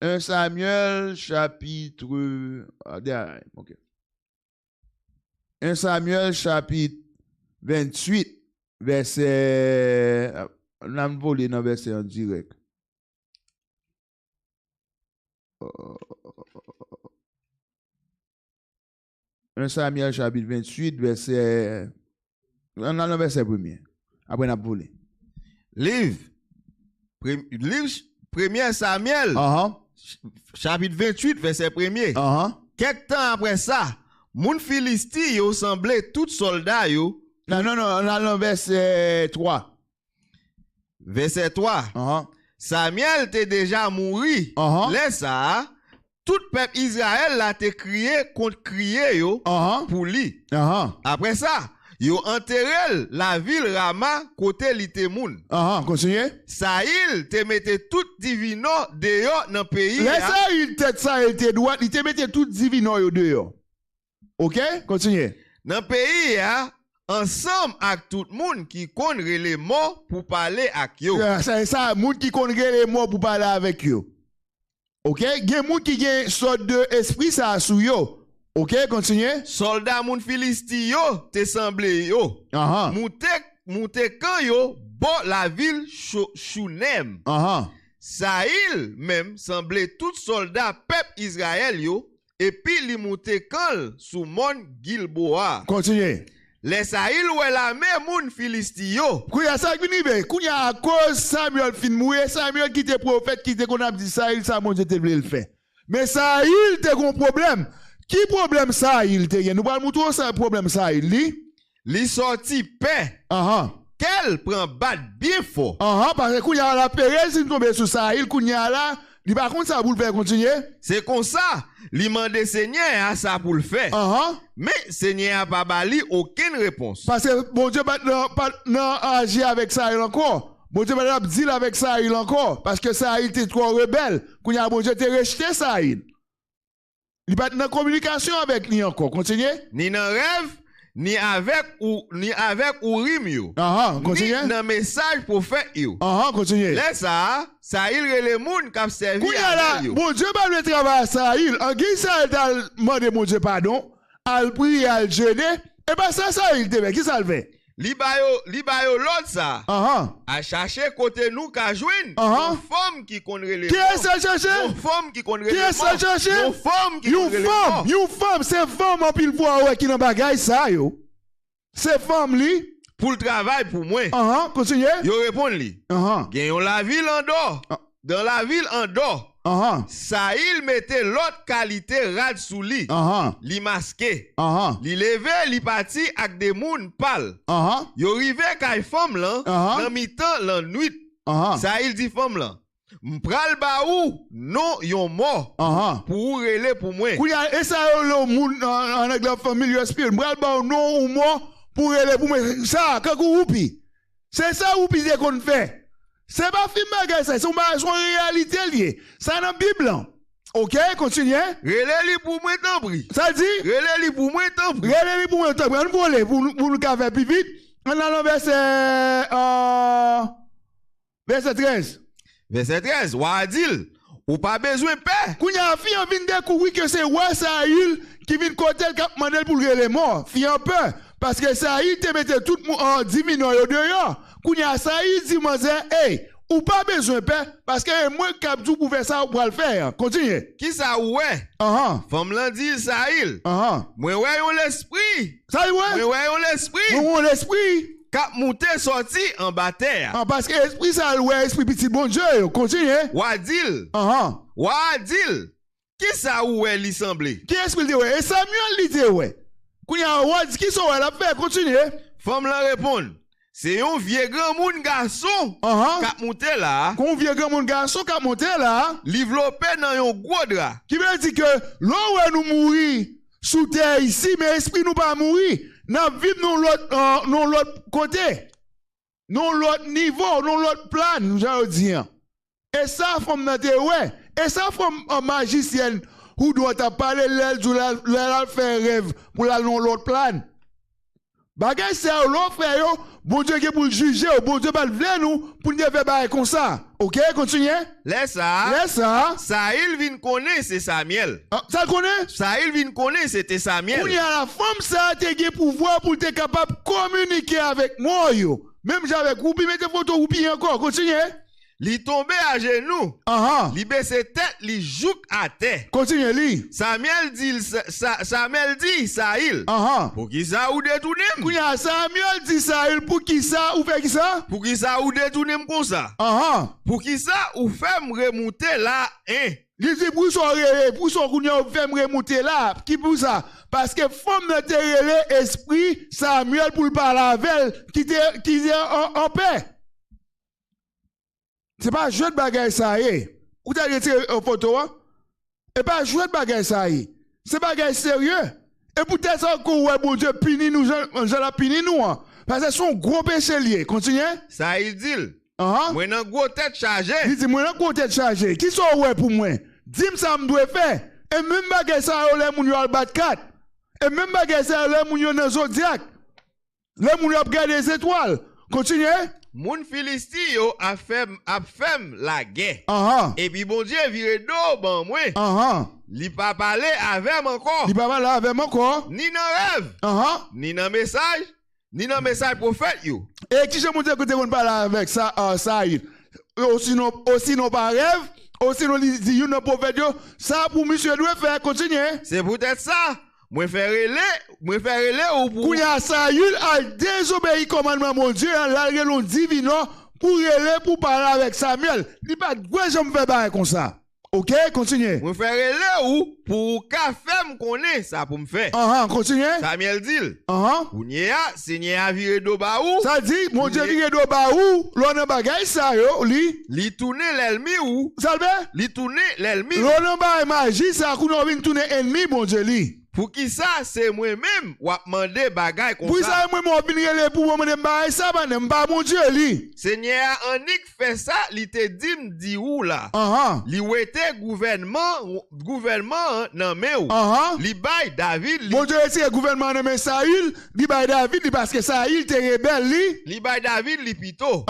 1 Samuel chapitre OK. 1 Samuel chapitre 28 verset, on a volé dans verset en direct. 1 Samuel chapitre 28, verset, on a le verset premier. Après on a volé. Livre 1 Samuel, chapitre 28, verset 1er. Quelque temps après ça, moun Philistins yo semblé tout soldats yo. Non, on a le verset 3. Verset 3. Samuel t'est déjà mouru. Laisse ça. Tout peuple Israël l'a te crié contre crié yo pour lui. Après ça, yo enterré la ville Rama côté li te moun. Continue. Saïl te mette tout divino dehors dans pays. Laisse ça, il tête ça, il te droit, il te mette tout divino yo dehors. OK? Continue. Dans pays ensemble avec tout le monde qui connaît les mots pour parler avec yo. C'est ça, monde qui connaît les mots pour parler avec yo. OK? Gen monde qui gen sorte de esprit ça sou yo. OK, continue. Soldat moun Philistins yo te semblé yo. Moute quand yo bon la ville Chounem. Saïl même semblait tout soldat peuple Israël yo et puis li moute quand sous monde Gilboa. Continue. Les Saïl ou la même moun Philistins yo. Kouya ça vini be, kouya à cause Samuel fin moué, Samuel qui était prophète qui était qu'on a dit Saïl ça mon Dieu te voulait le faire. Mais Saïl te gon problème. Qui problème Saïl te gen? Nous parlons tout ça problème Saïl li sorti paix. Quel prend bat bien fort. Parce que kouya la période si tomber sur Saïl kouya là, li par contre ça pour le faire continuer. C'est comme ça. Li mande Seigneur a ça pour le faire. Mais Seigneur a pas bali aucune réponse. Parce que bon Dieu pas agir avec Saïl encore. Bon Dieu pas dire avec Saïl encore parce que Saïl était trop rebelle. Kouya bon Dieu te rejeté Saïl. Il pas dans communication avec lui encore. Continue. Ni dans rêve, ni avec Urim yo. Continue. Ni dans message pour faire yo. Continue. Laisse ça, Saïl le moun k'ap servi à yo. Bon Dieu pas le travail à Saïl. En guise Saïl t'a demandé mon Dieu pardon, al prier, al jeûner, et ben ça Saïl te fait, qui ça le fait? Li bayo l'autre ça. A chercher côté nous ka joine. Une femme qui connaît les. Qui est ça chercher? Une femme qui connaît les. Qui est ça chercher? Une femme qui connaît les. Une femme, c'est femme en pile voix qui dans bagaille ça yo. C'est femme li pour le travail pour moi. Continue. Yo répond li. Gagne la ville en dehors. Dans la ville en dehors. Saïl mettait l'autre qualité rad sous li. Li masqué. Li levé, li parti avec des moun pal. Yo rivé kay femme là, dans mi-temps la nuit. Saïl dit femme là, m'pral ba ou non yon mort pour relé pour moi. Et ça le moun en la famille yo esprit, m'pral ba ou non ou mort pour relé pour moi. Ça kakou oupi. C'est ça oupi qu'on fait. C'est pas film bagay ça, c'est une réalité liée. Ça dans la Bible. OK, continue. Relé pour moi tant pris. Ça dit relé pour moi tant pris. Relé pour moi tant pris. On voler pour nous faire plus vite. On a le verset 13. Verset 13, Wadil, ou pas besoin de paix. Kounya fi en vin découvrir que c'est roi Saïl qui vient côté le cap mandel pour les morts. Fi en peur parce que Saïl te mettait tout en 10 minutes dehors. Kounya Saïl dit moi hey, ou pas besoin de paix parce que moi cap tout pour faire ça pour le faire. Continue. Qui ça ouais? Femme l'en dit Saïl. Moi ouais on l'esprit. Ça ouais? Moi ouais on l'esprit. Moi on l'esprit. Cap monter sorti en bas terre. Parce que esprit ça ouais esprit petit bon Dieu. Continue. Wadil. Wadil. Qui ça ouais li semblé? Qui esprit dit ouais? Et Samuel li dit ouais. Kounya Wadil qui sont ouais la paix. Continue. Femme la répond. C'est un vieux grand moun garçon qui monté là. Un vieux grand moun garçon qui monté là. Développé dans un gros drap. Qui veut dire que là où nous mourir sous terre ici, mais esprit nous pas mourir. Nous vivons dans l'autre côté. Dans l'autre niveau, dans l'autre plan, nous allons dire. Et ça, femme n'a ouais. Et ça, femme magicienne, ou doit parler l'aile, faire rêve pour aller dans l'autre plan. Bagay ça l'on frère yo, bon Dieu qui pour le juger, bon Dieu pas le vle nous pour nous faire bail comme ça. OK, continuez. Laisse ça. Ça il vient connaître c'est Samuel. Ça connaît? Ça il vient connaître c'était Samuel. Pour y a la femme ça te gen pouvoir pour te capable communiquer avec moi yo. Même j'avec ou puis mettez photo ou puis encore, continuez. Li tombe à genoux. Li baisse tête, li jouk à terre. Continue li. Samuel dit Saïl. Pour qui ça ou détourner? Kounya Samuel dit Saïl pour qui ça ou fait qui ça? Pour qui ça ou détourner comme ça? Pour qui ça ou fait me remonter là, hein? Il dit pour son kounya fait me remonter là. Qui pour ça? Parce que femme de te esprit Samuel pour le parler avec qui est en paix. C'est pas jouer de bagaille ça y. Ou t'as retiré une photo hein? Et pas jouer de bagaille ça y. C'est bagaille sérieux. Et peut-être encore ouais bon Dieu puni nous j'en puni nous hein. Parce que son gros péché lié. Continuez. Ça il dit. Moi nan gros tête chargée. Il dit moi nan gros tête chargée. Qui sont ouais pour moi? Dis-moi ça me doit faire. Et même bagaille ça les moun yo al bat 4. Et même bagaille ça les moun yo dans zodiac. Les moun yo regarder les étoiles. Continuez. Moun Philistine yo a fait la guerre. Et puis bon Dieu vire do ban moi. Li pa parler avec encore. Li pa parler avec encore. Ni dans rêve. Ni dans message, ni dans message prophète yo. Et qui je monte côté on parler avec ça Saïd. Aussi non pas rêve, aussi non dit yon prophète yo, ça pour monsieur doit faire continuer. C'est peut-être ça. Moi faire relais ou pour Kouya Saïl a désobéi commandement mon Dieu en la relon divino pour relais pour parler avec Samuel. Il pas de je me fais bailler comme ça. OK, continuez. Moi faire relais ou pour ka fait me connaît ça pour me faire. Continuez. Samuel dit. Kounya Seigneur vire do ba ou. Ça dit mon Dieu vire do ba ou, l'on bagay ça yo li tourner l'ennemi ou. Salve? Li tourner l'ennemi. L'on ba magie ça qu'on vient tourner ennemi mon Dieu li. Pour qui ça c'est moi-même ou a demandé bagay comme ça. Pour ça moi moi venir les pour moi demander ça pas mon Dieu li. Seigneur Anik fait ça, li te dit ou là. Li wete gouvernement nan men ou. Li bay David li. Mon Dieu c'est gouvernement nan men Saül, li bay David li parce que Saül te rebelle li. Li bay David li pito.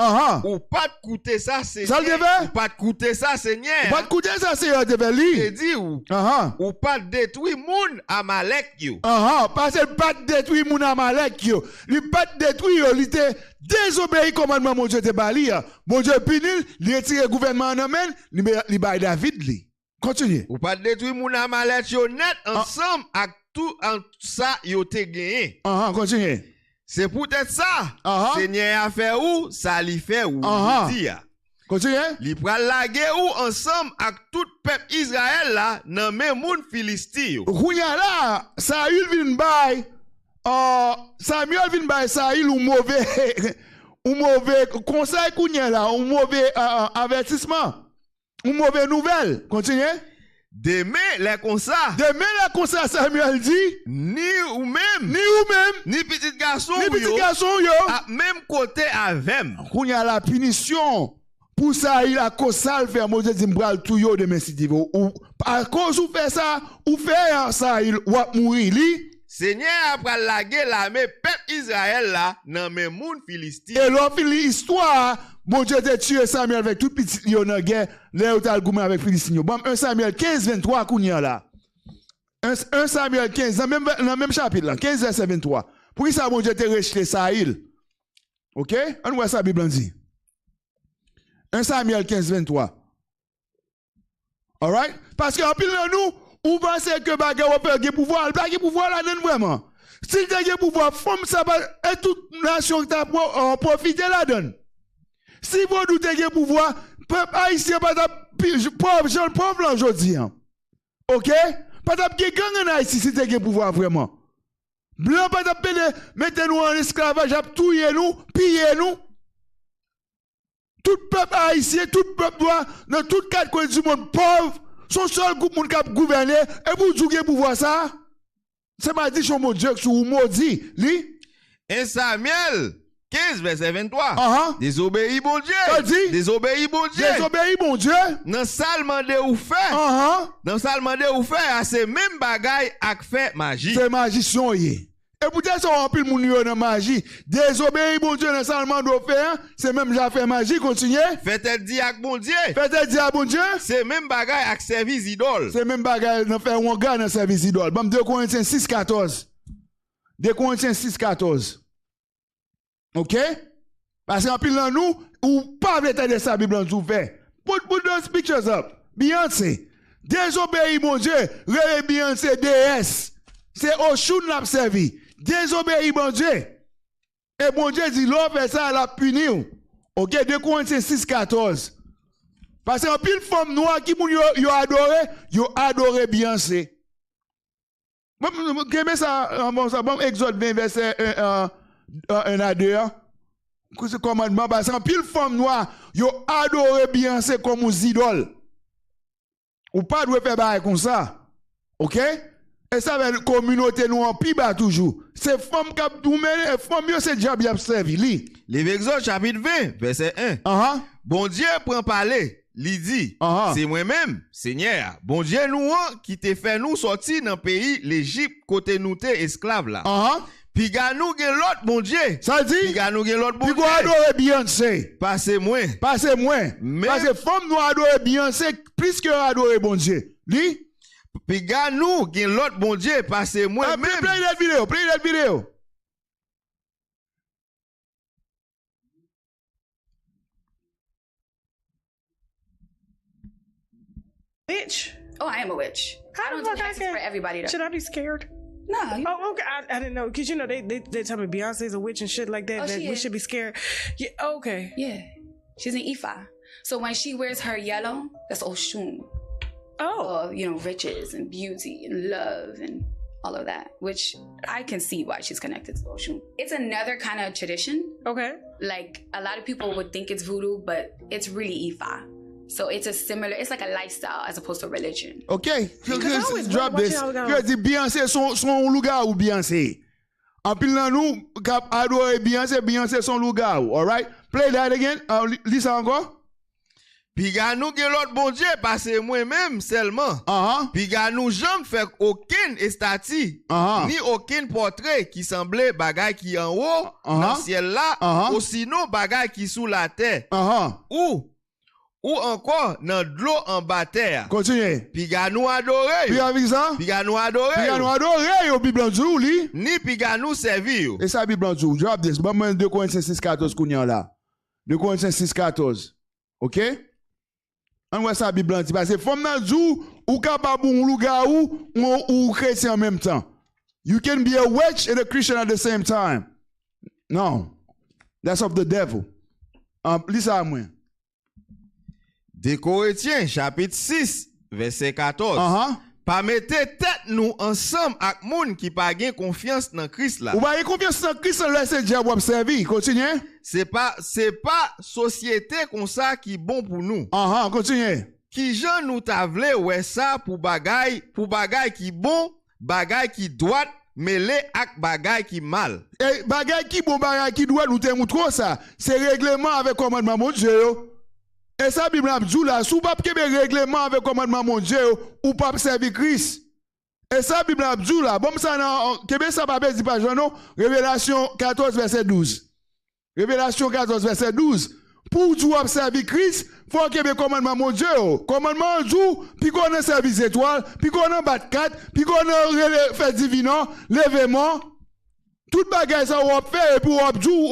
Ou pas coûter ça Seigneur. Ça le devait? Ou pas coûter ça Seigneur. Ou pas coûter ça Seigneur devait li. Te dit ou. Ou pas détruire moun Amalek yo. Parce que pas détruire moun Amalek yo. Li pas détruire yo, li te désobéi commandement mon Dieu te bali. Mon Dieu punil, li retire gouvernement nan men, li bay David li. Continue. Ou pas détruire moun Amalek yo net ensemble avec tout en ça yo te gagné. Continue. C'est peut-être ça. Seigneur a fait ou ça li fait ou dit. Continue. Li pral lage ou ensemble avec tout peuple Israël là nan men moun Philistine. Kounya là, Saül vin bay Samuel vin bay Saül ou mauvais conseil kounya là, ou mauvais avertissement, ou mauvais nouvelle. Continue. Demain les comme ça Samuel dit ni ou même ni petit garçon yo à même côté avec. Kounya la punition pour ça il a cause ça le faire Moïse dit m'bral tout yo demain si Dieu ou à cause ou fait ça ou fait ça il va mourir li. Seigneur après laguer l'armée peuple Israël là nan men moun Philistine. Et l'on finit l'histoire mon Dieu te tué Samuel avec tout petit lion dans guerre là où t'as goumé avec Philistine. Bon 1 Samuel 15:23 kounya là. 1 Samuel 15 dans même chapitre là 15 verset 23. Pour ça mon Dieu te rejeté Saïl. OK? On voit ça Bible dit. 1 Samuel 15:23. All right? Parce que en pile nous ou pensez que bagarre ou peut pouvoir là donne vraiment. Si tu as pouvoir femme ça va et toute nation qui t'a profiter là donne. Si vous doutez pouvoir peuple haïtien pas pauvre jeune pauvre là aujourd'hui. OK? Pas de gang en Haïti si tu as pouvoir vraiment. Blanc pas de mettez-nous en esclavage, touiller nous, piller nous. Tout peuple haïtien, tout peuple doit, dans toutes quatre coins du monde pauvre, son seul groupe moun k'ap gouverner, et vous jouez pour voir ça. C'est ma dit mon Dieu que vous maudit, li. 1 Samuel 15 verset 23. Désobéi bon Dieu. Désobéi bon Dieu. Désobéi bon Dieu. Dans salement de ou fait. Dans salement de ou fait, c'est même bagaille ak fait magie. C'est magicien yé. Et peut-être ça on pile moun yo dans magie. Désobéi bon Dieu dans seulement do faire, c'est même j'ai fait magie continuer. Fait-elle dit avec bon Dieu. Fait-elle dit à bon Dieu. C'est même bagaille avec service idole. C'est même bagaille dans faire on garde dans service idole. Bon 2 Corinthiens 6:14. 2 Corinthiens 6:14. OK? Parce qu'en pile dans nous ou pas veut de sa Bible en fait. Put those pictures up. Beyoncé. Désobéi mon Dieu, ré Beyoncé DS. C'est au chou n'a servi. Désobéi mon Dieu. Et mon Dieu dit l'on fait ça, la punir. OK, 2 Corinthiens 6:14. Parce qu'en pile femme noire qui moun yo adoré Beyoncé. Qu'est-ce ça bon Exode 20 verset 1 à 2. C'est commandement parce qu'en pile femme noire yo adoré Beyoncé comme aux idoles. Ou pas doit faire bail comme ça. OK? Et ça va communauté nous en piba toujours. C'est femme qui a femme yo c'est diable qui a servi li. L'Exode chapitre 20 verset 1. Bon Dieu prend parler, li dit, c'est moi-même, Seigneur. Bon Dieu nous qui te fait nous sortir dans pays l'Égypte côté nous t'es esclaves là. Puis gars nous gen l'autre bon Dieu. Ça dit? Puis gars nous gen l'autre bon Dieu. Puis quoi adorer Beyoncé? Passez moins. Passez moins. Parce que femme nous adorer Beyoncé plus que adorer bon Dieu. Li? Puis gars nous gen l'autre bon Dieu passez moins même. Play that vidéo. Witch? Oh, I am a witch. I don't do hexes for everybody though. Should I be scared? No. Oh, okay. I didn't know because you know they tell me Beyonce's a witch and shit like that. Oh, that we should be scared. Yeah. Okay. Yeah. She's an Ifa. So when she wears her yellow, that's Oshun. Oh. Riches and beauty and love and all of that, which I can see why she's connected to Oshun. It's another kind of tradition. Okay. Like a lot of people would think it's voodoo, but it's really Ifa. So it's like a lifestyle as opposed to religion. OK. Drop this. Je dis Beyoncé son Lougarou Beyoncé. En pile dans nous cap adorer Beyoncé son Lougarou. All right? Play that again. Lis ça encore. Puis gars nous gen l'autre bon Dieu parce que moi-même seulement. Puis gars nous jamais fait aucune statue ni aucun portrait qui semblait bagay qui en haut dans le ciel là ou sinon bagay qui sous la terre. Ou encore dans de l'eau en bas terre. Continuez. Puis gars nous adorer. Puis avec ça? Puis gars nous adorer. Puis gars nous adorer au Bible en dessous li. Ni puis gars nous servir. Et ça Bible en dessous. Drop this. Bon 2 Corinthiens 6:14 kounyan là. 2 Corinthiens 6:14. OK? On voit ça Bible en dessous parce que femme nan djou ou capable ou lougarou ou chrétien en même temps. You can be a witch and a Christian at the same time. No. That's of the devil. Lis ça moi. 2 Corinthiens chapitre 6 verset 14. Pas mettre tête nous ensemble avec moun qui pas gain confiance dans Christ là. Ou pas confiance dans Christ là c'est diable observer. Continue. C'est pas société comme ça qui bon pour nous. Continue. Qui gens nous ta vle ouais ça pour bagay qui bon, bagay qui droit mêlé ak bagay qui mal. Et bagay qui bon, bagay qui droit nous te montre ça. C'est règlement avec commandement mon Dieu. Et ça, Bible a dit là, sous pas kebe règlement avec commandement mon Dieu, ou pas servir Christ. Et ça, Bible a dit là, bon, ça, kebe ça pas dit pas, non? Révélation 14, verset 12. Révélation 14, verset 12. Pour tu observer Christ, faut kebe commandement mon Dieu. Commandement Dieu, puis qu'on a service étoile, puis qu'on a bat 4, puis qu'on a fait divin, lèvement. Tout bagage ça, on fait, et pour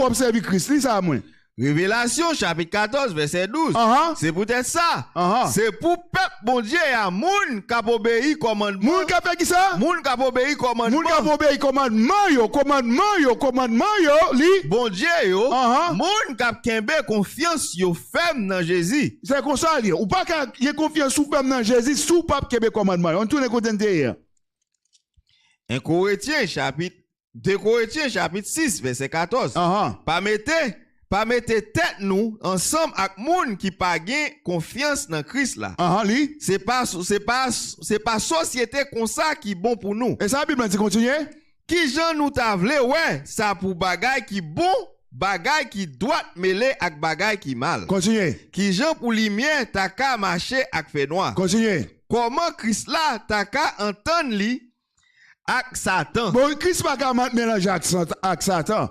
observer Christ. C'est ça, moi. Révélation chapitre 14 verset 12. C'est peut-être ça. C'est pour peuple bon Dieu à moun qui obéi commandement. Moun qui fait qui ça? Moun qui obéi commandement. Moun qui obéi commandement yo li. Bon Dieu yo. Moun qui kembe confiance yo ferme dans Jésus. C'est comme ça li. Ou pas qu'il y ait confiance sous ferme dans Jésus sous pape kembe commandement. On tourne côté derrière. 2 Corinthiens chapitre 6 verset 14. Pas mettre tête nous ensemble avec moun qui pas gain confiance dans Christ là. C'est pas société comme ça qui bon pour nous. Et ça Bible dit continuer. Qui gens nous ta vle ouais, ça pour bagay qui bon, bagay qui doit mêler avec bagay qui mal. Continuer. Qui gens pour lumière ta ka marcher avec fait noir. Continuer. Comment Christ là ta ka entendre li avec Satan. Bon, Christ pas qu'à mélanger avec Satan.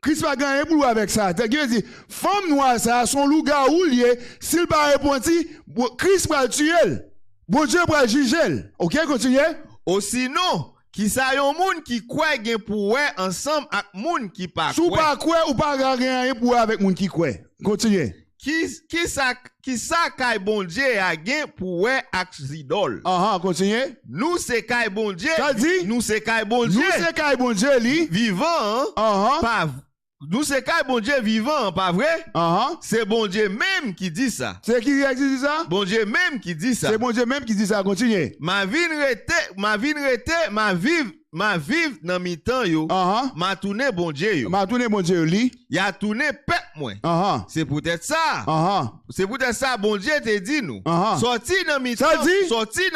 Christ pas gagné pour avec Satan. Qui veut dire, femme noire ça, son loup-garou lié, s'il pas répondu, Christ va le tuer. Bon Dieu va juger. OK, continuez. Ou sinon, qui ça yon moun qui croit gen pour ensemble avec moun qui pas croit. Sou pas croit ou pas rien pour avec moun qui croit. Continuez. Qui ça kay bon Dieu a gen pour avec idole. Continuez. Nous c'est kay bon Dieu. Ça dit? Nous c'est kay bon Dieu. Nous c'est kay bon Dieu li vivant. Pas nous c'est kay bon Dieu vivant, pas vrai? C'est bon Dieu même qui dit ça. C'est qui dit ça? Bon Dieu même qui dit ça. C'est bon Dieu même qui dit ça. Continuez. Ma vive dans mi temps yo. Ma tourné bon Dieu yo. Ma tourné bon Dieu li. Y a tourné peuple moi. C'est peut-être ça. C'est peut-être ça bon Dieu te dit nous. Sorti dans mi temps. Sorti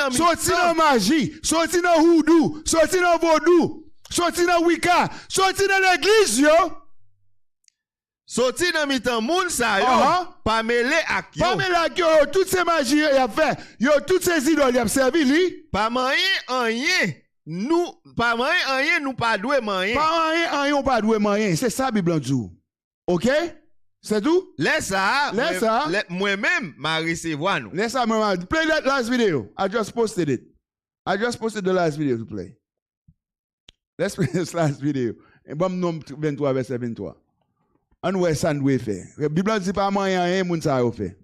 dans magie, sorti dans houdou, sorti dans vaudou, sorti dans wicca, sorti dans l'église yo. Sorti dans mi temps moun sa yo. Pas mêlé ak yo. Pas mêlé ak yo, toutes ces magies y a fait. Yo toutes ces idoles y a servi li. Pas rien. Nous pas rien nous pas doué rien. Pas rien on pas doué rien. C'est ça Bible dit. OK? C'est tout? Laisse ça. Moi-même m'a recevoir nous. Laisse ça moi. Play that last video. I just posted it. I just posted the last video to play. Let's play this last video. Et bon nom 23 verset 23. On voit ça nous fait. La Bible dit pas rien moun ça yo fait.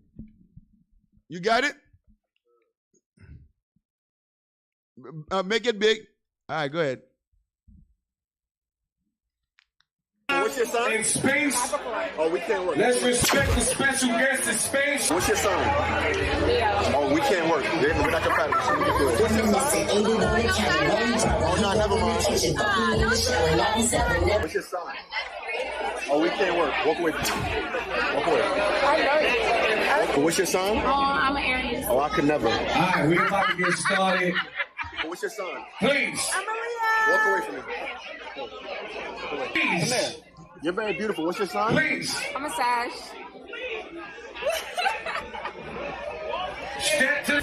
You got it? Make it big. All right, go ahead. What's your son? In space. Oh, we can't work. Let's respect the special guest in space. What's your son? Oh, we can't work. We're not compatible. So we can do it. Oh, no, never mind. What's your son? Oh, we can't work. Walk away from me. Walk away. What's your son? Oh, I'm an Aries. Oh, I could never. All right, we're about to get started. What's your son? Please. I'm a Leo. Walk away from me. Please. Come here. You're very beautiful. What's your son? Please. I'm a Sag.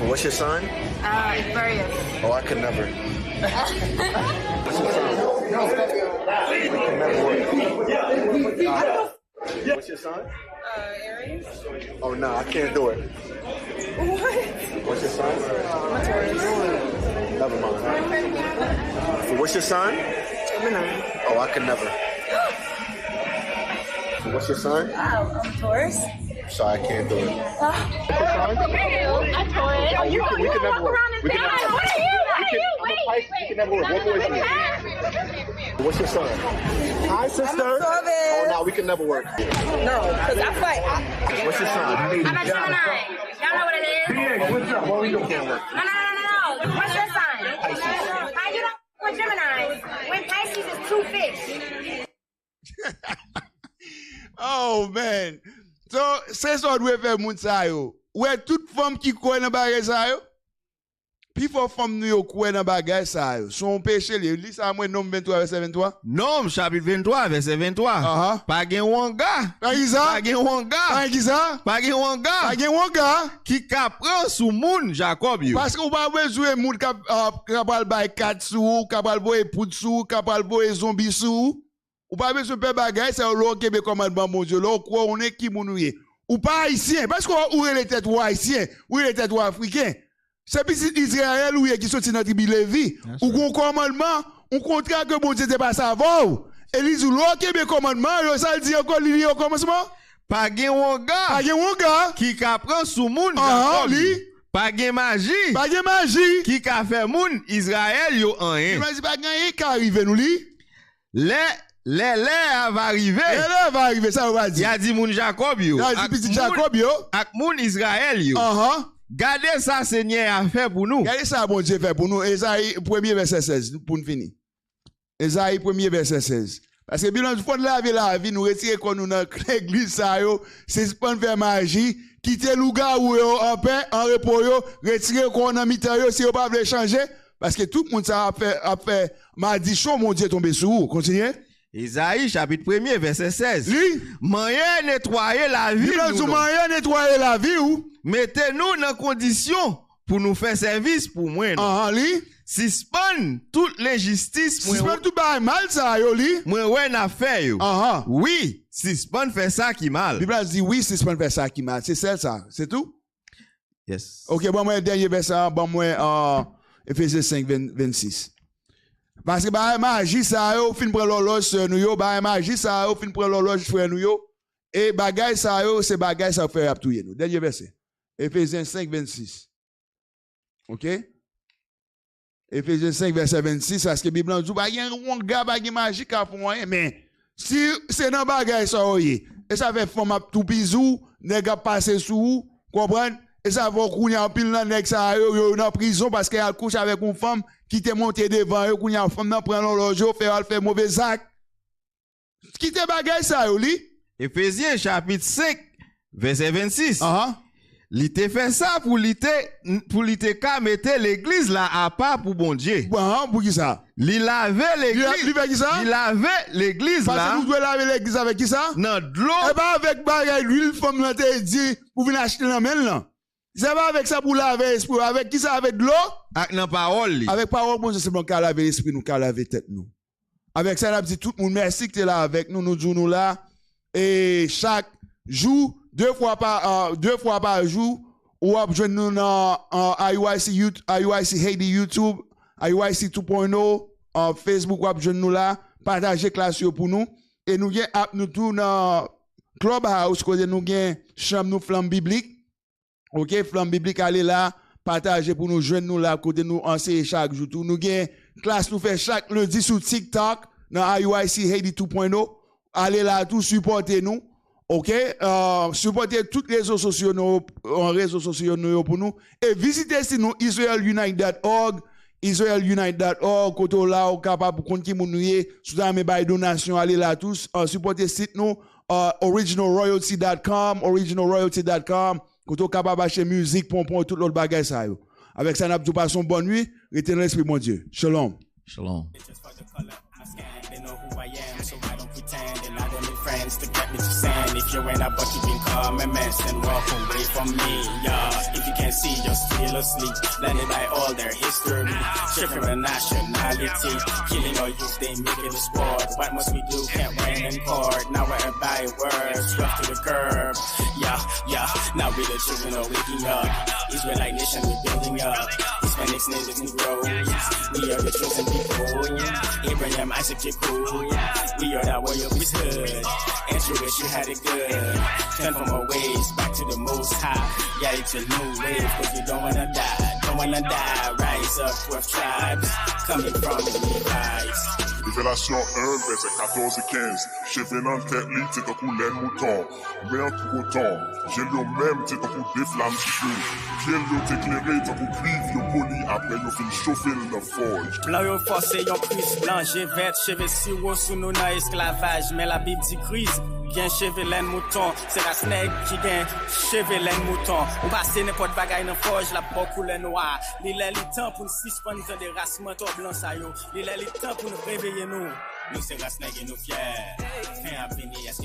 What's your son? Aquarius. Oh, I could never. What's your son? We can never work. What's your son? Aries. Oh, no, I can't do it. What? What's your son? I'm a Taurus. Never mind. What's your son? Gemini. Oh, I could never. What's your son? I'm a Taurus. Sorry, I can't do it. I'm Taurus. Oh, we can never work. We can never work. What are you? Wait. We can never work. Walk away from me. What's your son? Hi, sister. I'm a Taurus. Oh, no, we can never work. No, because I fight. What's your son? I'm a Gemini. Y'all know what it is? Yeah, what's up? Well, we can't work. No. What's your sign? How you don't with Gemini when Pisces is 2 fish? Oh man. So, c'est ça doit faire moun sa yo. Ouais, toute femme qui croit dans bagay sa yo. Puis faut femme nou yo croit dans bagay sa yo. Son péché li, lis ça moi nom 23 verset 23. Nom chapitre 23 verset 23. Pas gen wanga. Pas ça. Pas gen wanga. Pas ça. Pas gen wanga. Pas gen wanga. Qui prend sous moun Jacob yo. Parce qu'on pas besoin moun capable bay 4 sous, capable boy poud sous, capable boy zombie sous. Ou pas besoin de faire bagay, c'est l'eau qui est commandement mon Dieu. L'eau quoi on est qui mounouye. Ou pas haïtien, parce qu'on est les têtes ou haïtien, ou les têtes ou africain. C'est petit Israël ou qui sorti dans Lévi. Ou qu'on commandement, on contrat que bon Dieu te pas savoir. Et les l'eau qui est commandement, ça dit encore li au commencement. Pas gen wonga. Qui prend sous moun Jacob. Pas gen magie. Qui fait moun Israël yo en rien. Imagine pas gagner qui arrive nous li. L'heure va arriver. Ça va dire. Il a dit moun Jacob yo. Il a dit petit Jacob yo. Ak moun Israël yo. Gardez ça Seigneur a fait pour nous. Gardez ça bon Dieu fait pour nous. Esaïe 1er verset 16 pour nous finir. Esaïe 1er verset 16. Parce que bilan du fond de la vie nous retirer qu'on nous dans l'église ça yo, c'est pas faire magie, quitter Lougarou yo en paix, en repos yo, retirer qu'on en mi-temps yo si on pas veut changer parce que tout le monde ça a fait malédiction mon Dieu tomber sur vous. Continuez. Isaïe chapitre 1er verset 16. Lui, moyen nettoyer la vie. Moyen nettoyer la vie ou mettez-nous dans condition pour nous faire service pour moi. suspend toute l'injustice. Suspend tout ba mal ça yo li. Moi ouais n'a fait yo. Oui, suspend fait ça qui mal. Bible dit oui, suspend fait ça qui mal. C'est ça, c'est tout? Yes. OK, bon moi dernier verset, bon moi Ephésiens 5 26. Parce que ba magie ça yo fin prend l'horloge sur nous yo, ba magie ça yo fin prend l'horloge frère nous yo et bagay ça yo c'est bagay ça fait aptouyer nous. Dernier verset. Ephésiens 5 26. OK? Ephésiens 5 verset 26 parce que la Bible dit pas y a un gars bagay magique à pour rien mais si c'est dans bagay ça et ça fait forme tout bisou, nèg a passer sous, comprendre? Et ça va kounya en pile nan nèg ça yo dans prison parce qu'elle couche avec une femme qui te monté devant yo kounya femme nan prend l'horloge fait mauvais acte. Qui te bagay ça yo li? Ephésiens chapitre 5 verset 26. Li te fait ça pour li te ka mette l'église là à part pour bon Dieu. Pour qui ça? Li laver l'église. Li fait qui ça? Li laver l'église là. Parce que nous devons laver l'église avec qui ça? Nan de l'eau. Et pas avec bagay l'huile femme nan te dit pour venir acheter nan men là. C'est pas avec ça pour laver l'esprit. Avec qui ça? Avec de l'eau? Avec la parole. Avec parole, bon, c'est bon qu'à laver l'esprit, nous qu'à laver tête nous. Avec ça, on dit tout le monde merci que tu es là avec nous, nous disons nous là. Et chaque jour, deux fois par jour, ou après nous dans IUIC Haiti YouTube, IUIC 2.0, Facebook, ou après nous là, partager classe pour nous. Et nous nous tout dans Clubhouse, côté nous gain chambre nous flamme biblique. OK, flamme biblique aller là, partager pour nous jeunes nous là côté nous enseigner chaque jour tout. Nous gain classe nous fait chaque lundi sur TikTok dans IUIC Haiti 2.0. Allez là tout supporter nous. OK, supporter toutes les réseaux sociaux nous pour nous et visiter si nous israelunite.org. Israelunite.org, côté là ou capable pour compte qui moun nouye sous mes bail donation aller là tous supporter site nous originalroyalty.com côté capable acheter musique pompon tout l'autre bagage ça yo. Avec ça n'a pas passé bonne nuit, retenez l'esprit mon Dieu. Shalom. Shalom. Friends to get me to sand. If you're in a bucket, you can come and mess and walk away from me. Yeah, if you can't see, you're still asleep. Blended by all their history, stripping a nationality, killing our youth, they make it a sport. What must we do? Can't win in court. Now we're by words, rough to the curb. Yeah. Now we the children are waking up. Israelite nation we're building up. Hispanics, natives, Negroes. We are the chosen people. Abraham, Isaac, Jacob. We are that royal priesthood. And you wish you had it good. Turn from our ways back to the most high. Yeah, it's a new wave, cause you don't wanna die. Rise up, 12 tribes, coming from the Levites. Révélation 1, verset 14 et 15. Cheveux dans tête, c'est un coup l'aine mouton. Mais en tout autant, j'ai le même, c'est un coup des flammes qui feu. Pied l'eau éclairé, c'est un coup cuivre, yo poli, après yo fin chauffer le forge. Blanc yo forcé, yon cuisse blanc, j'ai vert, cheveux si haut sous nous dans esclavage. Mais la Bible dit crise. Gen cheveux laine mouton, c'est la snake qui gagne cheveux laine mouton. On passe n'importe bagaille dans forge, la peau couleur noire. L'île est temps pour nous suspendre des races menton blanc ça yo. L'île est temps pour nous réveiller nous. Nous c'est la snake et nous fiers. Fin à venir, est-ce